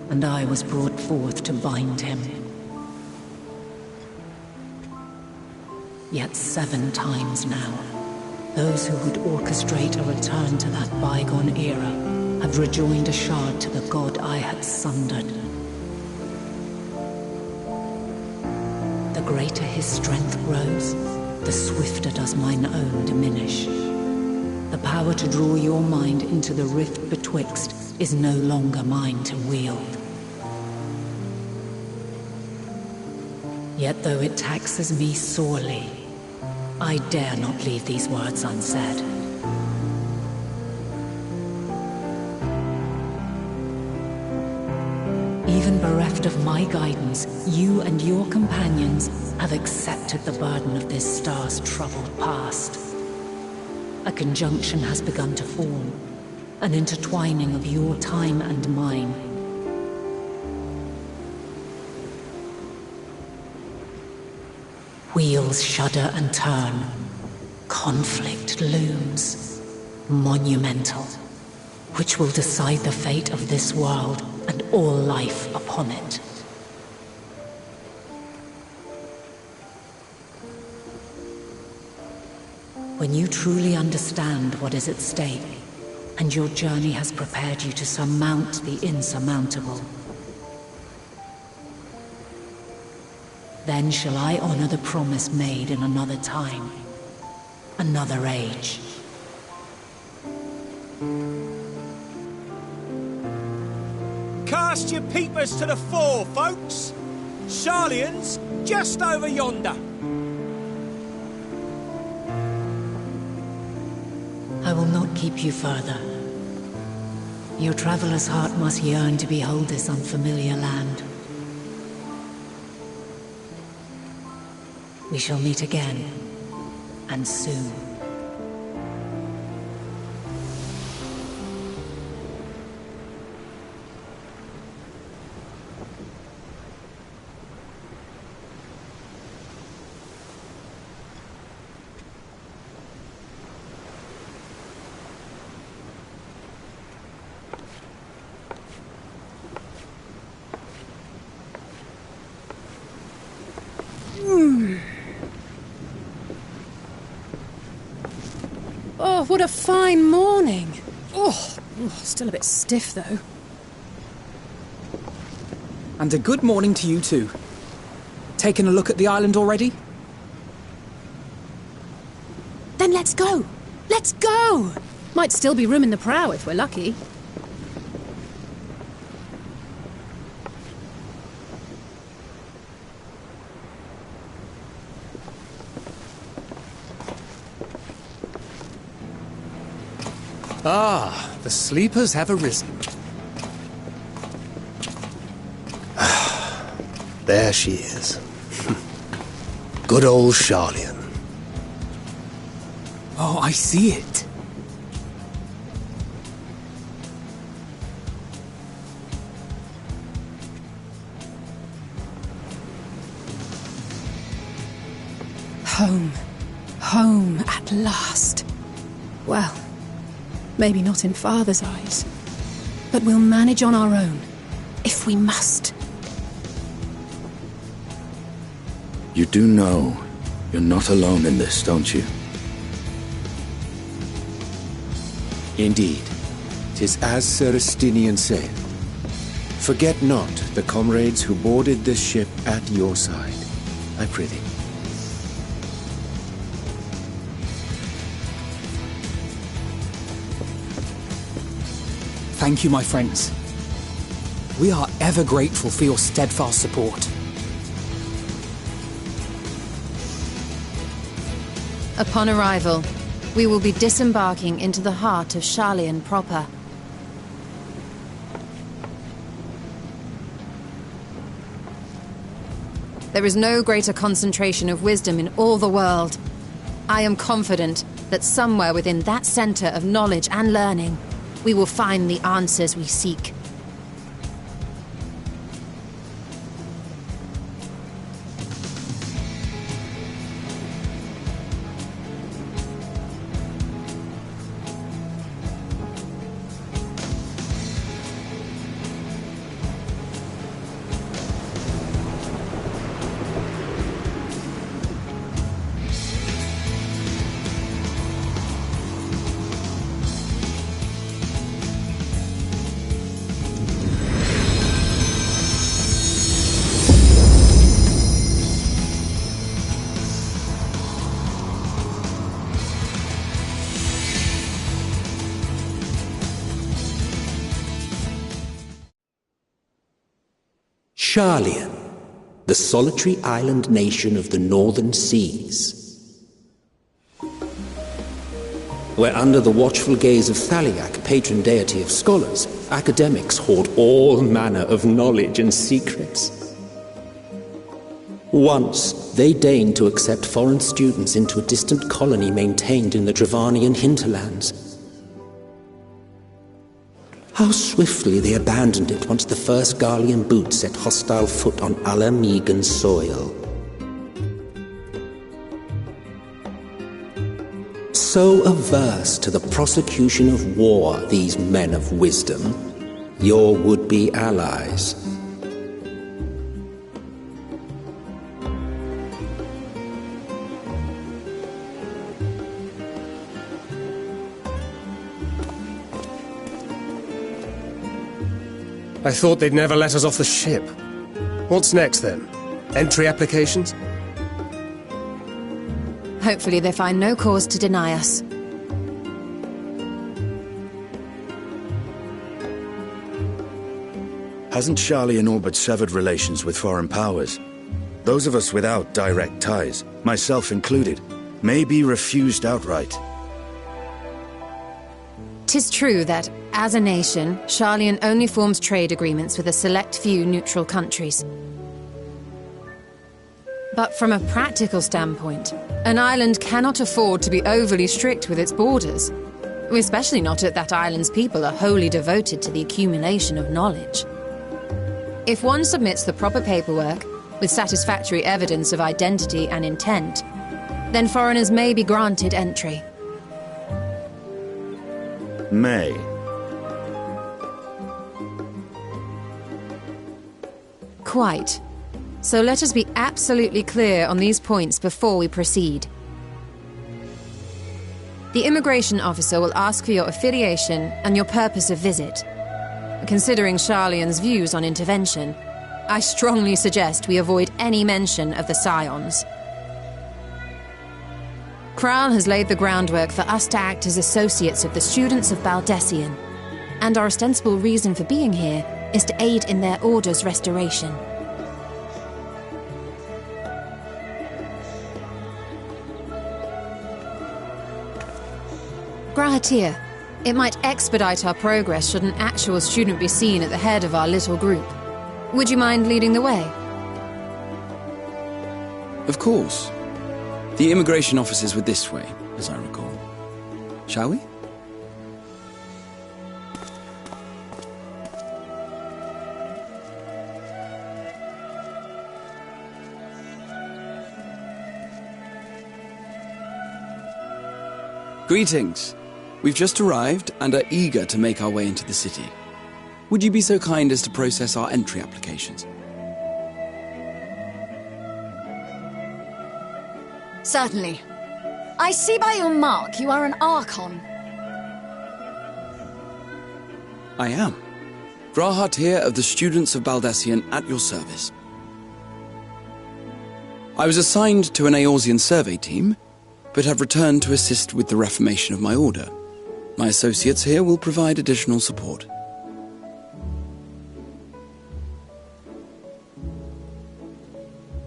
and I was brought forth to bind him. Yet 7 times now, those who would orchestrate a return to that bygone era have rejoined a shard to the god I had sundered. The greater his strength grows, the swifter does mine own diminish. The power to draw your mind into the rift betwixt is no longer mine to wield. Yet though it taxes me sorely, I dare not leave these words unsaid. Even bereft of my guidance, you and your companions have accepted the burden of this star's troubled past. A conjunction has begun to form, an intertwining of your time and mine. Wheels shudder and turn. Conflict looms, monumental, which will decide the fate of this world and all life upon it. When you truly understand what is at stake, and your journey has prepared you to surmount the insurmountable, then shall I honor the promise made in another time, another age. Cast your peepers to the fore, folks. Sharlayan's just over yonder. I will not keep you further. Your traveler's heart must yearn to behold this unfamiliar land. We shall meet again, and soon. Oh, what a fine morning. Oh, still a bit stiff, though. And a good morning to you too. Taking a look at the island already? Then let's go. Let's go! Might still be room in the prow if we're lucky. Ah, the sleepers have arisen. There she is. Good old Sharlayan. Oh, I see it. Home. Home at last. Well, maybe not in Father's eyes, but we'll manage on our own, if we must. You do know you're not alone in this, don't you? Indeed. 'Tis as Sir Estinian saith. Forget not the comrades who boarded this ship at your side, I prithee. Thank you, my friends. We are ever grateful for your steadfast support. Upon arrival, we will be disembarking into the heart of Sharlayan proper. There is no greater concentration of wisdom in all the world. I am confident that somewhere within that center of knowledge and learning, we will find the answers we seek. Sharlian, the solitary island nation of the northern seas. Where under the watchful gaze of Thaliak, patron deity of scholars, academics hoard all manner of knowledge and secrets. Once, they deigned to accept foreign students into a distant colony maintained in the Dravanian hinterlands. How swiftly they abandoned it once the first Garlean boot set hostile foot on Ala Megan soil. So averse to the prosecution of war, these men of wisdom, your would-be allies. I thought they'd never let us off the ship. What's next, then? Entry applications? Hopefully they find no cause to deny us. Hasn't Sharlian all but severed relations with foreign powers? Those of us without direct ties, myself included, may be refused outright. 'Tis true that, as a nation, Sharlian only forms trade agreements with a select few neutral countries. But from a practical standpoint, an island cannot afford to be overly strict with its borders, especially not if that island's people are wholly devoted to the accumulation of knowledge. If one submits the proper paperwork, with satisfactory evidence of identity and intent, then foreigners may be granted entry. May. Quite. So let us be absolutely clear on these points before we proceed. The immigration officer will ask for your affiliation and your purpose of visit. Considering Sharlian's views on intervention, I strongly suggest we avoid any mention of the Scions. Kral has laid the groundwork for us to act as associates of the students of Baldessian, and our ostensible reason for being here is to aid in their order's restoration. Grahatir, it might expedite our progress should an actual student be seen at the head of our little group. Would you mind leading the way? Of course. The immigration officers were this way, as I recall. Shall we? Greetings. We've just arrived and are eager to make our way into the city. Would you be so kind as to process our entry applications? Certainly. I see by your mark you are an Archon. I am. Grahat here of the Students of Baldessian at your service. I was assigned to an Eorzean survey team, but have returned to assist with the reformation of my order. My associates here will provide additional support.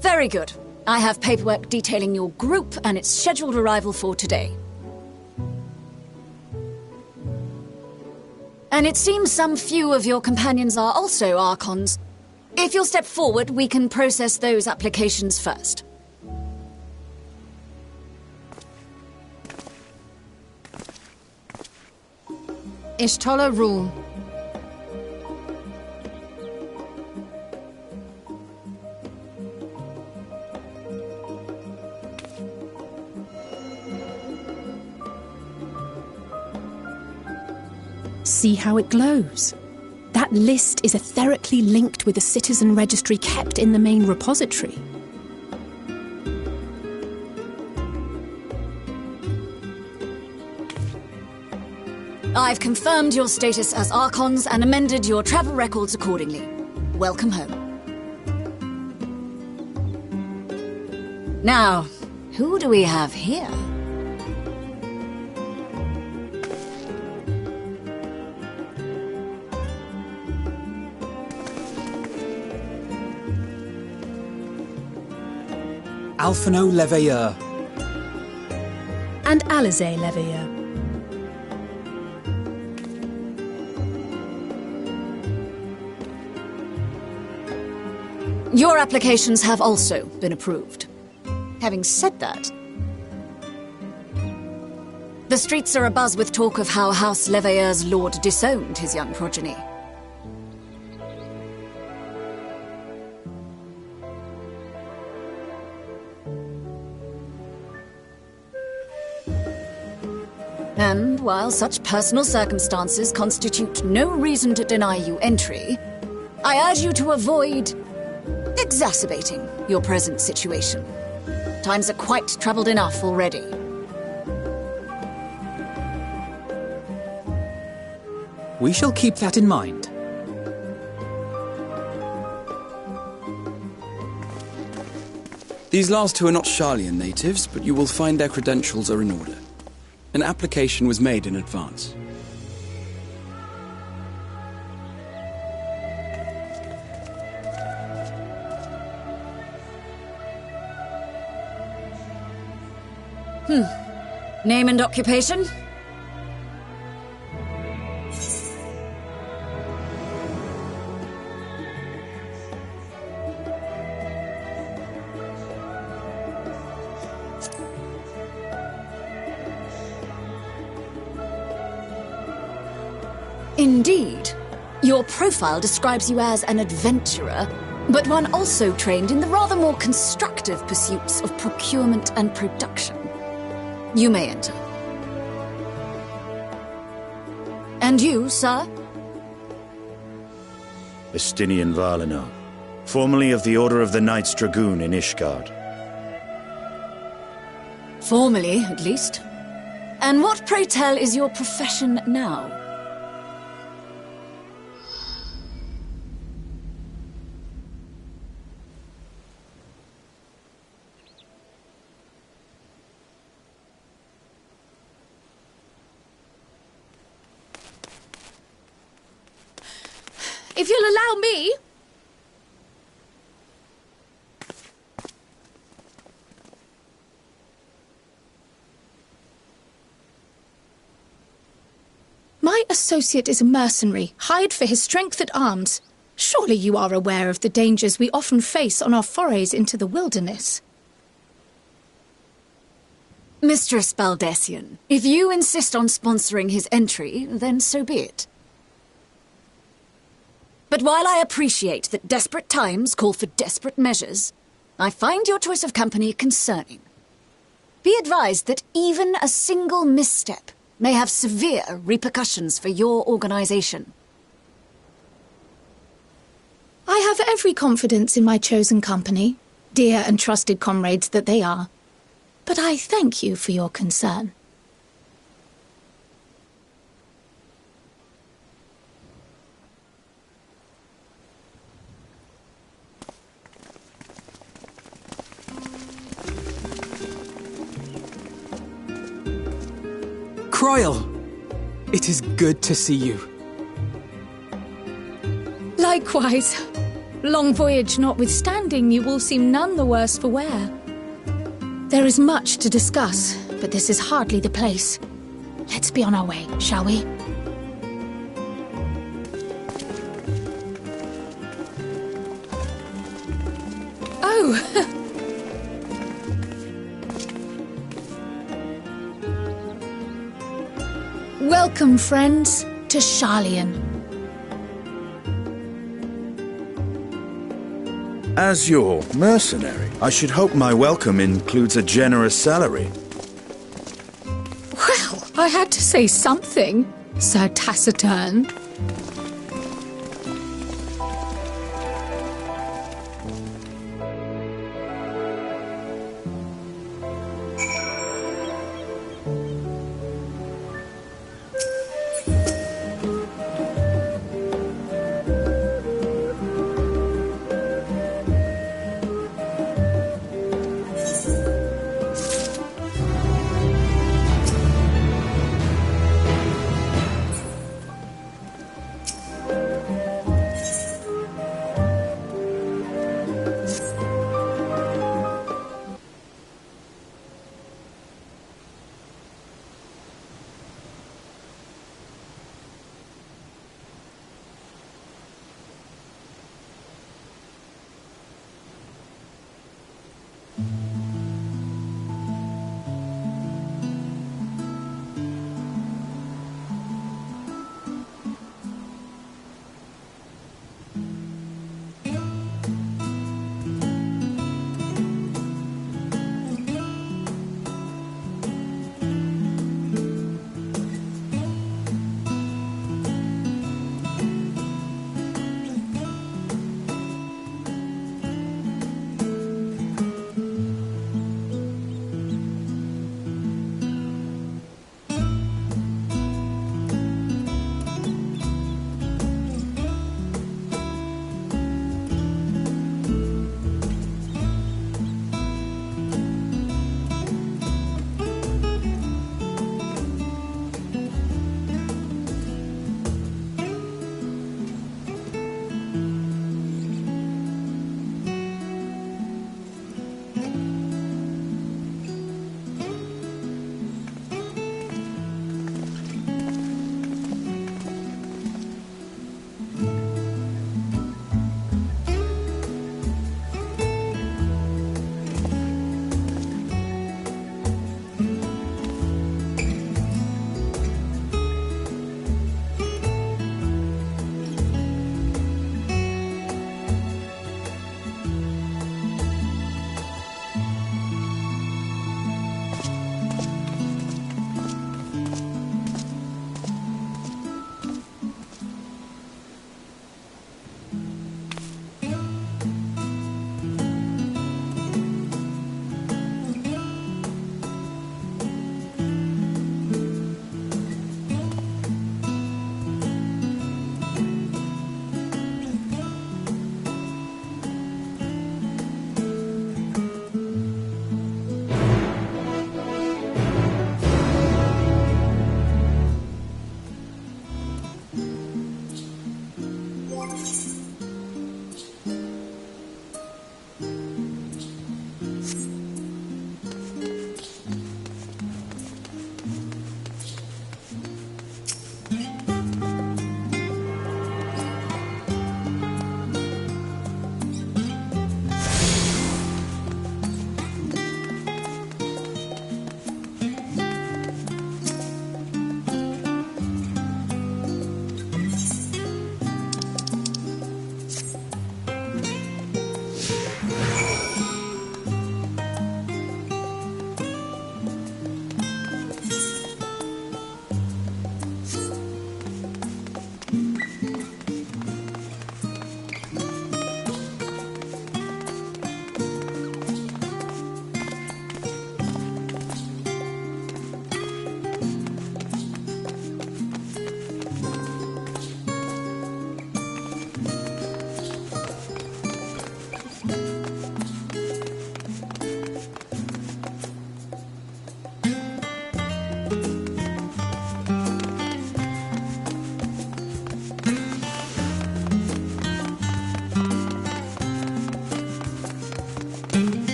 Very good. I have paperwork detailing your group and its scheduled arrival for today. And it seems some few of your companions are also Archons. If you'll step forward, we can process those applications first. Ishtola rule. See how it glows? That list is etherically linked with the citizen registry kept in the main repository. I've confirmed your status as Archons and amended your travel records accordingly. Welcome home. Now, who do we have here? Alphino Leveilleur. And Alizé Leveilleur. Your applications have also been approved. Having said that, the streets are abuzz with talk of how House Leveilleur's lord disowned his young progeny. And while such personal circumstances constitute no reason to deny you entry, I urge you to avoid exacerbating your present situation. Times are quite troubled enough already. We shall keep that in mind. These last two are not Sharlayan natives, but you will find their credentials are in order. An application was made in advance. Name and occupation? Indeed. Your profile describes you as an adventurer, but one also trained in the rather more constructive pursuits of procurement and production. You may enter. And you, sir? Estinian Valino, formerly of the Order of the Knights Dragoon in Ishgard. Formerly, at least. And what, pray tell, is your profession now? If you'll allow me... My associate is a mercenary, hired for his strength at arms. Surely you are aware of the dangers we often face on our forays into the wilderness. Mistress Baldessian, if you insist on sponsoring his entry, then so be it. But while I appreciate that desperate times call for desperate measures, I find your choice of company concerning. Be advised that even a single misstep may have severe repercussions for your organization. I have every confidence in my chosen company, dear and trusted comrades that they are. But I thank you for your concern. Croyle! It is good to see you. Likewise. Long voyage notwithstanding, you will seem none the worse for wear. There is much to discuss, but this is hardly the place. Let's be on our way, shall we? Oh! Welcome, friends, to Sharlayan. As your mercenary, I should hope my welcome includes a generous salary. Well, I had to say something, Sir Taciturn.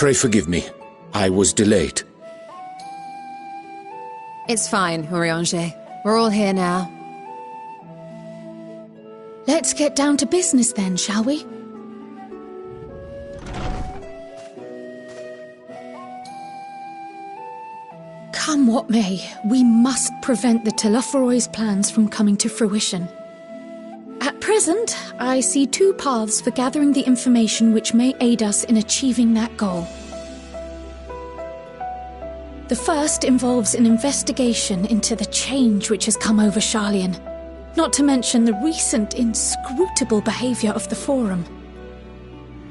Pray forgive me. I was delayed. It's fine, Urianger. We're all here now. Let's get down to business then, shall we? Come what may, we must prevent the Telophoroi's plans from coming to fruition. At present, I see two paths for gathering the information which may aid us in achieving that goal. The first involves an investigation into the change which has come over Sharlayan, not to mention the recent inscrutable behavior of the Forum.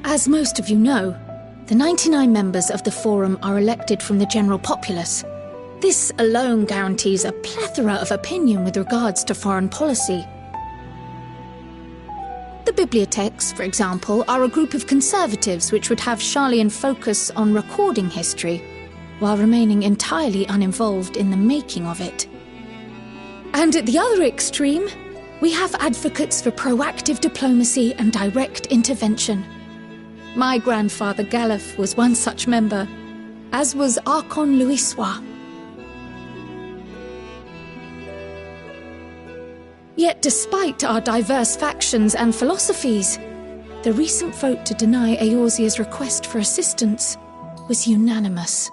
As most of you know, the 99 members of the Forum are elected from the general populace. This alone guarantees a plethora of opinion with regards to foreign policy. The bibliotheques, for example, are a group of conservatives which would have Sharlayan focus on recording history, while remaining entirely uninvolved in the making of it. And at the other extreme, we have advocates for proactive diplomacy and direct intervention. My grandfather Galef was one such member, as was Archon Louisois. Yet despite our diverse factions and philosophies, the recent vote to deny Eorzea's request for assistance was unanimous.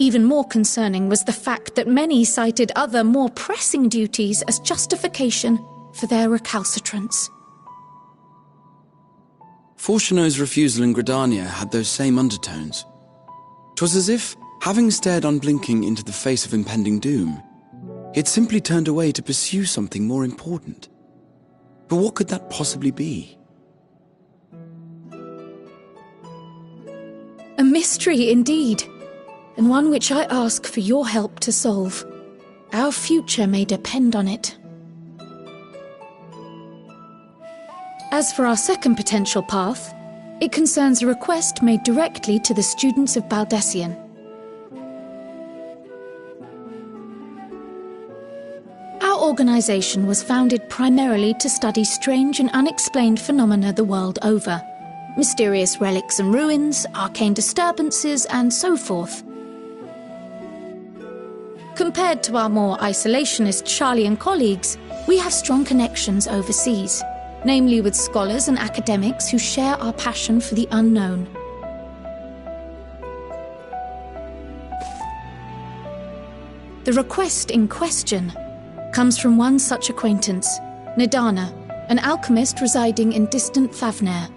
Even more concerning was the fact that many cited other, more pressing duties as justification for their recalcitrance. Fortuno's refusal in Gridania had those same undertones. 'Twas as if, having stared unblinking into the face of impending doom, he had simply turned away to pursue something more important. But what could that possibly be? A mystery indeed, and one which I ask for your help to solve. Our future may depend on it. As for our second potential path, it concerns a request made directly to the students of Baldessian. Our organization was founded primarily to study strange and unexplained phenomena the world over. Mysterious relics and ruins, arcane disturbances, and so forth. Compared to our more isolationist Sharlayan colleagues, we have strong connections overseas, namely with scholars and academics who share our passion for the unknown. The request in question comes from one such acquaintance, Nidana, an alchemist residing in distant Thavnair.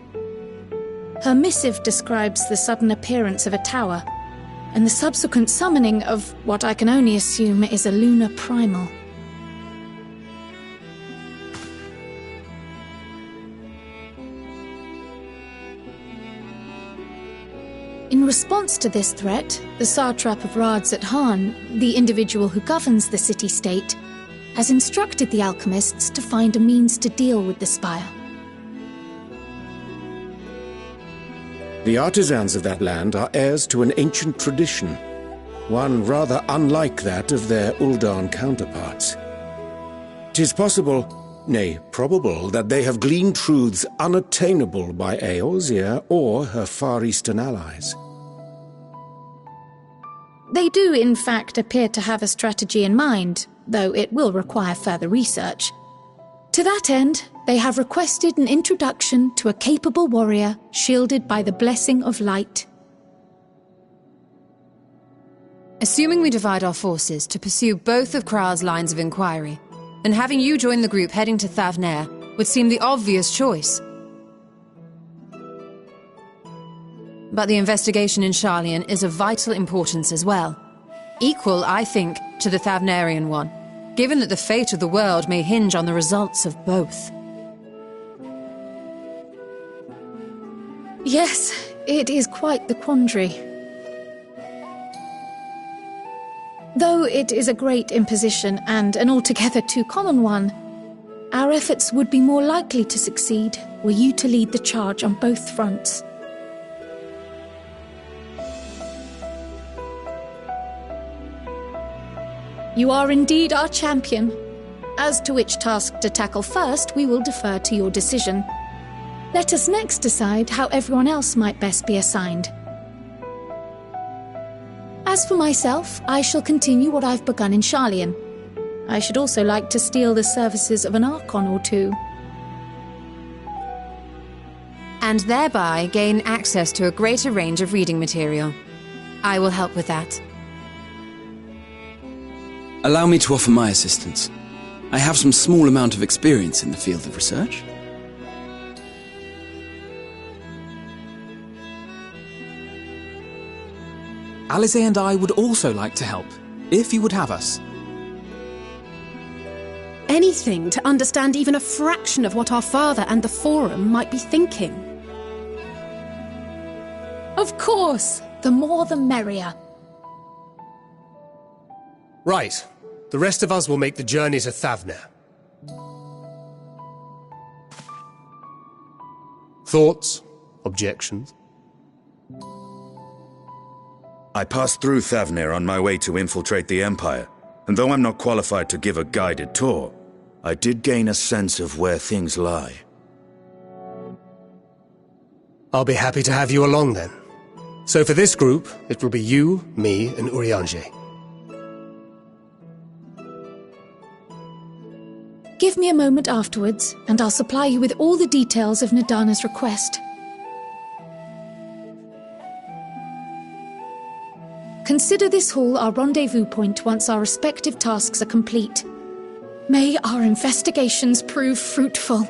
Her missive describes the sudden appearance of a tower, and the subsequent summoning of what I can only assume is a lunar primal. In response to this threat, the satrap of Radzat-Han, the individual who governs the city-state, has instructed the alchemists to find a means to deal with the spire. The artisans of that land are heirs to an ancient tradition, one rather unlike that of their Uldan counterparts. 'Tis possible, nay, probable, that they have gleaned truths unattainable by Eorzea or her Far Eastern allies. They do, in fact, appear to have a strategy in mind, though it will require further research. To that end, they have requested an introduction to a capable warrior shielded by the blessing of light. Assuming we divide our forces to pursue both of Kraal's lines of inquiry, then having you join the group heading to Thavnair would seem the obvious choice. But the investigation in Sharlayan is of vital importance as well. Equal, I think, to the Thavnairian one, given that the fate of the world may hinge on the results of both. Yes, it is quite the quandary. Though it is a great imposition and an altogether too common one, our efforts would be more likely to succeed were you to lead the charge on both fronts. You are indeed our champion. As to which task to tackle first, we will defer to your decision. Let us next decide how everyone else might best be assigned. As for myself, I shall continue what I've begun in Sharlayan. I should also like to steal the services of an Archon or two. And thereby gain access to a greater range of reading material. I will help with that. Allow me to offer my assistance. I have some small amount of experience in the field of research. Alize and I would also like to help, if you would have us. Anything to understand even a fraction of what our father and the Forum might be thinking. Of course! The more the merrier. Right. The rest of us will make the journey to Thavner. Thoughts? Objections? I passed through Thavner on my way to infiltrate the Empire, and though I'm not qualified to give a guided tour, I did gain a sense of where things lie. I'll be happy to have you along then. So for this group, it will be you, me, and Urianger. Give me a moment afterwards, and I'll supply you with all the details of Nadana's request. Consider this hall our rendezvous point once our respective tasks are complete. May our investigations prove fruitful.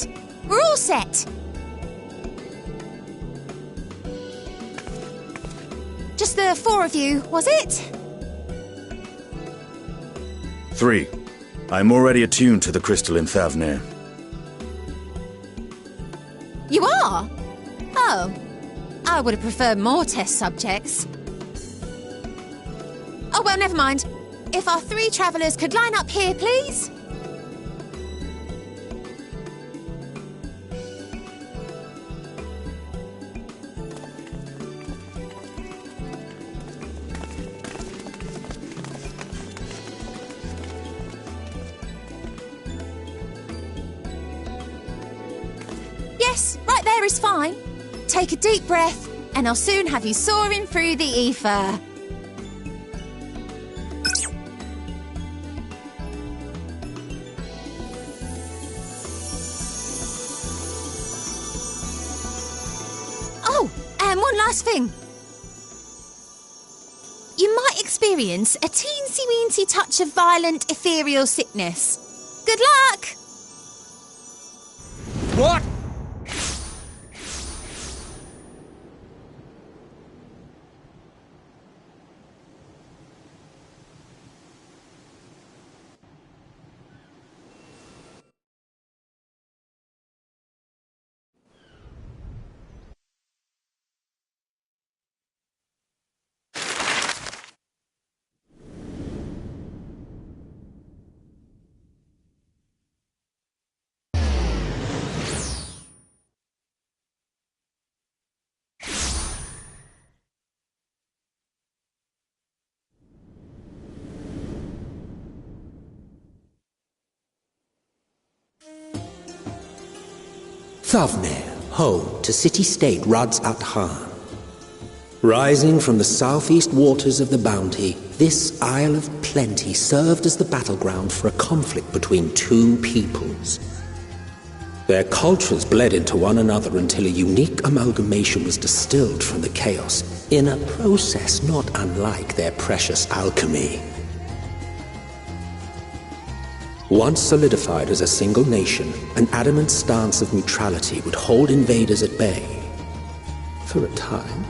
it. We're all set. Just the 4 of you, was it? 3. I'm already attuned to the crystal in Thavnir. You are? Oh. I would have preferred more test subjects. Oh, well, never mind. If our 3 travellers could line up here, please. Yes, right there is fine. Take a deep breath, and I'll soon have you soaring through the ether. Oh, and one last thing. You might experience a teensy-weensy touch of violent ethereal sickness. Good luck! What? Thavnir, home to city-state Rads at Han. Rising from the southeast waters of the Bounty, this Isle of Plenty served as the battleground for a conflict between 2 peoples. Their cultures bled into one another until a unique amalgamation was distilled from the chaos, in a process not unlike their precious alchemy. Once solidified as a single nation, an adamant stance of neutrality would hold invaders at bay. For a time.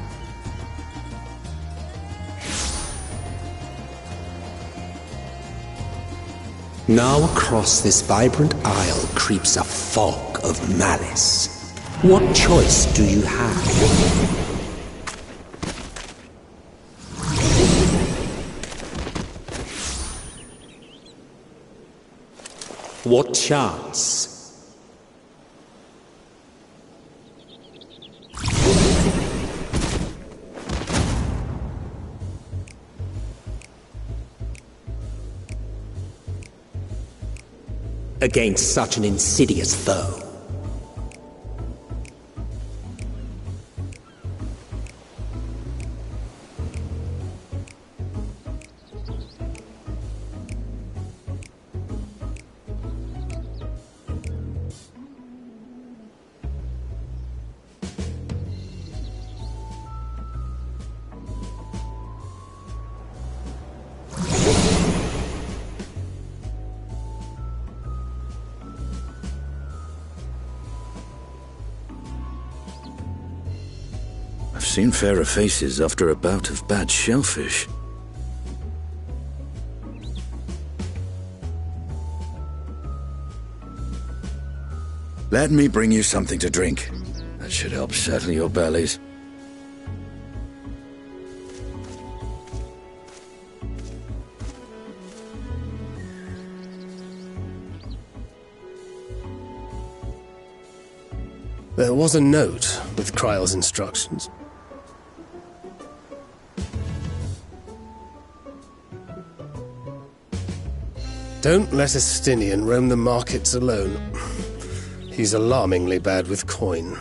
Now across this vibrant isle creeps a fog of malice. What choice do you have? What chance? Against such an insidious foe. Seen fairer faces after a bout of bad shellfish. Let me bring you something to drink. That should help settle your bellies. There was a note with Kryle's instructions. Don't let Estinian roam the markets alone. He's alarmingly bad with coin.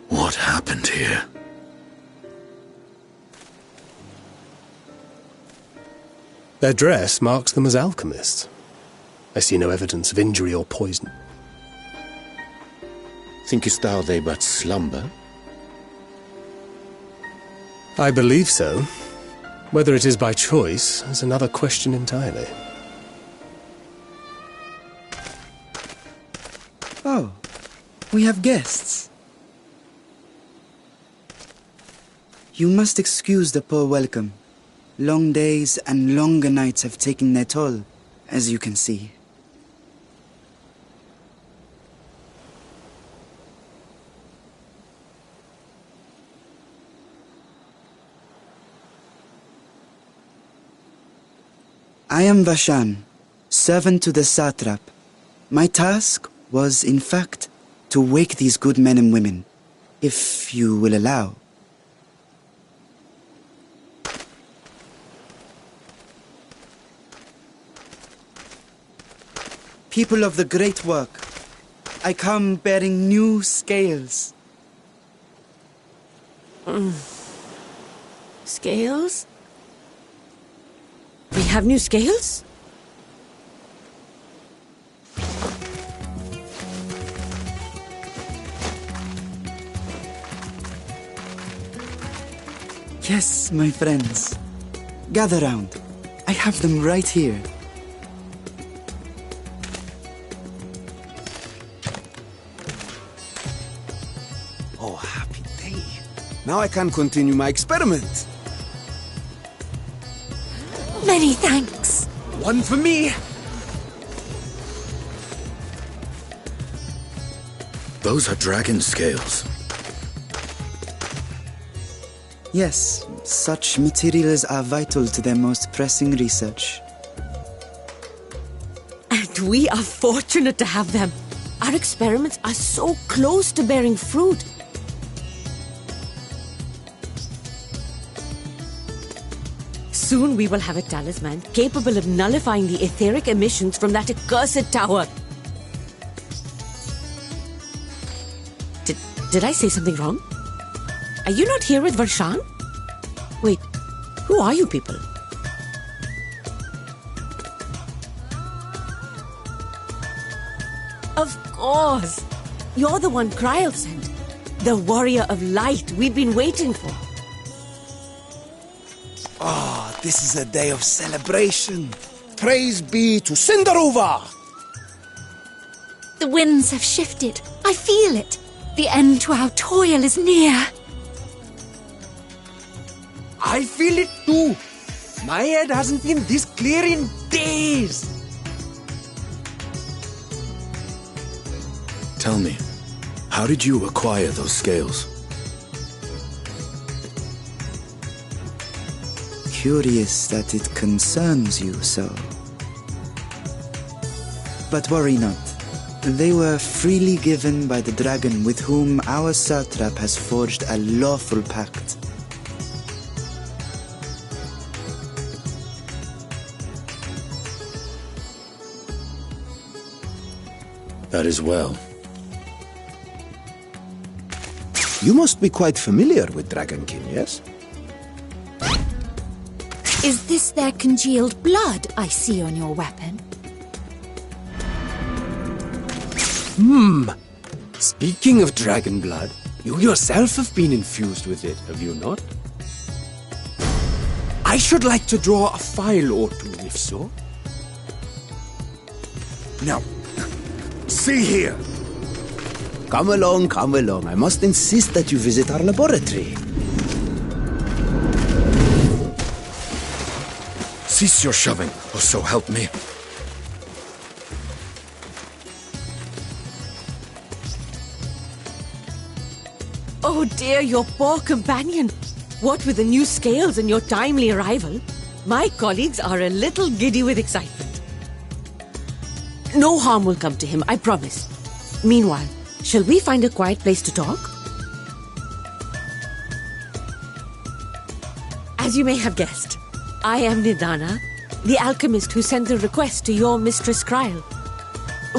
What happened here? Their dress marks them as alchemists. I see no evidence of injury or poison. Thinkest thou they but slumber? I believe so. Whether it is by choice is another question entirely. Oh, we have guests. You must excuse the poor welcome. Long days and longer nights have taken their toll, as you can see. I am Vashan, servant to the satrap. My task was, in fact, to wake these good men and women, if you will allow. People of the great work, I come bearing new scales. Scales? We have new scales? Yes, my friends. Gather round. I have them right here. Oh, happy day. Now I can continue my experiment. Many thanks. One for me. Those are dragon scales. Yes, such materials are vital to their most pressing research. And we are fortunate to have them. Our experiments are so close to bearing fruit. Soon we will have a talisman capable of nullifying the etheric emissions from that accursed tower. Did I say something wrong? Are you not here with Varshan? Wait, who are you people? Of course! You're the one Kryl sent. The warrior of light we've been waiting for. Ah, this is a day of celebration. Praise be to Cinderova! The winds have shifted. I feel it. The end to our toil is near. I feel it too. My head hasn't been this clear in days. Tell me, how did you acquire those scales? Curious that it concerns you so. But worry not. They were freely given by the dragon with whom our satrap has forged a lawful pact. That is well. You must be quite familiar with Dragonkin, yes? Is this their congealed blood I see on your weapon? Speaking of dragon blood, you yourself have been infused with it, have you not? I should like to draw a file or two, if so. Now, see here. Come along, come along. I must insist that you visit our laboratory. Cease your shoving, or so help me. Oh dear, your poor companion. What with the new scales and your timely arrival, my colleagues are a little giddy with excitement. No harm will come to him, I promise. Meanwhile, shall we find a quiet place to talk? As you may have guessed, I am Nidana, the alchemist who sent the request to your Mistress Kryl.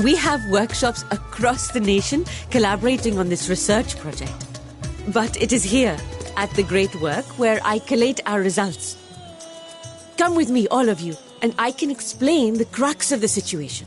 We have workshops across the nation collaborating on this research project. But it is here, at the Great Work, where I collate our results. Come with me, all of you, and I can explain the crux of the situation.